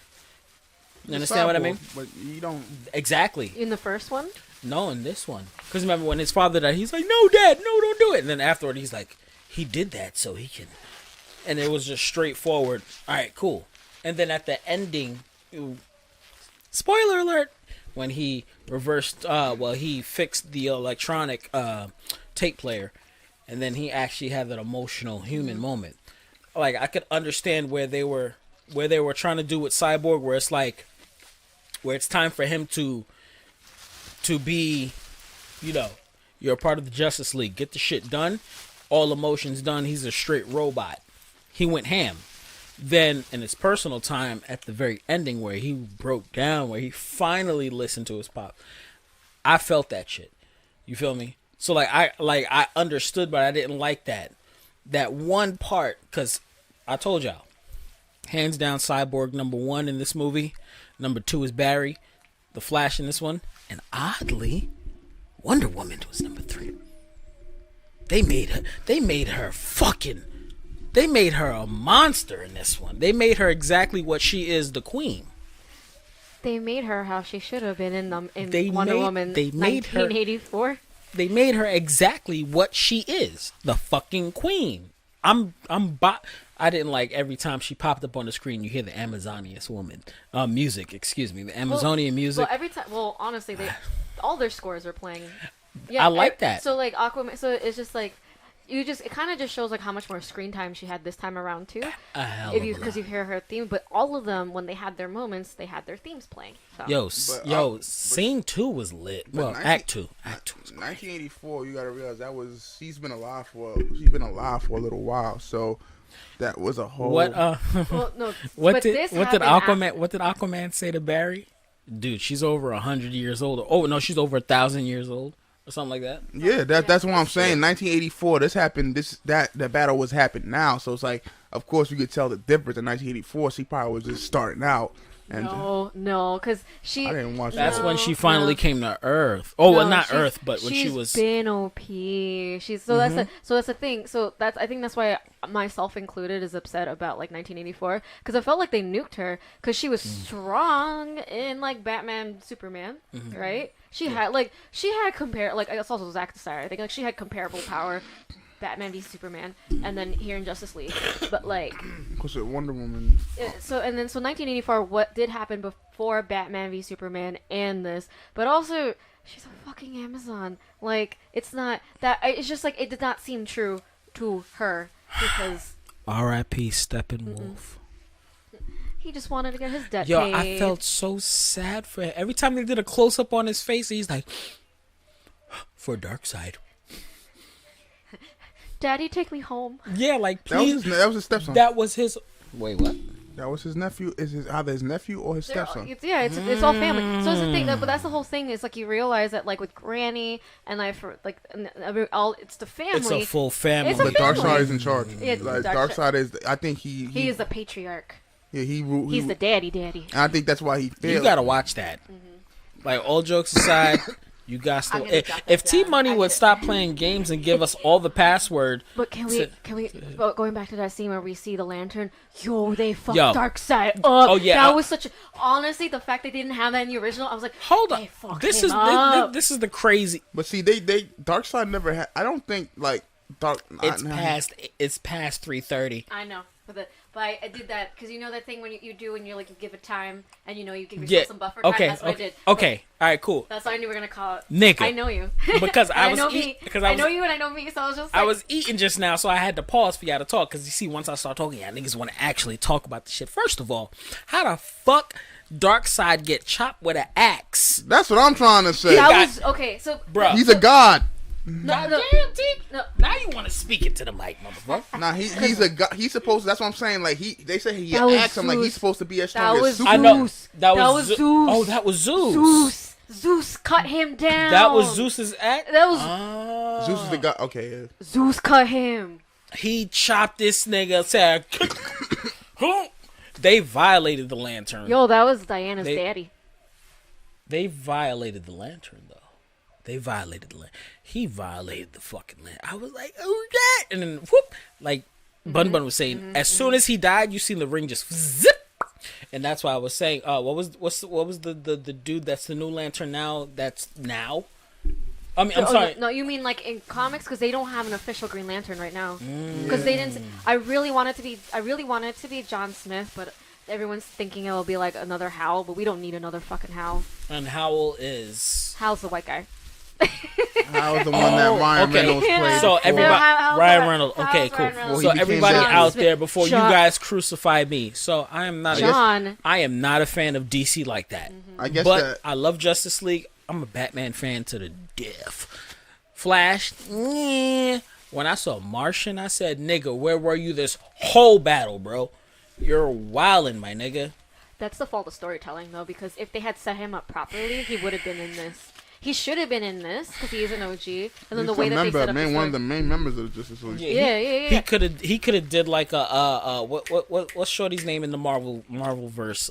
You understand what I mean? But you don't exactly. In the first one? No, in this one. Because remember when his father died, he's like, "No, Dad, no, don't do it." And then afterward, he's like, "He did that so he can." And it was just straightforward. All right, cool. And then at the ending, spoiler alert. When he reversed, he fixed the electronic tape player, and then he actually had that emotional human moment. Like I could understand where they were trying to do with Cyborg, where it's time for him to be, you're a part of the Justice League. Get the shit done, all emotions done. He's a straight robot. He went ham. Then in his personal time at the very ending where he broke down, where he finally listened to his pop, I felt that shit. You feel me? So I understood, but I didn't like that one part, because I told y'all, hands down Cyborg number 1 in this movie, number 2 is Barry, the Flash in this one, and oddly Wonder Woman was number 3. They made her a monster in this one. They made her exactly what she is, the queen. They made her how she should have been in Wonder Woman 1984. They made her exactly what she is, the fucking queen. I didn't like every time she popped up on the screen, you hear the Amazonian woman music. Excuse me, the Amazonian music. Well, every time. Well, honestly, all their scores are playing. Yeah, I like that. So like Aquaman. So it's just like. It kind of just shows like how much more screen time she had this time around too. Because you hear her theme, but all of them when they had their moments, they had their themes playing. So. Scene 2 was lit. Well, Act 2. 1984. You gotta realize she's been alive for a little while. So that was a whole. What did Aquaman say to Barry? Dude, she's over 100 years old. Oh no, she's over 1,000 years old. Or something like that. Yeah, that's what I'm saying. 1984. This happened. That battle was happening now. So it's like, of course, you could tell the difference. In 1984, she probably was just starting out. And no, because she. I didn't watch. That's when she finally came to Earth. Not Earth, but when she was. She's been OP. That's the thing. So I think that's why myself included is upset about like 1984, because I felt like they nuked her because she was strong in like Batman, Superman, right? She had it's also Zack Snyder. I think like she had comparable power. Batman v Superman, and then here in Justice League, but like, because Wonder Woman. So 1984, what did happen before Batman v Superman and this, but also she's a fucking Amazon. Like, it's not that. It's just like it did not seem true to her because. R.I.P. Steppenwolf. He just wanted to get his debt paid. Yo, I felt so sad for him. Every time they did a close up on his face, he's like. for Darkseid. Daddy, take me home. Yeah, like please. That was his stepson. That was his. Wait, what? That was his nephew. Is either his nephew or his stepson? It's all family. So it's the thing, but that's the whole thing. Is like you realize that like with Granny and it's the family. It's a full family. It's a but Darkseid is in charge. Yeah, like Darkseid is. I think he is the patriarch. Yeah, he's the daddy. And I think that's why he failed. You gotta watch that. Like all jokes aside. You guys still, if T Money would stop playing games and give us all the password. But can we going back to that scene where we see the lantern? They fucked Darkseid up. Oh yeah, that was such. Honestly, the fact they didn't have that in the original, I was like, hold on, this is the crazy. But see, they Darkseid never had. I don't think like It's past 3:30. I know, but I did that because you know that thing when you do when you give a time and you give yourself some buffer time. That's what I did. Okay, all right, cool. That's what I knew we were gonna call it. Nigga, I know you because I know you and I know me. So I was just. I was eating just now, so I had to pause for y'all to talk because you see, once I start talking, y'all niggas want to actually talk about the shit. First of all, how the fuck Darkseid get chopped with an axe? That's what I'm trying to say. So bro, he's a god. No. Now you want to speak it to the mic, motherfucker. Nah, he's a god. He's supposed to, that's what I'm saying. Like they say he acts him like he's supposed to be as strong as Zeus. I know. That was Zeus. Oh, that was Zeus. Zeus cut him down. That was Zeus's act. That was Zeus is the god. Okay. Yeah. Zeus cut him. He chopped this nigga. Said, they violated the lantern. Yo, that was Diana's daddy. They violated the lantern though. They violated the lantern. He violated the fucking lantern. I was like, oh yeah, and then whoop, like BunBun was saying, as soon as he died, you seen the ring just zip, and that's why I was saying, what was the dude that's the new lantern now? That's now. I mean, I'm sorry. No, you mean like in comics because they don't have an official Green Lantern right now because they didn't. I really want it to be John Smith, but everyone's thinking it'll be like another Howl, but we don't need another fucking Howl. And Howl's the white guy. Howl's the one that Ryan Reynolds played. So everybody, Ryan Reynolds. Okay, cool. Well, so everybody out there, before you guys crucify me, so I am not a fan of DC like that. I guess, but I love Justice League. I'm a Batman fan to the death. Flash, when I saw Martian, I said, "Nigga, where were you this whole battle, bro? You're wildin', my nigga." That's the fault of storytelling, though, because if they had set him up properly, he would have been in this. He should have been in this because he's an OG, and then the way that they set up one of the main members of the Justice League. Yeah. He could have did like what's Shorty's name in the Marvel verse?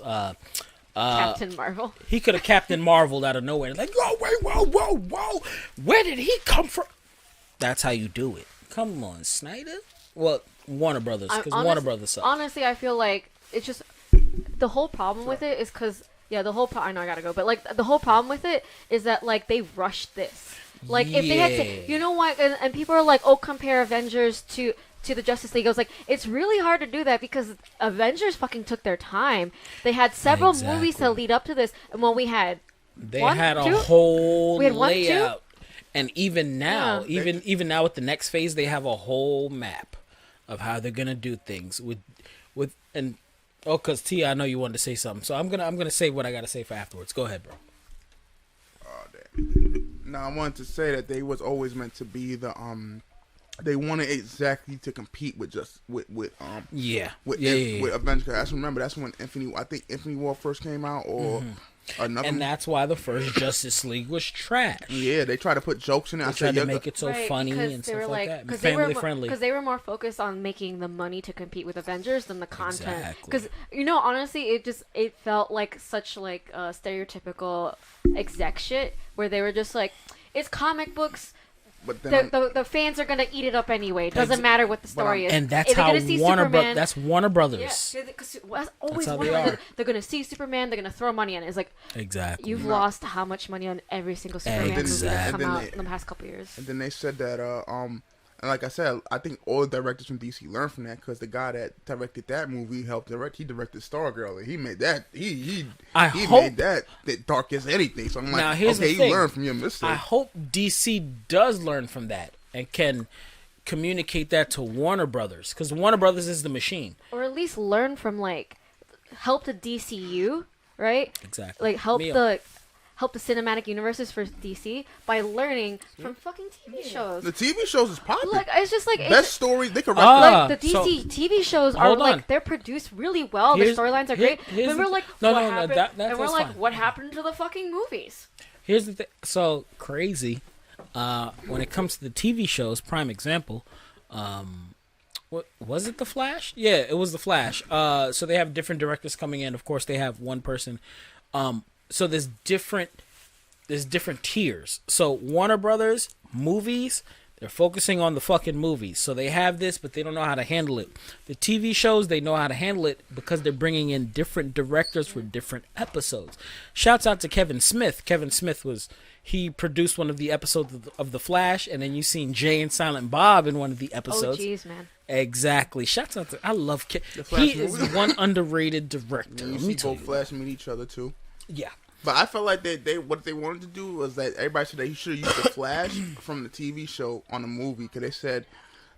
Captain Marvel. He could have Captain Marveled out of nowhere. Like, oh wait, whoa, where did he come from? That's how you do it. Come on, Snyder. Well, Warner Brothers, because Warner Brothers sucks. Honestly, I feel like it's just the whole problem with it is because. Yeah, I know I gotta go, but like the whole problem with it is that like they rushed this. Like if they had to, you know what? And people are like, oh, compare Avengers to the Justice League. I was like, it's really hard to do that because Avengers fucking took their time. They had several movies to lead up to this, and when we had a whole layout, and even now, even now with the next phase, they have a whole map of how they're gonna do things with and. Oh, cause T, I know you wanted to say something, so I'm gonna say what I gotta say for afterwards. Go ahead, bro. Oh, damn. No, I wanted to say that they was always meant to be the They wanted exactly to compete with Avengers. I just remember that's when Infinity War first came out, or another. And that's why the first Justice League was trash. Yeah, they tried to put jokes in it. They tried to make it so funny and stuff like that. Family friendly. Because they were more focused on making the money to compete with Avengers than the content. Because honestly, it felt like such like stereotypical exec shit where they were just like, it's comic books. But then the fans are gonna eat it up anyway. It doesn't matter what the story is. And that's how that's Warner Brothers. Yeah, because always Warner Brothers. They're gonna see Superman. They're gonna throw money on it. It's like you've lost how much money on every single Superman movie that's come out in the past couple years. And then they said that and like I said, I think all the directors from DC learned from that because the guy that directed that movie helped direct. He directed Stargirl. And he made that. He made that dark as anything. So I'm like, okay, you learned from your mistake. I hope DC does learn from that and can communicate that to Warner Brothers because Warner Brothers is the machine. Or at least learn from help the DCU, right? Exactly. Like help help the cinematic universes for DC by learning from fucking TV shows. The TV shows is popular. Like it's just like best story they could write. Like the DC TV shows are like they're produced really well. The storylines are great. And we're like, what happened? And we're like, what happened to the fucking movies? Here's the thing. So crazy. When it comes to the TV shows, prime example. What was it? The Flash? Yeah, it was the Flash. So they have different directors coming in. Of course, they have one person. So there's different tiers. So Warner Brothers movies, they're focusing on the fucking movies. So they have this, but they don't know how to handle it. The TV shows, they know how to handle it because they're bringing in different directors for different episodes. Shouts out to Kevin Smith. Kevin Smith he produced one of the episodes of The Flash, and then you seen Jay and Silent Bob in one of the episodes. Oh, jeez, man. Exactly. Shouts out to... I love... He is one underrated director. And you see both Flash meet each other, too. Yeah. But I felt like what they wanted to do was that everybody said that he should have used the Flash from the TV show on the movie, because they said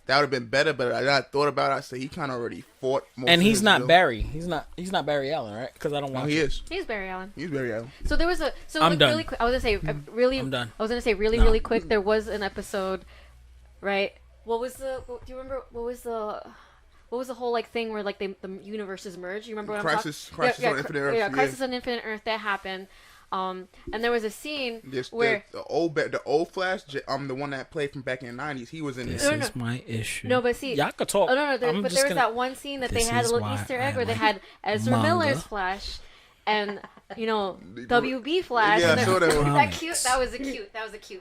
that would have been better. But I thought about it. I said he kind of already fought. And he's not Barry. He's not Barry Allen, right? Because I don't watch. No, he is. He's Barry Allen. He's Barry Allen. So there was a. So I'm done. Really quick. I was gonna say really. I'm done. I was gonna say really quick. There was an episode, right? What was the? Do you remember? What was the whole like thing where like the universes merge? You remember what Crisis I'm talking? on Infinite Earth. Yeah, Crisis on Infinite Earth. That happened. And there was a scene where the old Flash, the one that played from back in the 90s, he was in this. This is my issue. No, but see, y'all could talk. Oh no, but there was that one scene that they had a little Easter egg where they had Ezra Miller's Flash, and WB Flash. Yeah, and I saw that one. That cute. That was a cute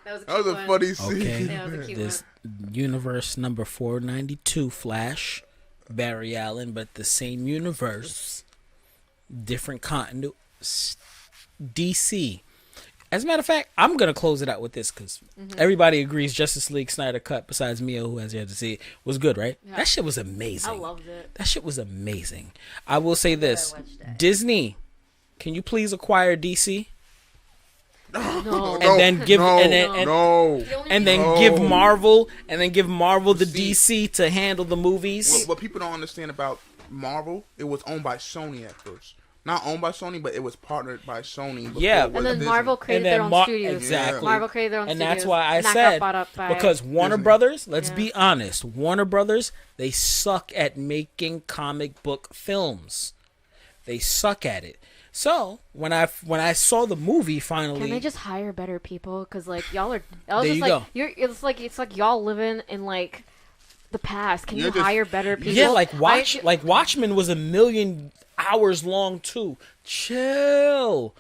a funny scene. Okay, that was a cute this universe number 492 Flash, Barry Allen, but the same universe, different continuity. DC. As a matter of fact, I'm gonna close it out with this because everybody agrees Justice League Snyder Cut, besides Mio, who has yet to see it, was good, right? Yeah. That shit was amazing. I loved it. That shit was amazing. I will say this: Disney, can you please acquire DC? No. And then give give Marvel the DC to handle the movies. What people don't understand about Marvel, it was owned by Sony at first. Not owned by Sony, but it was partnered by Sony. Yeah, and then Marvel created their own studios. Exactly. Marvel created their own studios. And that's why I said, because Warner Disney. Brothers, let's be honest, Warner Brothers, they suck at making comic book films. They suck at it. So when I saw the movie finally, can they just hire better people? Because like y'all are, there you go. It's like y'all living in like the past. Can you hire better people? Yeah, like Watchmen was 1,000,000 hours long too. Chill.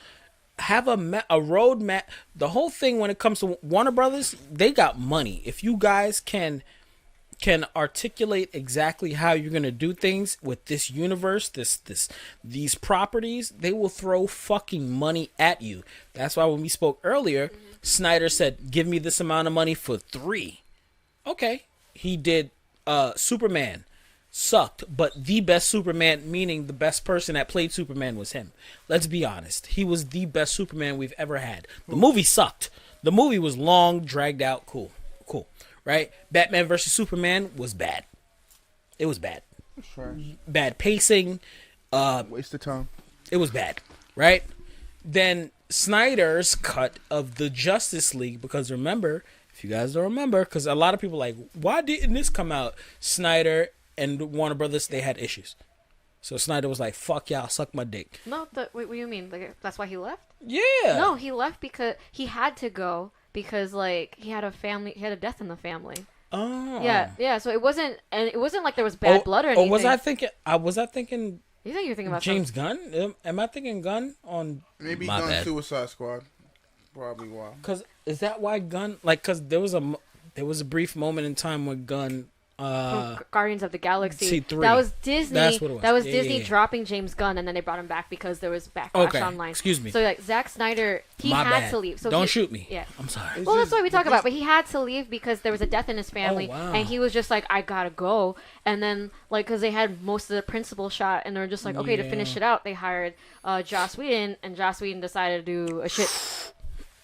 Have a roadmap. The whole thing when it comes to Warner Brothers, they got money. If you guys can articulate exactly how you're gonna do things with this universe, these properties, they will throw fucking money at you. That's why when we spoke earlier, Snyder said, "Give me this amount of money for 3." Okay, he did. Superman sucked, but the best Superman, meaning the best person that played Superman, was him. Let's be honest. He was the best Superman we've ever had. The movie sucked. The movie was long, dragged out. Cool. Right? Batman vs. Superman was bad. It was bad. Bad pacing. Waste of time. It was bad. Right? Then Snyder's cut of the Justice League, because remember, if you guys don't remember, because a lot of people are like, why didn't this come out? Snyder and Warner Brothers, they had issues. So Snyder was like, fuck y'all, suck my dick. No, what do you mean? Like, that's why he left? Yeah. No, he left because he had to go because like he had a death in the family. Oh. Yeah. So it wasn't like there was bad blood or anything. Or was I thinking? You think you're thinking about James Gunn? Am I thinking Gunn on? Maybe Gunn Suicide Squad. Probably why. Because is that why Gunn? Like, because there was a brief moment in time where Gunn. Guardians of the Galaxy. C3. That was Disney. That's what it was. That was Disney dropping James Gunn, and then they brought him back because there was backlash online. Excuse me. So like Zack Snyder, he had to leave. So don't shoot me. Yeah, I'm sorry. Well, that's what we talk about. But he had to leave because there was a death in his family, and he was just like, I gotta go. And then like, because they had most of the principal shot, and they're just like, okay, to finish it out, they hired Joss Whedon, and Joss Whedon decided to do a shit.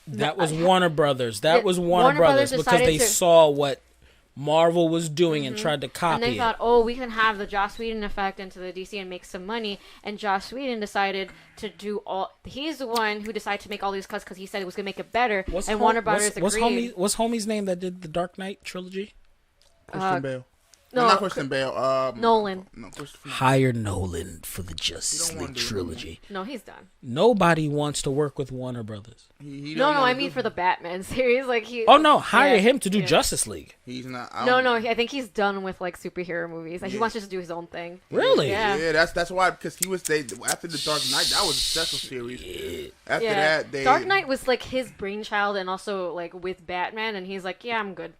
That was Warner Brothers. That was Warner Brothers because they saw what Marvel was doing and tried to copy and they thought, oh, we can have the Joss Whedon effect into the DC and make some money. And Joss Whedon decided to do all. He's the one who decided to make all these cuts because he said it was gonna make it better. Warner Brothers agreed. What's homie's name that did the Dark Knight trilogy? Christian Bale. No, not Christian Bale. Nolan. No, Hire Nolan for the Justice League trilogy. No, he's done. Nobody wants to work with Warner Brothers. No, I mean for the Batman series, like he. Oh no, hire him to do Justice League. He's not. No, I think he's done with like superhero movies. Like he wants just to do his own thing. Really? Yeah. That's why, because he was after the Dark Knight, that was a successful series. Yeah. After that, Dark Knight was like his brainchild, and also like with Batman, and he's like, yeah, I'm good.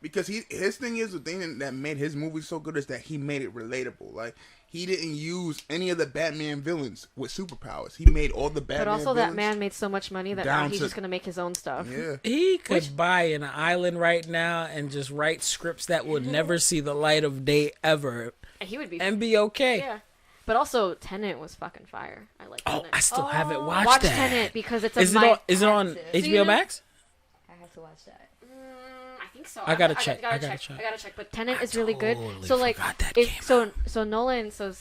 Because his thing is, the thing that made his movie so good is that he made it relatable. Like, he didn't use any of the Batman villains with superpowers. He made all the Batman villains. But also that man made so much money that now he's just going to make his own stuff. Yeah. He could buy an island right now and just write scripts that would never see the light of day ever. He would be. And be okay. Yeah. But also, Tenet was fucking fire. I like Tenet. Oh, I still haven't watched Watch that. Tenet because it's Is it on HBO Max? I have to watch that. I think so. I gotta check. I gotta check. But Tenet is really good. So like, so Nolan. So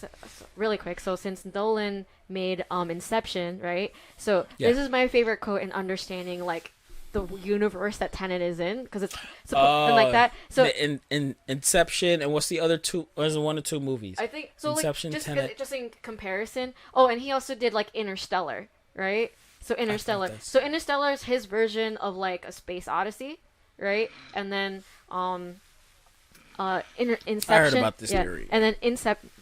really quick. So since Nolan made Inception, right? So this is my favorite quote in understanding like the universe that Tenet is in, because it's and like that. So in Inception, and what's the other two? There's one or two movies. I think so. Inception, like Tenet. just in comparison. Oh, and he also did like Interstellar, right? So Interstellar. So Interstellar is his version of like a space odyssey, right? And then Inception. I heard about this theory. And then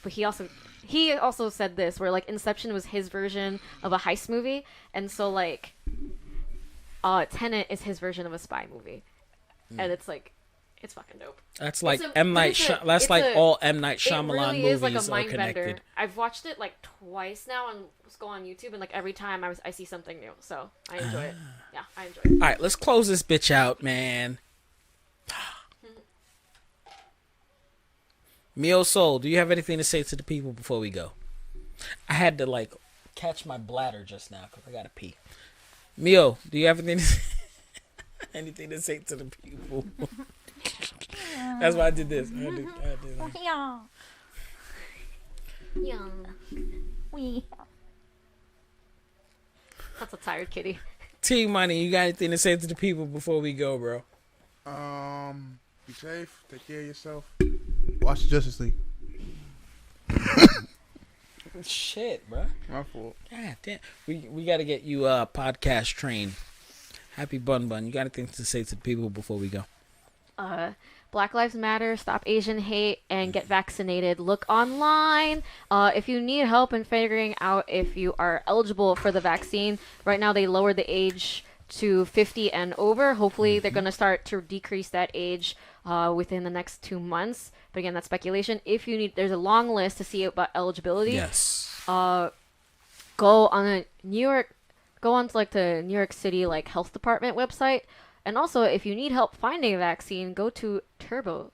but he also said this, where like Inception was his version of a heist movie, and so like Tenet is his version of a spy movie, and it's like, it's fucking dope. That's like all M Night Shyamalan really movies is like a are mind connected. bender. I've watched it like twice now, and just go on YouTube, and like every time I see something new, so I enjoy it. Yeah, I enjoy it. All right, let's close this bitch out, man. Mio Soul, do you have anything to say to the people before we go? I had to like catch my bladder just now because I gotta pee. Mio, do you have anything to say to the people? That's why I did this. I did that. That's a tired kitty. T Money, you got anything to say to the people before we go, bro? Be safe. Take care of yourself. Watch the Justice League. Shit, bro. My fault. God damn. We got to get you podcast trained. Happy BunBun. You got anything to say to the people before we go? Black Lives Matter, stop Asian hate, and get vaccinated. Look online. If you need help in figuring out if you are eligible for the vaccine, right now they lowered the age to 50 and over. Hopefully they're going to start to decrease that age within the next 2 months. But again, that's speculation. If you need, there's a long list to see about eligibility. Yes. Go on to like the New York City like health department website. And also, if you need help finding a vaccine, go to TurboVax.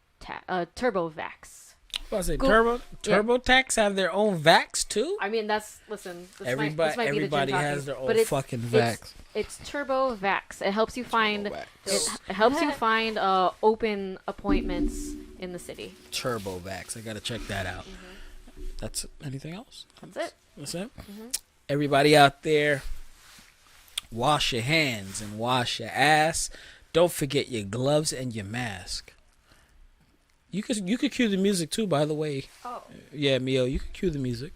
I say TurboTax have their own vax too. I mean, listen. Everybody has their own fucking vax. It's TurboVax. It helps you find open appointments in the city. TurboVax. I gotta check that out. That's anything else? That's it. Everybody out there, wash your hands and wash your ass. Don't forget your gloves and your mask. You could cue the music too, by the way. Oh. Yeah, Mio, you could cue the music.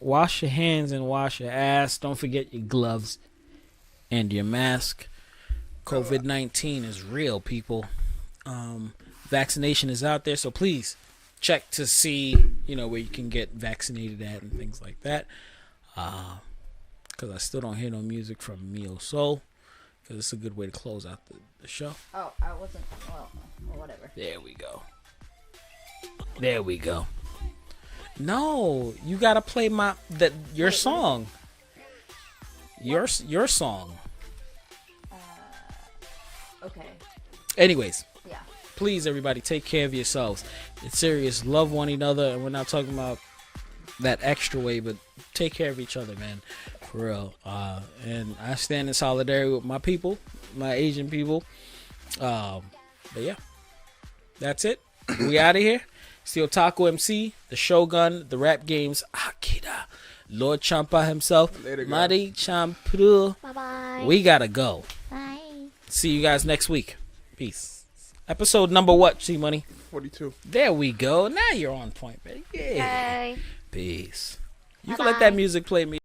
Wash your hands and wash your ass. Don't forget your gloves and your mask. COVID-19 is real, people. Vaccination is out there, so please check to see, where you can get vaccinated at and things like that. Because I still don't hear no music from Mio Soul. Because it's a good way to close out the show. Oh, I wasn't. Well, whatever. There we go. No, you gotta play your song. Your song. Okay. Anyways. Yeah. Please, everybody, take care of yourselves. It's serious. Love one another, and we're not talking about that extra way, but take care of each other, man. For real. And I stand in solidarity with my people, my Asian people. But yeah, That's it. We out of here. It's the Otaku MC, the Shogun, the rap games, Akira, Lord Champa himself, Malik Champloo. Bye-bye. We gotta go. Bye. See you guys next week. Peace. Episode number what, C-Money? 42. There we go. Now you're on point, baby. Yeah. Bye. Peace. You Bye-bye. can let that music play me.